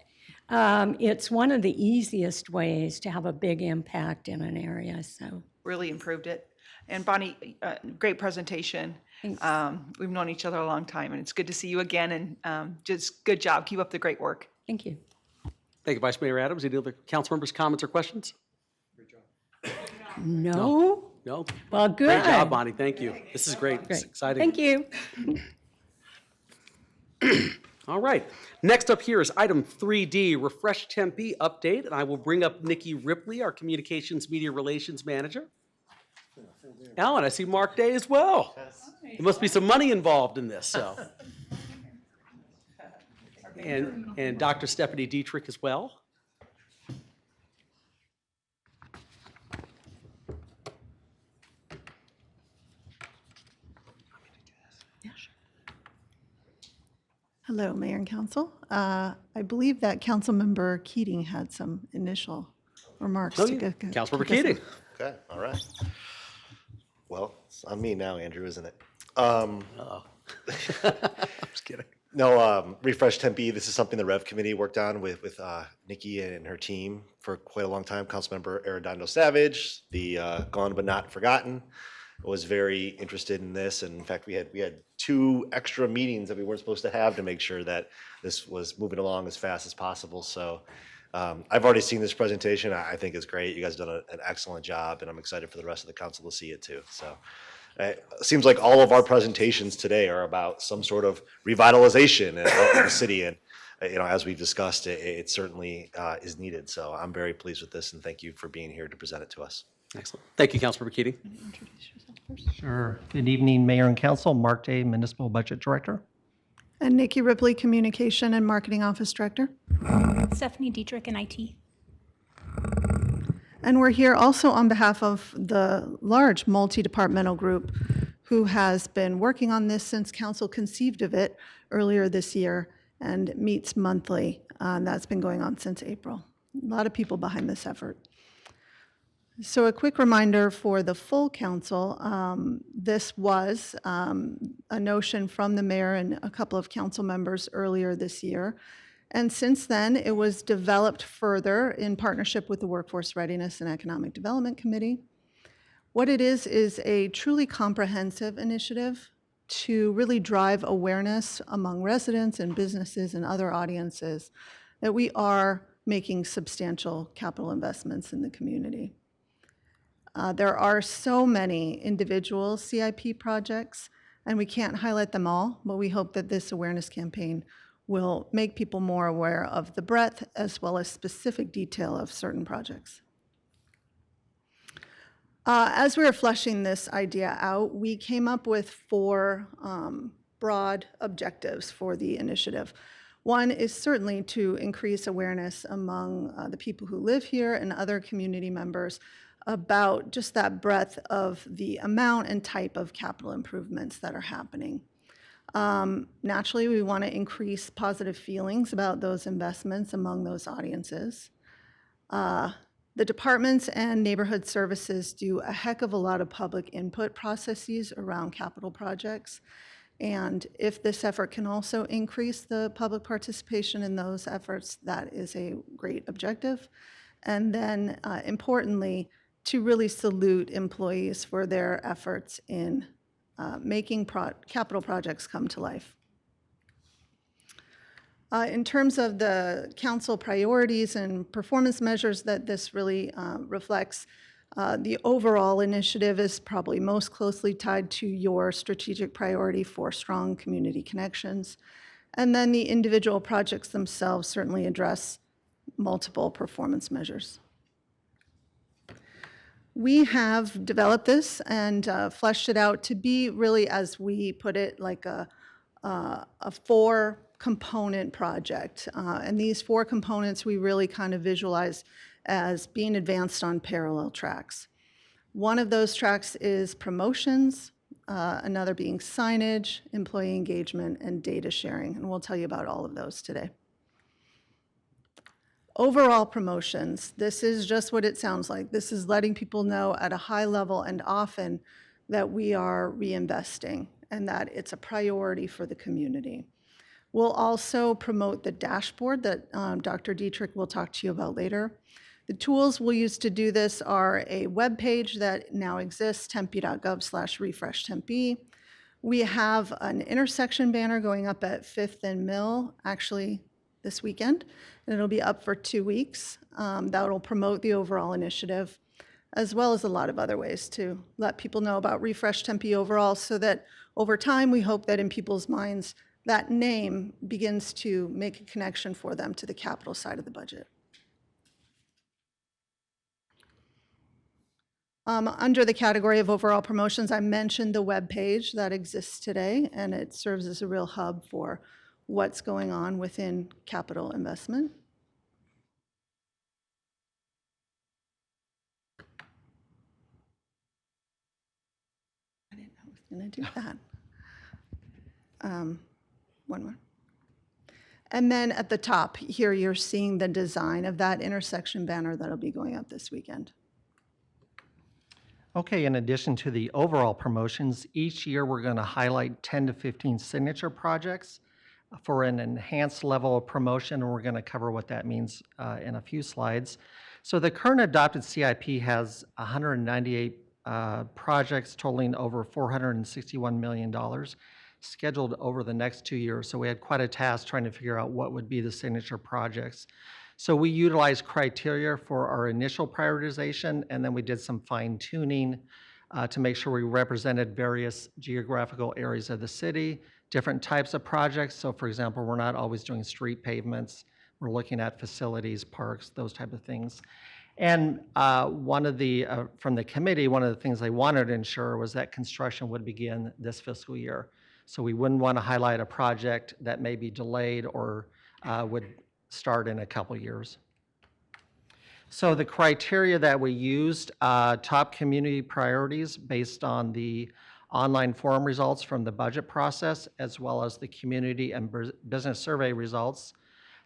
it's one of the easiest ways to have a big impact in an area. So really improved it. And Bonnie, great presentation. We've known each other a long time, and it's good to see you again, and just good job. Keep up the great work. Thank you. Thank you, Vice Mayor Adams. Any other council members' comments or questions? No. No? Well, Great job, good. Bonnie. Thank you. This is great. It's exciting. Thank you. All right. Next up here is item 3D, Refresh Tempe update, and I will bring up Nikki Ripley, our Communications Media Relations Manager. Alan, I see Mark Day as well. There must be some money involved in this, so. And Dr. Stephanie Dietrich as well. Hello, Mayor and Council. I believe that Councilmember Keating had some initial remarks. Oh, to yeah. go- Councilmember kick us Keating. off. Okay, all right. Well, it's on me now, Andrew, isn't it? Uh-oh. I'm just kidding. No, Refresh Tempe, this is something the Rev Committee worked on with Nikki and her team for quite a long time. Councilmember Arredondo Savage, the gone but not forgotten, was very interested in this. And in fact, we had 2 extra meetings that we weren't supposed to have to make sure that this was moving along as fast as possible. So I've already seen this presentation. I think it's great. You guys have done an excellent job, and I'm excited for the rest of the council to see it too. So it seems like all of our presentations today are about some sort of revitalization of the city. And as we've discussed, it certainly is needed. So I'm very pleased with this, and thank you for being here to present it to us. Excellent. Thank you, Councilmember Keating. Sure. Good evening, Mayor and Council. Mark Day, Municipal Budget Director. And Nikki Ripley, Communication and Marketing Office Director. Stephanie Dietrich in IT. And we're here also on behalf of the large multi-departmental group who has been working on this since council conceived of it earlier this year and meets monthly. That's been going on since April. A lot of people behind this effort. So a quick reminder for the full council, this was a notion from the mayor and a couple of council members earlier this year. And since then, it was developed further in partnership with the Workforce Readiness and Economic Development Committee. What it is a truly comprehensive initiative to really drive awareness among residents and businesses and other audiences that we are making substantial capital investments in the community. There are so many individual CIP projects, and we can't highlight them all, but we hope that this awareness campaign will make people more aware of the breadth as well as specific detail of certain projects. As we were fleshing this idea out, we came up with 4 broad objectives for the initiative. One is certainly to increase awareness among the people who live here and other community members about just that breadth of the amount and type of capital improvements that are happening. Naturally, we want to increase positive feelings about those investments among those audiences. The departments and neighborhood services do a heck of a lot of public input processes around capital projects. And if this effort can also increase the public participation in those efforts, that is a great objective. And then importantly, to really salute employees for their efforts in making capital projects come to life. In terms of the council priorities and performance measures that this really reflects, the overall initiative is probably most closely tied to your strategic priority for strong community connections. And then the individual projects themselves certainly address multiple performance measures. We have developed this and fleshed it out to be really, as we put it, like a 4-component project. And these 4 components we really kind of visualize as being advanced on parallel tracks. One of those tracks is promotions, another being signage, employee engagement, and data sharing. And we'll tell you about all of those today. Overall promotions, this is just what it sounds like. This is letting people know at a high level and often that we are reinvesting and that it's a priority for the community. We'll also promote the dashboard that Dr. Dietrich will talk to you about later. The tools we'll use to do this are a web page that now exists, tempe.gov/refreshtempe. We have an intersection banner going up at 5th and Mill, actually this weekend, and it'll be up for 2 weeks. That will promote the overall initiative. as well as a lot of other ways to let people know about Refresh Tempe overall, so that over time, we hope that in people's minds, that name begins to make a connection for them to the capital side of the budget. Under the category of overall promotions, I mentioned the web page that exists today, and it serves as a real hub for what's going on within capital investment. I didn't know I was going to do that. One more. And then at the top here, you're seeing the design of that intersection banner that'll be going up this weekend. Okay, in addition to the overall promotions, each year we're going to highlight 10 to 15 signature projects for an enhanced level of promotion, and we're going to cover what that means in a few slides. So the current adopted CIP has 198 projects totaling over $461 million scheduled over the next 2 years. So we had quite a task trying to figure out what would be the signature projects. So we utilized criteria for our initial prioritization, and then we did some fine tuning to make sure we represented various geographical areas of the city, different types of projects. So for example, we're not always doing street pavements. We're looking at facilities, parks, those type of things. And one of the, from the committee, one of the things they wanted to ensure was that construction would begin this fiscal year. So we wouldn't want to highlight a project that may be delayed or would start in a couple years. So the criteria that we used, top community priorities based on the online forum results from the budget process, as well as the community and business survey results.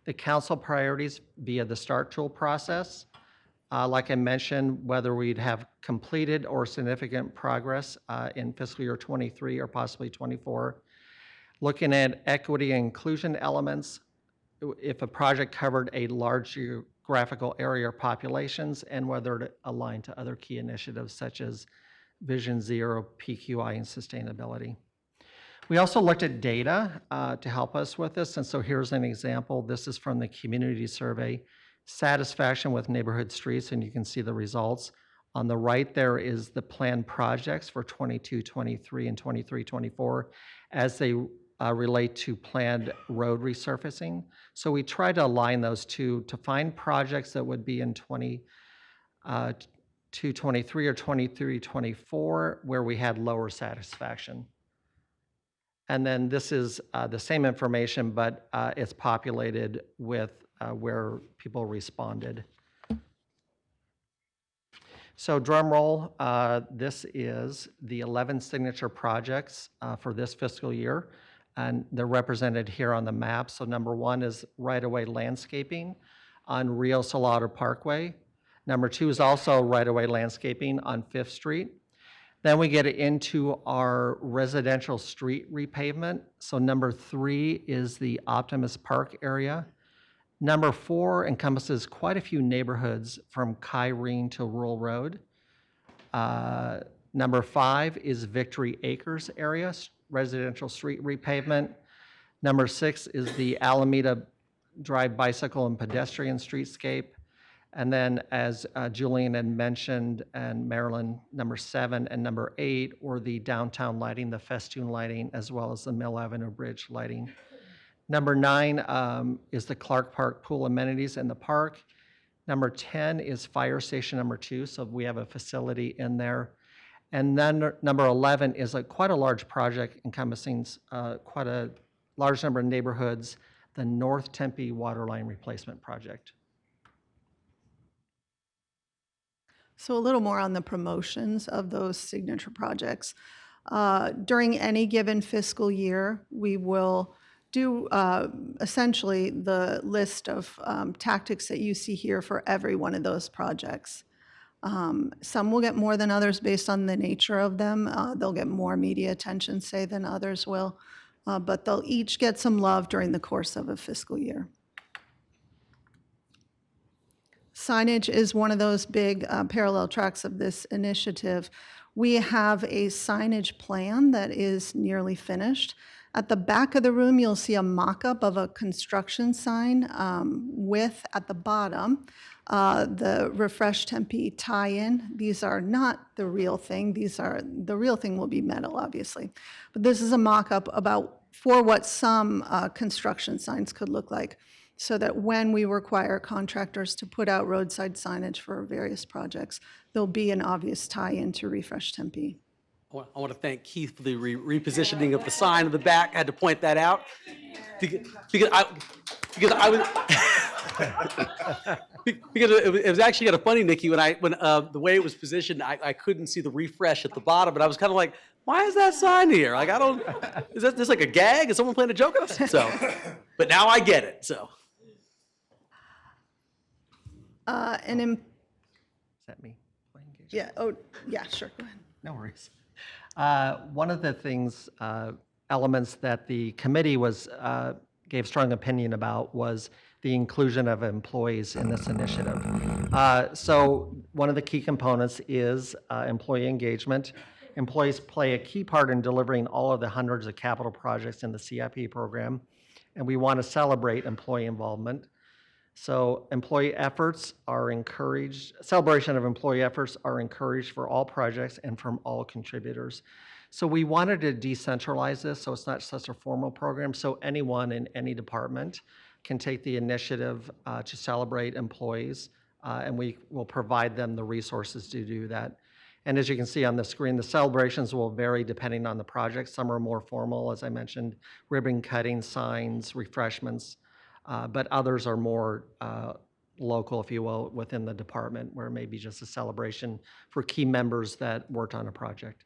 The council priorities via the START tool process. Like I mentioned, whether we'd have completed or significant progress in fiscal year 23 or possibly 24. Looking at equity and inclusion elements, if a project covered a large geographical area or populations, and whether it aligned to other key initiatives such as Vision Zero, PQI, and sustainability. We also looked at data to help us with this, and so here's an example. This is from the community survey, satisfaction with neighborhood streets, and you can see the results. On the right there is the planned projects for 22, 23, and 23, 24 as they relate to planned road resurfacing. So we try to align those two to find projects that would be in 22, 23 or 23, 24 where we had lower satisfaction. And then this is the same information, but it's populated with where people responded. So drum roll, this is the 11 signature projects for this fiscal year, and they're represented here on the map. So number one is right-of-way landscaping on Rio Salado Parkway. Number two is also right-of-way landscaping on 5th Street. Then we get into our residential street repavement. So number three is the Optimus Park area. Number four encompasses quite a few neighborhoods from Kyrene to Rural Road. Number five is Victory Acres area, residential street repavement. Number six is the Alameda Drive Bicycle and Pedestrian Streetscape. And then as Julian had mentioned, and Marilyn, number 7 and number 8 were the downtown lighting, the Festoon Lighting, as well as the Mill Avenue Bridge lighting. Number 9 is the Clark Park pool amenities in the park. Number 10 is Fire Station number 2, so we have a facility in there. And then number 11 is quite a large project encompassing quite a large number of neighborhoods, the North Tempe Waterline Replacement Project. So a little more on the promotions of those signature projects. During any given fiscal year, we will do essentially the list of tactics that you see here for every one of those projects. Some will get more than others based on the nature of them. They'll get more media attention, say, than others will, but they'll each get some love during the course of a fiscal year. Signage is one of those big parallel tracks of this initiative. We have a signage plan that is nearly finished. At the back of the room, you'll see a mock-up of a construction sign with, at the bottom, the Refresh Tempe tie-in. These are not the real thing. The real thing will be metal, obviously. But this is a mock-up for what some construction signs could look like, so that when we require contractors to put out roadside signage for various projects, there'll be an obvious tie-in to Refresh Tempe. I want to thank Keith for the repositioning of the sign in the back. I had to point that out because I was because it was actually kind of funny, Nikki, when the way it was positioned, I couldn't see the refresh at the bottom, but I was kind of like, why is that sign here? Like, is this like a gag? Is someone playing a joke on us? So, but now I get it. So, Is that me? Yeah. Oh, yeah. Sure. Go ahead. No worries. One of the things, elements that the committee gave strong opinion about was the inclusion of employees in this initiative. So one of the key components is employee engagement. Employees play a key part in delivering all of the hundreds of capital projects in the CIP program, and we want to celebrate employee involvement. So employee efforts are encouraged, celebration of employee efforts are encouraged for all projects and from all contributors. So we wanted to decentralize this so it's not such a formal program, so anyone in any department can take the initiative to celebrate employees, and we will provide them the resources to do that. And as you can see on the screen, the celebrations will vary depending on the project. Some are more formal, as I mentioned, ribbon cutting, signs, refreshments. But others are more local, if you will, within the department, where it may be just a celebration for key members that worked on a project.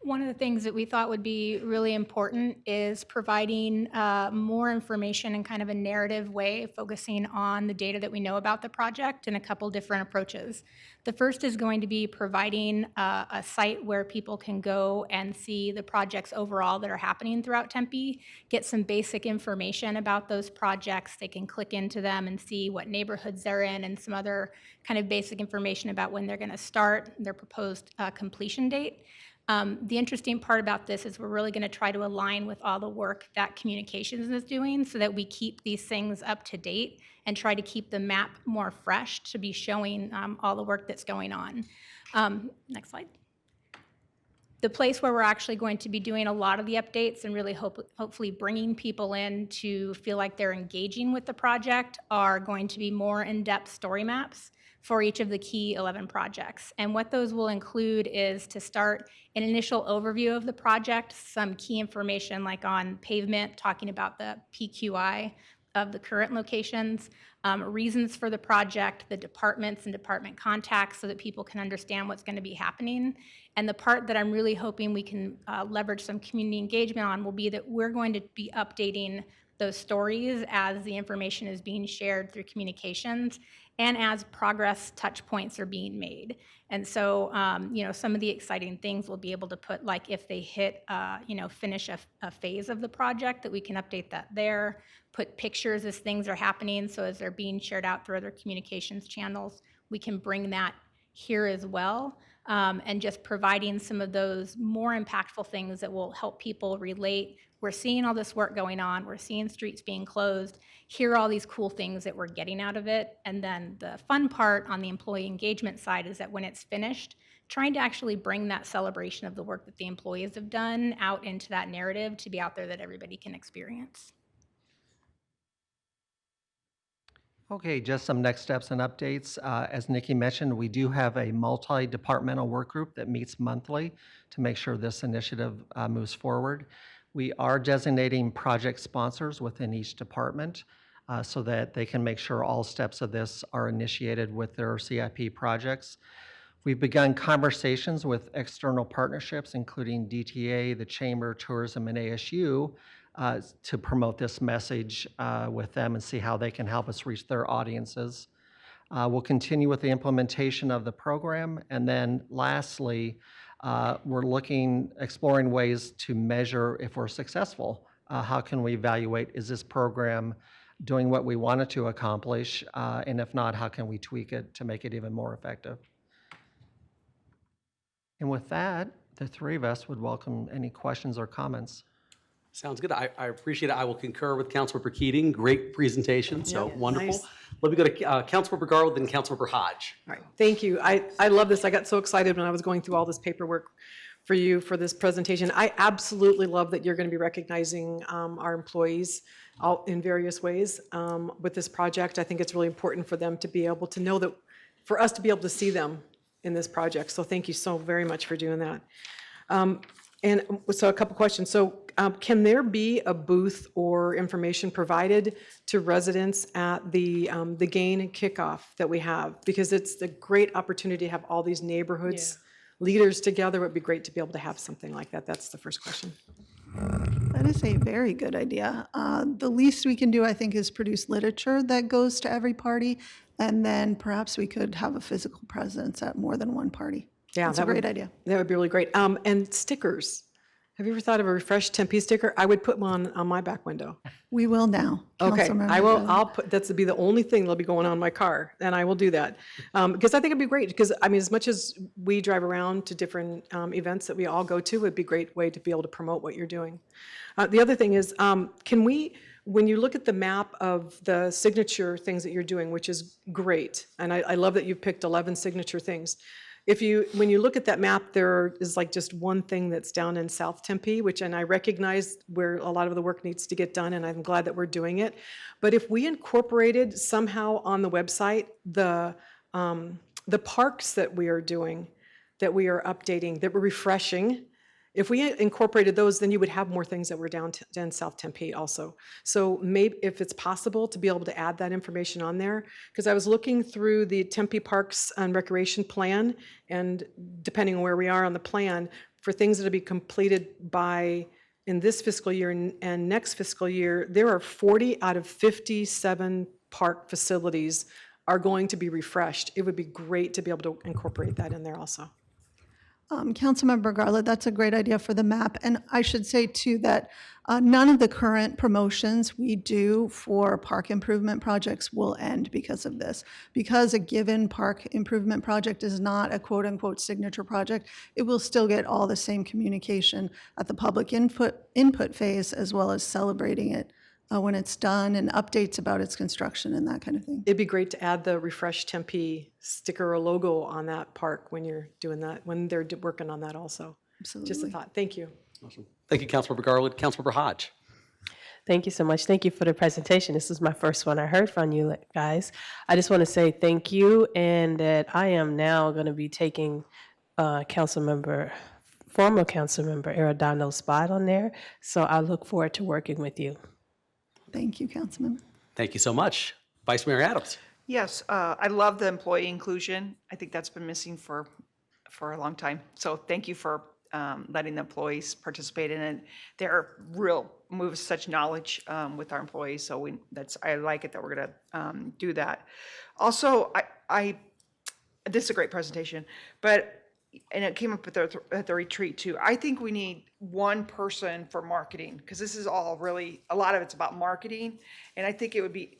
One of the things that we thought would be really important is providing more information in kind of a narrative way, focusing on the data that we know about the project and a couple different approaches. The first is going to be providing a site where people can go and see the projects overall that are happening throughout Tempe, get some basic information about those projects. They can click into them and see what neighborhoods they're in and some other kind of basic information about when they're going to start, their proposed completion date. The interesting part about this is we're really going to try to align with all the work that communications is doing so that we keep these things up to date and try to keep the map more fresh to be showing all the work that's going on. Next slide. The place where we're actually going to be doing a lot of the updates and really hopefully bringing people in to feel like they're engaging with the project are going to be more in-depth story maps for each of the key 11 projects. And what those will include is to start an initial overview of the project, some key information like on pavement, talking about the PQI of the current locations, reasons for the project, the departments and department contacts so that people can understand what's going to be happening. And the part that I'm really hoping we can leverage some community engagement on will be that we're going to be updating those stories as the information is being shared through communications and as progress touch points are being made. And so, some of the exciting things we'll be able to put, like if they hit, finish a phase of the project, that we can update that there, put pictures as things are happening. So as they're being shared out through other communications channels, we can bring that here as well. And just providing some of those more impactful things that will help people relate. We're seeing all this work going on. We're seeing streets being closed. Here are all these cool things that we're getting out of it. And then the fun part on the employee engagement side is that when it's finished, trying to actually bring that celebration of the work that the employees have done out into that narrative to be out there that everybody can experience. Okay, just some next steps and updates. As Nikki mentioned, we do have a multi-departmental work group that meets monthly to make sure this initiative moves forward. We are designating project sponsors within each department so that they can make sure all steps of this are initiated with their CIP projects. We've begun conversations with external partnerships, including DTA, the Chamber, Tourism, and ASU, to promote this message with them and see how they can help us reach their audiences. We'll continue with the implementation of the program. And then lastly, we're exploring ways to measure if we're successful. How can we evaluate, is this program doing what we want it to accomplish? And if not, how can we tweak it to make it even more effective? And with that, the three of us would welcome any questions or comments. Sounds good. I appreciate it. I will concur with Councilmember Keating. Great presentation, so Yep, wonderful. nice. Let me go to Councilmember Garland, then Councilmember Hodge. All right, thank you. I love this. I got so excited when I was going through all this paperwork for you for this presentation. I absolutely love that you're going to be recognizing our employees all in various ways with this project. I think it's really important for them to be able to know that, for us to be able to see them in this project. So thank you so very much for doing that. And so a couple questions. So can there be a booth or information provided to residents at the GAIN kickoff that we have? Because it's a great opportunity to have all these neighborhoods leaders together. It would be great to be able to have something like that. That's the first question. That is a very good idea. The least we can do, I think, is produce literature that goes to every party, and then perhaps we could have a physical presence at more than one party. Yeah, That's a great idea. That would be really great. And stickers. Have you ever thought of a refreshed Tempe sticker? I would put one on my back window. We will now. Okay, Councilmember I will. Bennett. I'll put. That's to be the only thing that'll be going on my car, and I will do that because I think it'd be great. Because I mean, as much as we drive around to different events that we all go to, it'd be a great way to be able to promote what you're doing. The other thing is, can we? When you look at the map of the signature things that you're doing, which is great, and I love that you've picked 11 signature things. When you look at that map, there is like just one thing that's down in South Tempe, and I recognize where a lot of the work needs to get done, and I'm glad that we're doing it. But if we incorporated somehow on the website the parks that we are doing, that we are updating, that we're refreshing, if we incorporated those, then you would have more things that were down in South Tempe also. So maybe if it's possible to be able to add that information on there, because I was looking through the Tempe Parks and Recreation Plan, and depending on where we are on the plan, for things that will be completed by in this fiscal year and next fiscal year, there are 40 out of 57 park facilities are going to be refreshed. It would be great to be able to incorporate that in there also. Councilmember Garland, that's a great idea for the map. And I should say too that none of the current promotions we do for park improvement projects will end because of this. Because a given park improvement project is not a quote unquote signature project, it will still get all the same communication at the public input phase, as well as celebrating it when it's done, and updates about its construction and that kind of thing. It'd be great to add the Refresh Tempe sticker or logo on that park when you're doing that, when they're working on that also. Absolutely. Just a thought. Thank you. Awesome. Thank you, Councilmember Garland. Councilmember Hodge. Thank you so much. Thank you for the presentation. This is my first one I heard from you guys. I just want to say thank you, and that I am now going to be taking former Councilmember Arredano's spot on there. So I look forward to working with you. Thank you, Councilmember. Thank you so much. Vice Mayor Adams. Yes, I love the employee inclusion. I think that's been missing for a long time. So thank you for letting the employees participate in it. They're real moves such knowledge with our employees. So I like it that we're gonna do that. Also, this is a great presentation, and it came up at the retreat too. I think we need one person for marketing, because this is all really, a lot of it's about marketing. And I think it would be,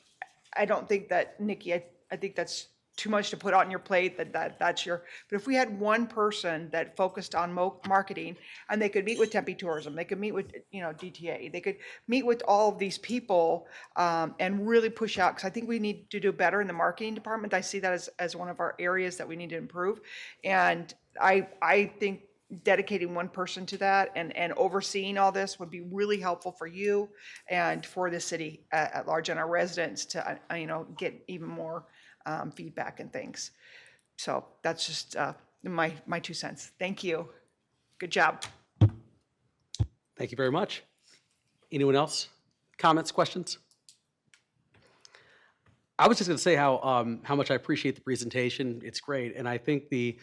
I don't think that, Nikki, I think that's too much to put on your plate, that's your, but if we had one person that focused on marketing, and they could meet with Tempe Tourism, they could meet with, DTA, they could meet with all of these people and really push out, because I think we need to do better in the marketing department. I see that as one of our areas that we need to improve. And I think dedicating one person to that and overseeing all this would be really helpful for you and for the city at large, and our residents to, get even more feedback and things. So that's just my 2 cents. Thank you. Good job. Thank you very much. Anyone else? Comments, questions? I was just going to say how much I appreciate the presentation. It's great. And I think the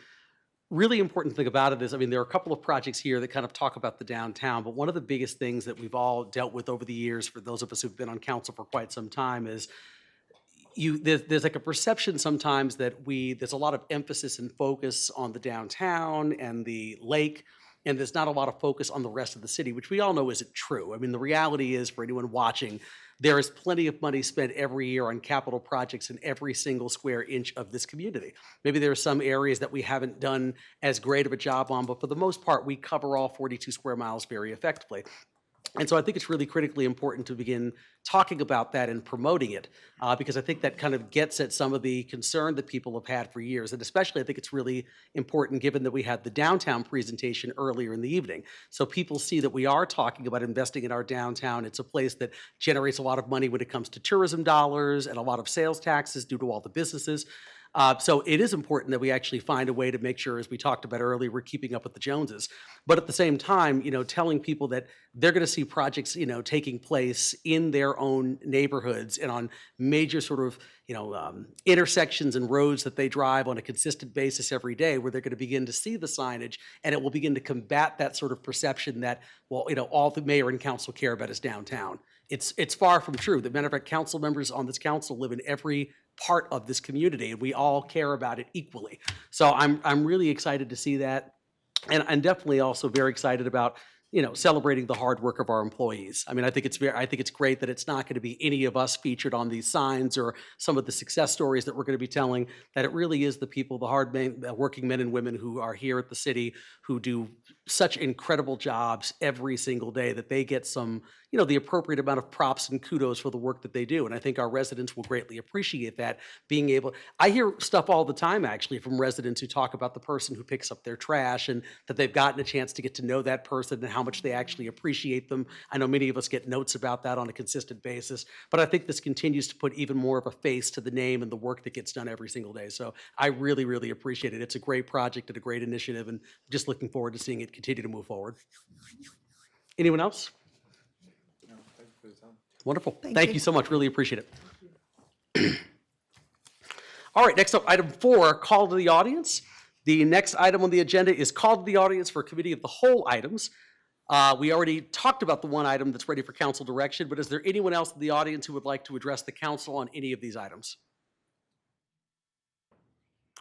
really important thing about it is, there are a couple of projects here that kind of talk about the downtown, but one of the biggest things that we've all dealt with over the years, for those of us who've been on council for quite some time, is there's like a perception sometimes that there's a lot of emphasis and focus on the downtown and the lake, and there's not a lot of focus on the rest of the city, which we all know isn't true. The reality is, for anyone watching, there is plenty of money spent every year on capital projects in every single square inch of this community. Maybe there are some areas that we haven't done as great of a job on, but for the most part, we cover all 42 square miles very effectively. And so I think it's really critically important to begin talking about that and promoting it, because I think that kind of gets at some of the concern that people have had for years. And especially I think it's really important given that we had the downtown presentation earlier in the evening. So people see that we are talking about investing in our downtown. It's a place that generates a lot of money when it comes to tourism dollars and a lot of sales taxes due to all the businesses. So it is important that we actually find a way to make sure, as we talked about earlier, we're keeping up with the Joneses. But at the same time, telling people that they're going to see projects, taking place in their own neighborhoods and on major sort of, intersections and roads that they drive on a consistent basis every day, where they're going to begin to see the signage, and it will begin to combat that sort of perception that, well, all the mayor and council care about is downtown. It's far from true. The matter of fact, council members on this council live in every part of this community, and we all care about it equally. So I'm really excited to see that, and I'm definitely also very excited about celebrating the hard work of our employees. I mean, I think it's great that it's not going to be any of us featured on these signs or some of the success stories that we're going to be telling. That it really is the people, the working men and women who are here at the city, who do such incredible jobs every single day, that they get some, the appropriate amount of props and kudos for the work that they do. And I think our residents will greatly appreciate that, being able, I hear stuff all the time actually from residents who talk about the person who picks up their trash, and that they've gotten a chance to get to know that person and how much they actually appreciate them. I know many of us get notes about that on a consistent basis, but I think this continues to put even more of a face to the name and the work that gets done every single day. So I really, really appreciate it. It's a great project and a great initiative, and just looking forward to seeing it continue to move forward. Anyone else? Wonderful. Thank you so much. Really appreciate it. All right, next up, item 4, call to the audience. The next item on the agenda is call to the audience for committee of the whole items. We already talked about the one item that's ready for council direction, but is there anyone else in the audience who would like to address the council on any of these items?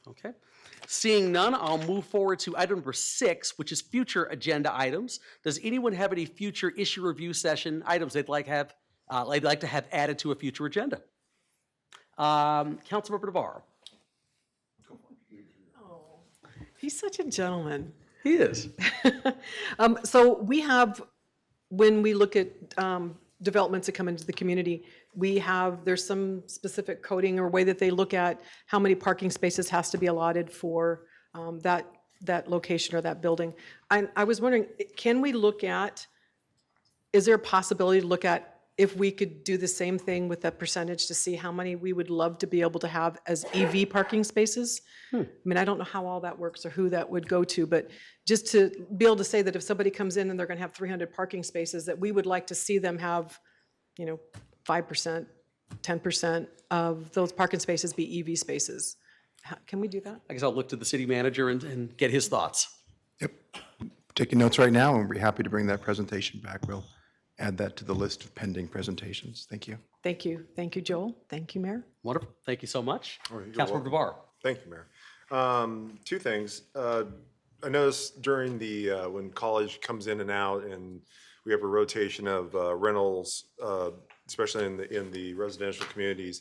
Okay. Seeing none, I'll move forward to item number 6, which is future agenda items. Does anyone have any future issue review session items they'd like to have added to a future agenda? Councilmember Navarro. He's such a gentleman. He is. So we have, when we look at developments that come into the community, there's some specific coding or way that they look at how many parking spaces has to be allotted for that location or that building. I was wondering, is there a possibility to look at if we could do the same thing with that percentage to see how many we would love to be able to have as EV parking spaces? I mean, I don't know how all that works or who that would go to, but just to be able to say that if somebody comes in and they're going to have 300 parking spaces, that we would like to see them have, 5%, 10% of those parking spaces be EV spaces. Can we do that? I guess I'll look to the city manager and get his thoughts. Yep. Taking notes right now, and we're happy to bring that presentation back. We'll add that to the list of pending presentations. Thank you. Thank you. Thank you, Joel. Thank you, Mayor. Wonderful. Thank you so much. Councilmember DeVar. Thank you, Mayor. 2 things. I noticed during the when college comes in and out, and we have a rotation of rentals, especially in the residential communities,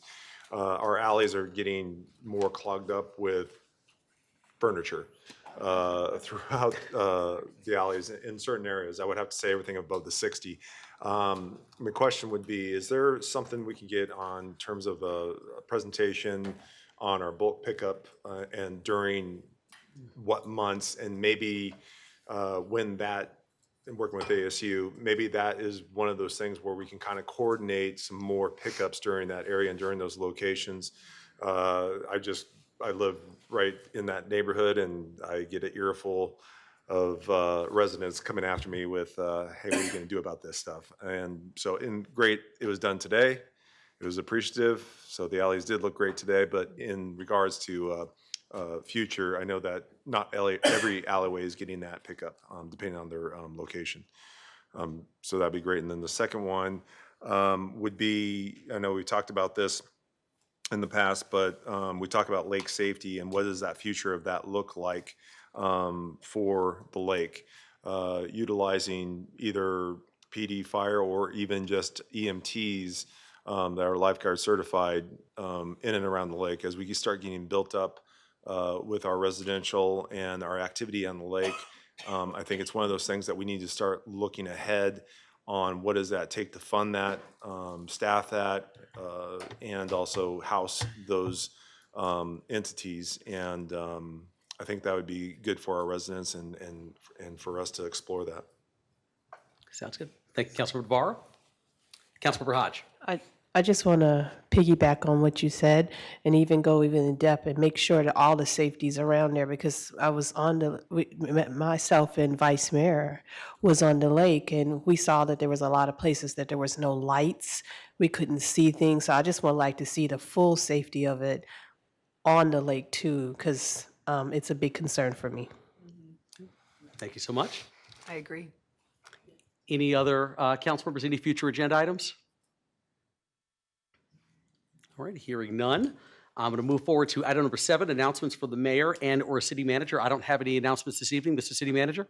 our alleys are getting more clogged up with furniture throughout the alleys in certain areas. I would have to say everything above the 60. My question would be, is there something we can get on terms of a presentation on our bulk pickup and during what months, and maybe when that, and working with ASU, maybe that is one of those things where we can kind of coordinate some more pickups during that area and during those locations. I live right in that neighborhood, and I get an earful of residents coming after me with, hey, what are you going to do about this stuff? And so great, it was done today. It was appreciative. So the alleys did look great today, but in regards to future, I know that not every alleyway is getting that pickup, depending on their location. So that'd be great. And then the second one would be, I know we talked about this in the past, but we talk about lake safety and what does that future of that look like for the lake, utilizing either PD fire or even just EMTs that are lifeguard certified in and around the lake. As we start getting built up with our residential and our activity on the lake, I think it's one of those things that we need to start looking ahead on what does that take to fund that, staff that, and also house those entities. And I think that would be good for our residents and for us to explore that. Sounds good. Thank you, Councilmember Navarro. Councilmember Hodge. I just want to piggyback on what you said and even go even in depth and make sure that all the safety's around there, because I was on myself and Vice Mayor was on the lake, and we saw that there was a lot of places that there was no lights. We couldn't see things. So I just would like to see the full safety of it on the lake too, because it's a big concern for me. Thank you so much. I agree. Any other council members, any future agenda items? All right, hearing none. I'm going to move forward to item number 7, announcements for the mayor and/or city manager. I don't have any announcements this evening, Mr. City Manager.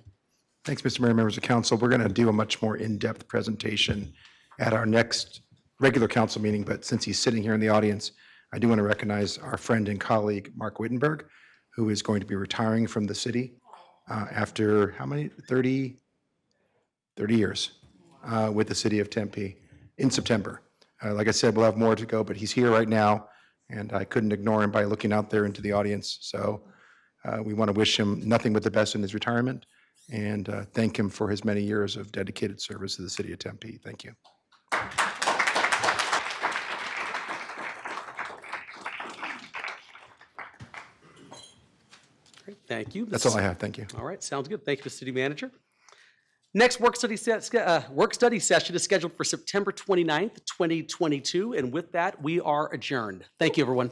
Thanks, Mr. Mayor, members of council. We're going to do a much more in-depth presentation at our next regular council meeting, but since he's sitting here in the audience, I do want to recognize our friend and colleague, Mark Wittenberg, who is going to be retiring from the city after how many? 30 years with the city of Tempe in September. Like I said, we'll have more to go, but he's here right now, and I couldn't ignore him by looking out there into the audience. So we want to wish him nothing but the best in his retirement and thank him for his many years of dedicated service to the city of Tempe. Thank you. Great, thank you. That's all I have. Thank you. All right, sounds good. Thank you, Mr. City Manager. Next work study session is scheduled for September 29th, 2022, and with that, we are adjourned. Thank you, everyone.